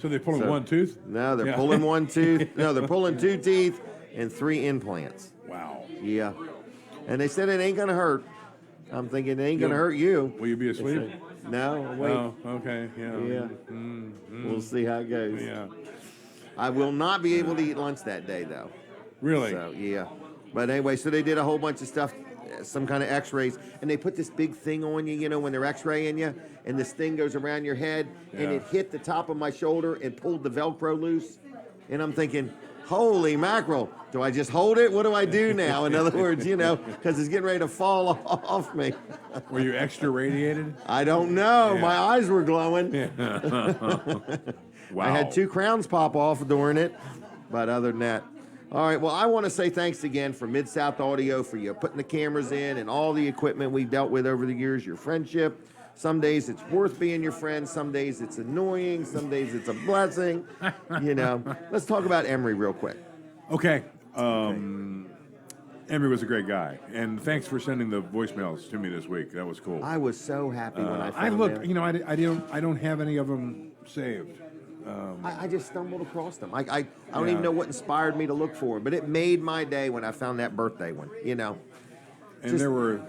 So they're pulling one tooth? No, they're Yeah. pulling one tooth. No, they're pulling 2 teeth and 3 implants. Wow. Yeah. And they said it ain't going to hurt. I'm thinking it ain't going to hurt you. Will you be asleep? No, wait. Oh, okay. Yeah. Yeah. We'll see how it goes. Yeah. I will not be able to eat lunch that day, though. Really? So, yeah. But anyway, so they did a whole bunch of stuff, some kind of x-rays, and they put this big thing on you, when they're x-raying you, and this thing goes around your head, and Yeah. it hit the top of my shoulder and pulled the Velcro loose. And I'm thinking, holy mackerel, do I just hold it? What do I do now? In other words, because it's getting ready to fall off me. Were you extra radiated? I don't know. Yeah. My eyes were glowing. Wow. I had 2 crowns pop off during it, but other than that. All right, well, I want to say thanks again for Mid-South Audio for you putting the cameras in and all the equipment we've dealt with over the years, your friendship. Some days it's worth being your friend. Some days it's annoying. Some days it's a blessing. Let's talk about Emery real quick. Okay. Emery was a great guy, and thanks for sending the voicemails to me this week. That was cool. I was so happy when I I found looked. them. I don't have any of them saved. I just stumbled across them. I don't Yeah. even know what inspired me to look for them, but it made my day when I found that birthday one, And Just- there were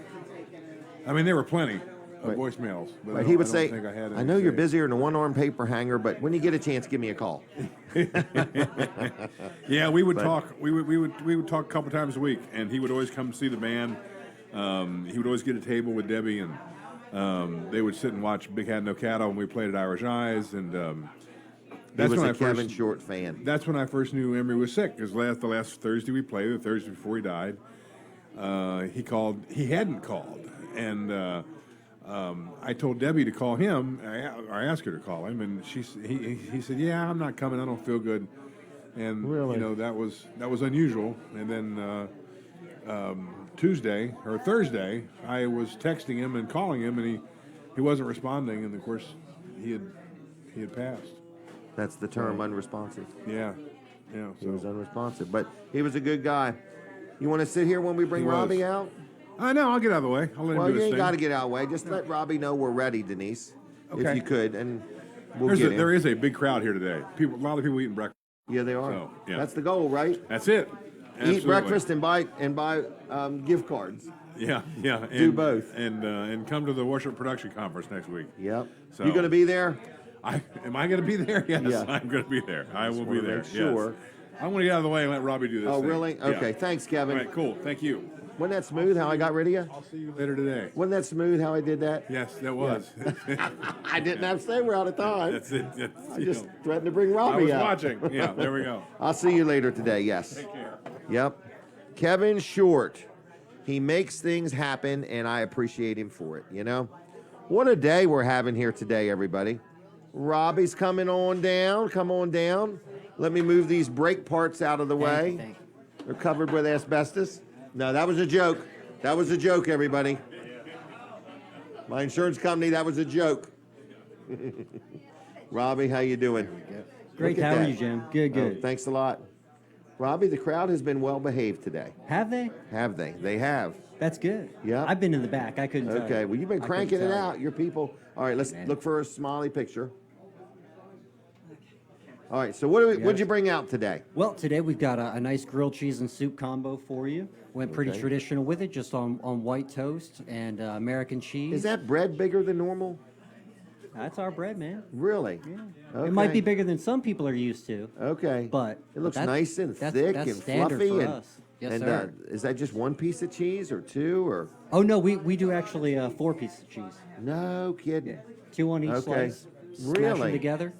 plenty of Right. voicemails. But Right, he would I say, don't think I had I any know you're saved." busier than a one-armed paper hanger, but when you get a chance, give me a call. Yeah, we would But- talk. We would talk a couple times a week, and he would always come see the band. He would always get a table with Debbie, and they would sit and watch Big Hat No Cattle, and we played at Irish Eyes, and He was a Kevin Short fan. That's when I first knew Emery was sick. Because the last Thursday we played, the Thursday before he died, he called. He hadn't called, and I told Debbie to call him. I asked her to call him, and he said, "Yeah, I'm not coming. I don't feel good." And Really? that was unusual. And then Tuesday or Thursday, I was texting him and calling him, and he wasn't responding. And of course, he had passed. That's the term, unresponsive. Yeah. He was unresponsive, but he was a good guy. You want to sit here when we bring He was. Robbie out? I know. I'll get out of the way. I'll let him Well, do you his ain't thing. got to get out of the way. Just let Robbie know we're ready, Denise, if Okay. you could, and we'll get him. There is a big crowd here today. A lot of people eating breakfast. Yeah, they are. So, yeah. That's the goal, right? That's it. Eat Absolutely. breakfast and buy gift cards. Yeah. Do both. And come to the Worship Production Conference next week. Yep. So- You going to be there? Am I going to be there? Yes, Yeah. I'm going to be there. I will be wanna there. make sure. Yes. I'm going to get out of the way and let Robbie do this. Oh, thing. really? Yeah. Okay. Thanks, Kevin. All right, cool. Thank you. Wasn't that smooth how I got rid of you? I'll see you later today. Wasn't that smooth how I did that? Yes, that was. I didn't have to say we're out of time. That's it. I just threatened to bring I Robbie was out. watching. Yeah, there we go. I'll see you later today, yes. Take care. Yep. Kevin Short. He makes things happen, and I appreciate him for it, What a day we're having here today, everybody. Robbie's coming on down. Come on down. Let me move these brake parts out of the way. They're covered with asbestos. No, that was a joke. That was a joke, everybody. My insurance company, that was a joke. Robbie, how you doing? Great. Look at How are that. you, Jim? Good, good. Oh, thanks a lot. Robbie, the crowd has been well behaved today. Have they? Have they? They have. That's good. Yeah. I've been in the back. I couldn't tell Okay, you. well, you've been I cranking couldn't it tell out. Your people. All right, let's look for a smiley picture. All right, so what'd you bring out today? Well, today we've got a nice grilled cheese and soup combo for you. Went pretty Okay. traditional with it, just on white toast and American cheese. Is that bread bigger than normal? That's our bread, man. Really? Yeah. It might be bigger than some people are used to. Okay. But It looks that's- nice and that's- thick that's and standard fluffy. for and us. Yes, and sir. Is that just one piece of cheese or two or? Oh, no, we do actually 4 pieces of cheese. No kidding. 2 on each Okay. slice. Smash Really? them together.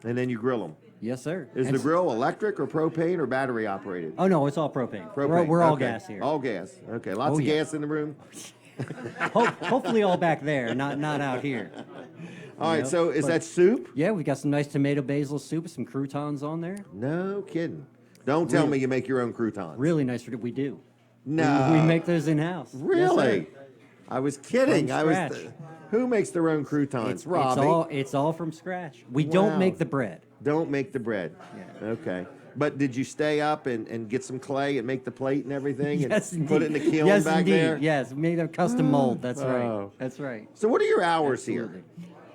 And then you grill them. Yes, sir. Is And the grill electric or propane or battery operated? Oh, no, it's all propane. Propane. We're all okay. gas here. All gas. Okay. Lots Oh, of yeah. gas in the room. Hopefully all back there, not out here. All right. You know? So is But- that soup? Yeah, we got some nice tomato basil soup with some croutons on there. No kidding. Don't tell me you make your own croutons. Really nice. We do. No. We make those in house. Really? I was kidding. From I was. scratch. Who makes their own croutons? Robbie. It's all from scratch. We Wow. don't make the bread. Don't make the bread. Yeah. Okay. But did you stay up and get some clay and make the plate and everything and Yes, indeed. put it in the kiln yes, back indeed. there? Yes, made a custom mold. That's Oh. right. That's right. So what are your hours here? Absolutely.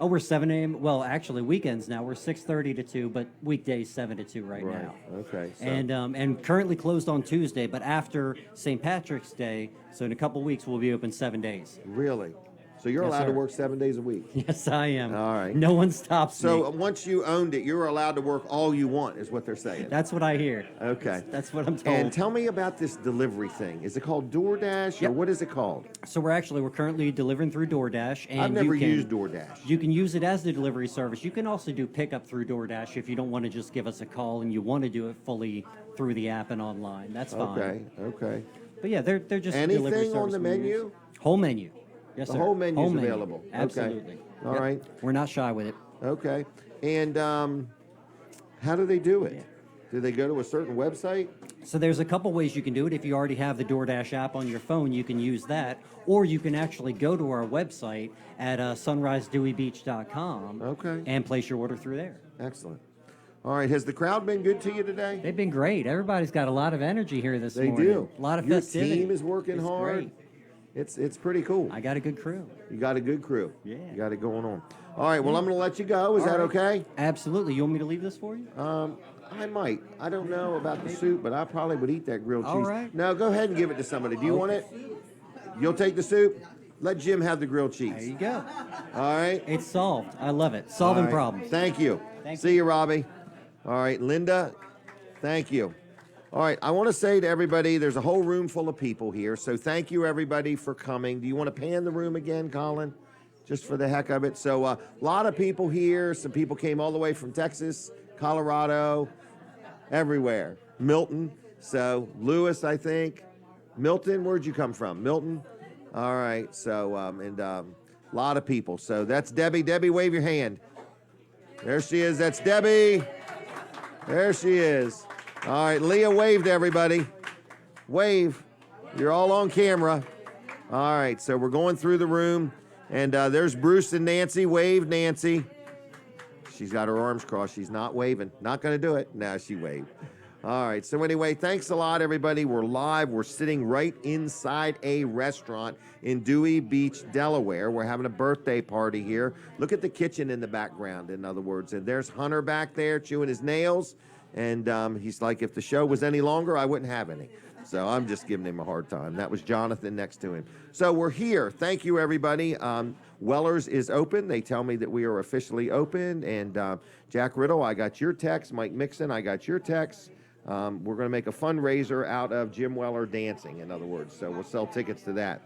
Oh, we're 7 a.m. Well, actually, weekends now. We're 6:30 to 2, but weekdays 7 to 2 right now. Okay. So And currently closed on Tuesday, but after St. Patrick's Day, so in a couple weeks, we'll be open 7 days. really? So you're Yes, allowed to sir. work 7 days a week? Yes, I am. All right. No one stops So me. once you owned it, you're allowed to work all you want, is what they're saying. That's what I hear. Okay. That's what I'm told. And tell me about this delivery thing. Is it called DoorDash or Yep. what is it called? So we're currently delivering through DoorDash, and I've never you can, used DoorDash. You can use it as the delivery service. You can also do pickup through DoorDash if you don't want to just give us a call and you want to do it fully through the app and online. That's fine. Okay. Okay. But yeah, they're just a delivery Anything on service the we use. menu? Whole menu. Yes, The sir. whole menu's menu. available. Okay. Absolutely. All Yep. right. We're not shy with it. Okay. And how do they do it? Do they go to a certain website? So there's a couple ways you can do it. If you already have the DoorDash app on your phone, you can use that. Or you can actually go to our website at sunrisedeweybeach.com Okay. and place your order through there. Excellent. All right. Has the crowd been good to you today? They've been great. Everybody's got a lot of energy here this They morning. do. A lot of Your festivity. team is working It's hard. great. It's pretty cool. I got a good crew. You got a good crew. Yeah. You got it going on. All right. Well, I'm going to let you go. Is All that right. okay? Absolutely. You want me to leave this for you? I might. I don't know about the soup, but I probably would eat that grilled cheese. All right. No, go ahead and give it to somebody. Do you want it? You'll take the soup? Let Jim have the grilled cheese. There you go. All right. It's solved. I love it. Solving All right. problems. Thank you. See you, Robbie. All right, Linda. Thank you. All right, I want to say to everybody, there's a whole room full of people here, so thank you, everybody, for coming. Do you want to pan the room again, Colin? Just for the heck of it. So a lot of people here. Some people came all the way from Texas, Colorado, everywhere. Milton. So Lewis, I think. Milton, where'd you come from? Milton? All right, so, a lot of people. So that's Debbie. Debbie, wave your hand. There she is. That's Debbie. There she is. All right, Leah, wave to everybody. Wave. You're all on camera. All right, so we're going through the room, and there's Bruce and Nancy. Wave, Nancy. She's got her arms crossed. She's not waving. Not going to do it. No, she waved. All right, so anyway, thanks a lot, everybody. We're live. We're sitting right inside a restaurant in Dewey Beach, Delaware. We're having a birthday party here. Look at the kitchen in the background, in other words. And there's Hunter back there chewing his nails. And he's like, if the show was any longer, I wouldn't have any. So I'm just giving him a hard time. That was Jonathan next to him. So we're here. Thank you, everybody. Weller's is open. They tell me that we are officially open. And Jack Riddle, I got your text. Mike Mixon, I got your text. We're going to make a fundraiser out of Jim Weller dancing, in other words. So we'll sell tickets to that.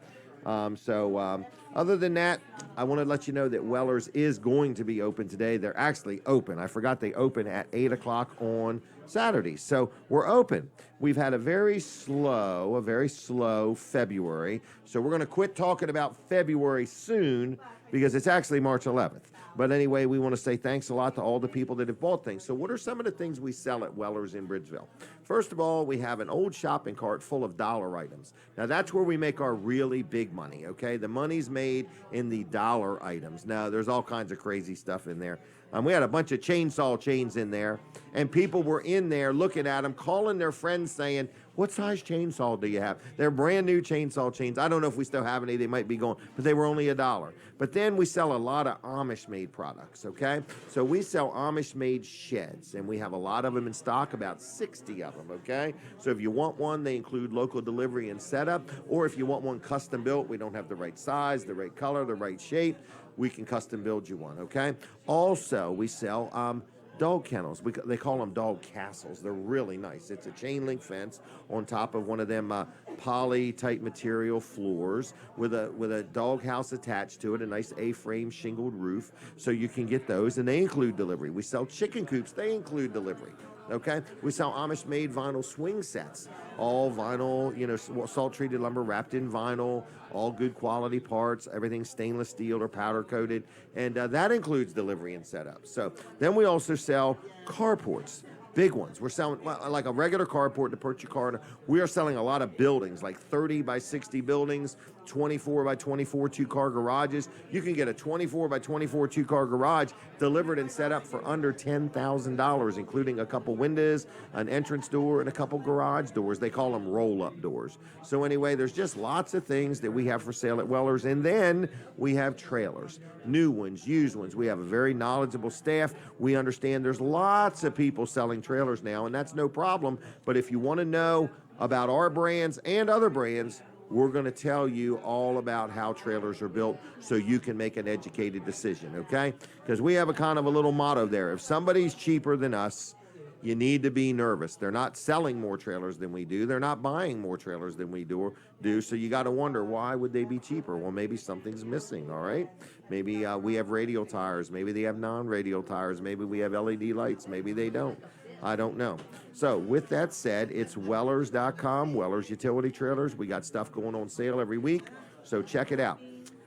Other than that, I want to let you know that Weller's is going to be open today. They're actually open. I forgot they open at 8 o'clock on Saturday. So we're open. We've had a very slow February. So we're going to quit talking about February soon, because it's actually March 11th. But anyway, we want to say thanks a lot to all the people that have bought things. So what are some of the things we sell at Weller's in Bridgeville? First of all, we have an old shopping cart full of dollar items. Now, that's where we make our really big money, okay? The money's made in the dollar items. Now, there's all kinds of crazy stuff in there. We had a bunch of chainsaw chains in there, and people were in there looking at them, calling their friends saying, what size chainsaw do you have? They're brand new chainsaw chains. I don't know if we still have any. They might be gone, but they were only $1. But then we sell a lot of Amish-made products, okay? So we sell Amish-made sheds, and we have a lot of them in stock, about 60 of them, okay? So if you want one, they include local delivery and setup, or if you want one custom built, we don't have the right size, the right color, the right shape, we can custom build you one, okay? Also, we sell dog kennels. They call them dog castles. They're really nice. It's a chain link fence on top of one of them poly type material floors with a dog house attached to it, a nice A-frame shingled roof. So you can get those, and they include delivery. We sell chicken coops. They include delivery. Okay, we sell Amish-made vinyl swing sets, all vinyl, you know, salt-treated lumber wrapped in vinyl, all good quality parts, everything stainless steel or powder coated, and that includes delivery and setup. So then we also sell carports, big ones. We're selling like a regular carport to put your car in. We are selling a lot of buildings, like 30 by 60 buildings, 24 by 24 two-car garages. You can get a 24 by 24 two-car garage delivered and set up for under $10,000, including a couple windows, an entrance door, and a couple garage doors. They call them roll-up doors. So anyway, there's just lots of things that we have for sale at Weller's. And then we have trailers, new ones, used ones. We have a very knowledgeable staff. We understand there's lots of people selling trailers now, and that's no problem. But if you want to know about our brands and other brands, we're going to tell you all about how trailers are built so you can make an educated decision, okay? Because we have a kind of a little motto there. If somebody's cheaper than us, you need to be nervous. They're not selling more trailers than we do. They're not buying more trailers than we do. So you got to wonder, why would they be cheaper? Well, maybe something's missing, all right? Maybe we have radial tires. Maybe they have non-radial tires. Maybe we have LED lights. Maybe they don't. I don't know. So with that said, it's Wellers.com, Wellers Utility Trailers. We got stuff going on sale every week, so check it out.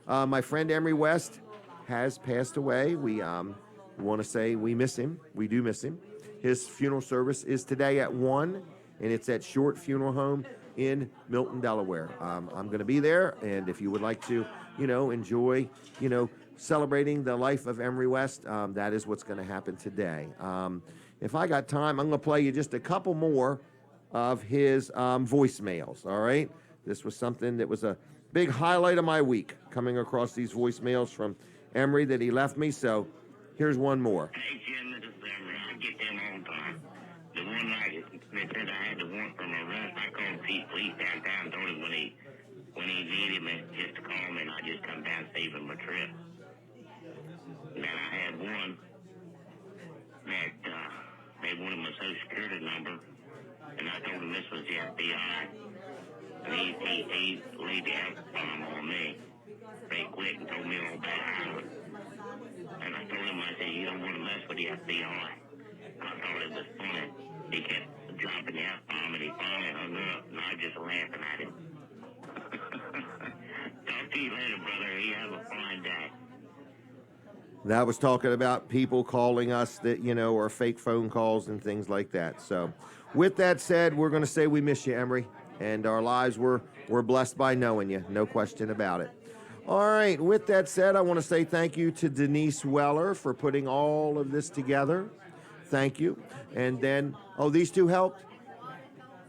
My friend Emery West has passed away. We want to say we miss him. We do miss him. His funeral service is today at 1, and it's at Short Funeral Home in Milton, Delaware. I'm going to be there, and if you would like to, enjoy, celebrating the life of Emery West, that is what's going to happen today. If I got time, I'm going to play you just a couple more of his voicemails, all right? This was something that was a big highlight of my week, coming across these voicemails from Emery that he left me, so here's one more. Hey, Jim, this is Emery. I get them all the time. The one night that said I had to warrant for my arrest, I called Pete Police downtown, told him when he needed me just to call me, and I just come down, save him a trip. And then I had one that they wanted my social security number, and I told him this was the FBI. And he laid the F-bomb on me very quick and told me all about it. And I told him, I said, you don't want to mess with the FBI. I thought it was funny. He kept dropping the F-bomb, and he finally hung up, and I was just laughing at him. Talk to you later, brother. You have a fine day. That was talking about people calling us that, are fake phone calls and things like that. So with that said, we're going to say we miss you, Emery, and our lives were blessed by knowing you. No question about it. All right. With that said, I want to say thank you to Denise Weller for putting all of this together. Thank you. And then, these two helped.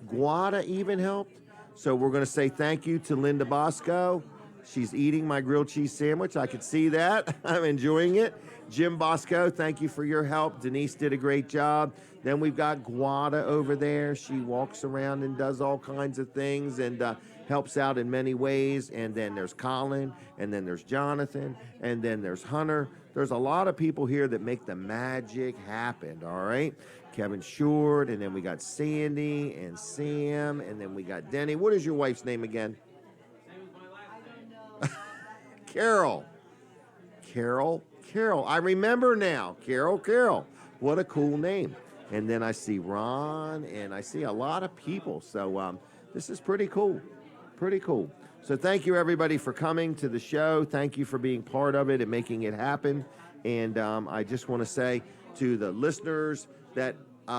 Guada even helped. So we're going to say thank you to Linda Bosco. She's eating my grilled cheese sandwich. I could see that. I'm enjoying it. Jim Bosco, thank you for your help. Denise did a great job. Then we've got Guada over there. She walks around and does all kinds of things and helps out in many ways. And then there's Colin, and then there's Jonathan, and then there's Hunter. There's a lot of people here that make the magic happen, all right? Kevin Short, and then we got Sandy and Sam, and then we got Denny. What is your wife's name again? Carol. I remember now. Carol. What a cool name. And then I see Ron, and I see a lot of people. So this is pretty cool. So thank you, everybody, for coming to the show. Thank you for being part of it and making it happen. And I just want to say to the listeners that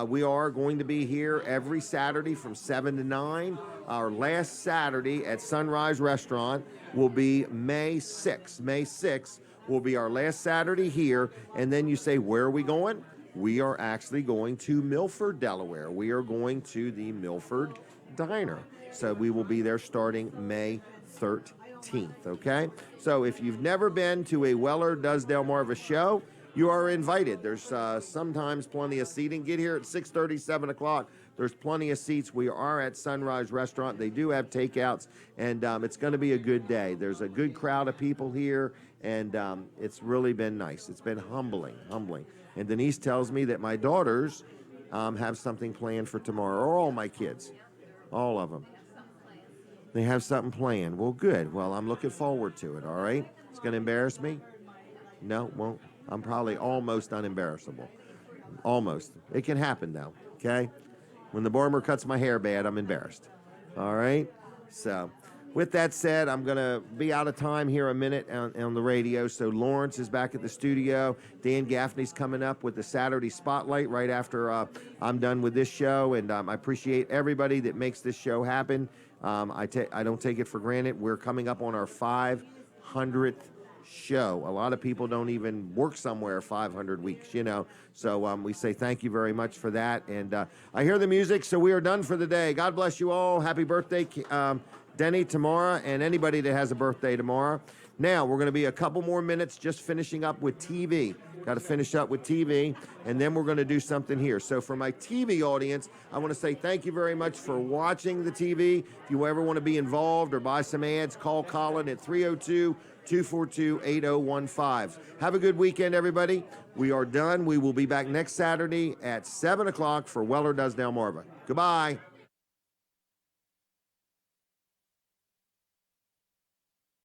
we are going to be here every Saturday from 7 to 9. Our last Saturday at Sunrise Restaurant will be May 6th. May 6th will be our last Saturday here. And then you say, where are we going? We are actually going to Milford, Delaware. We are going to the Milford Diner. So we will be there starting May 13th, okay? So if you've never been to a Weller Does Delmarva show, you are invited. There's sometimes plenty of seating. Get here at 6:30, 7 o'clock. There's plenty of seats. We are at Sunrise Restaurant. They do have takeouts, and it's going to be a good day. There's a good crowd of people here, and it's really been nice. It's been humbling. And Denise tells me that my daughters have something planned for tomorrow, or all my kids, all of them. They have something planned. Well, good. Well, I'm looking forward to it, all right? It's going to embarrass me? No, won't. I'm probably almost unembarrassable. Almost. It can happen, though, okay? When the barber cuts my hair bad, I'm embarrassed. All right? So, with that said, I'm going to be out of time here a minute on the radio. So, Lawrence is back at the studio. Dan Gaffney's coming up with the Saturday Spotlight right after I'm done with this show. And I appreciate everybody that makes this show happen. I don't take it for granted. We're coming up on our 500th show. A lot of people don't even work somewhere 500 weeks, you know. So we say thank you very much for that. And I hear the music, so we are done for the day. God bless you all. Happy birthday, Denny, tomorrow, and anybody that has a birthday tomorrow. Now, we're going to be a couple more minutes just finishing up with TV. Got to finish up with TV, and then we're going to do something here. So for my TV audience, I want to say thank you very much for watching the TV. If you ever want to be involved or buy some ads, call Colin at 302-242-8015. Have a good weekend, everybody. We are done. We will be back next Saturday at 7 o'clock for Weller Does Delmarva. Goodbye.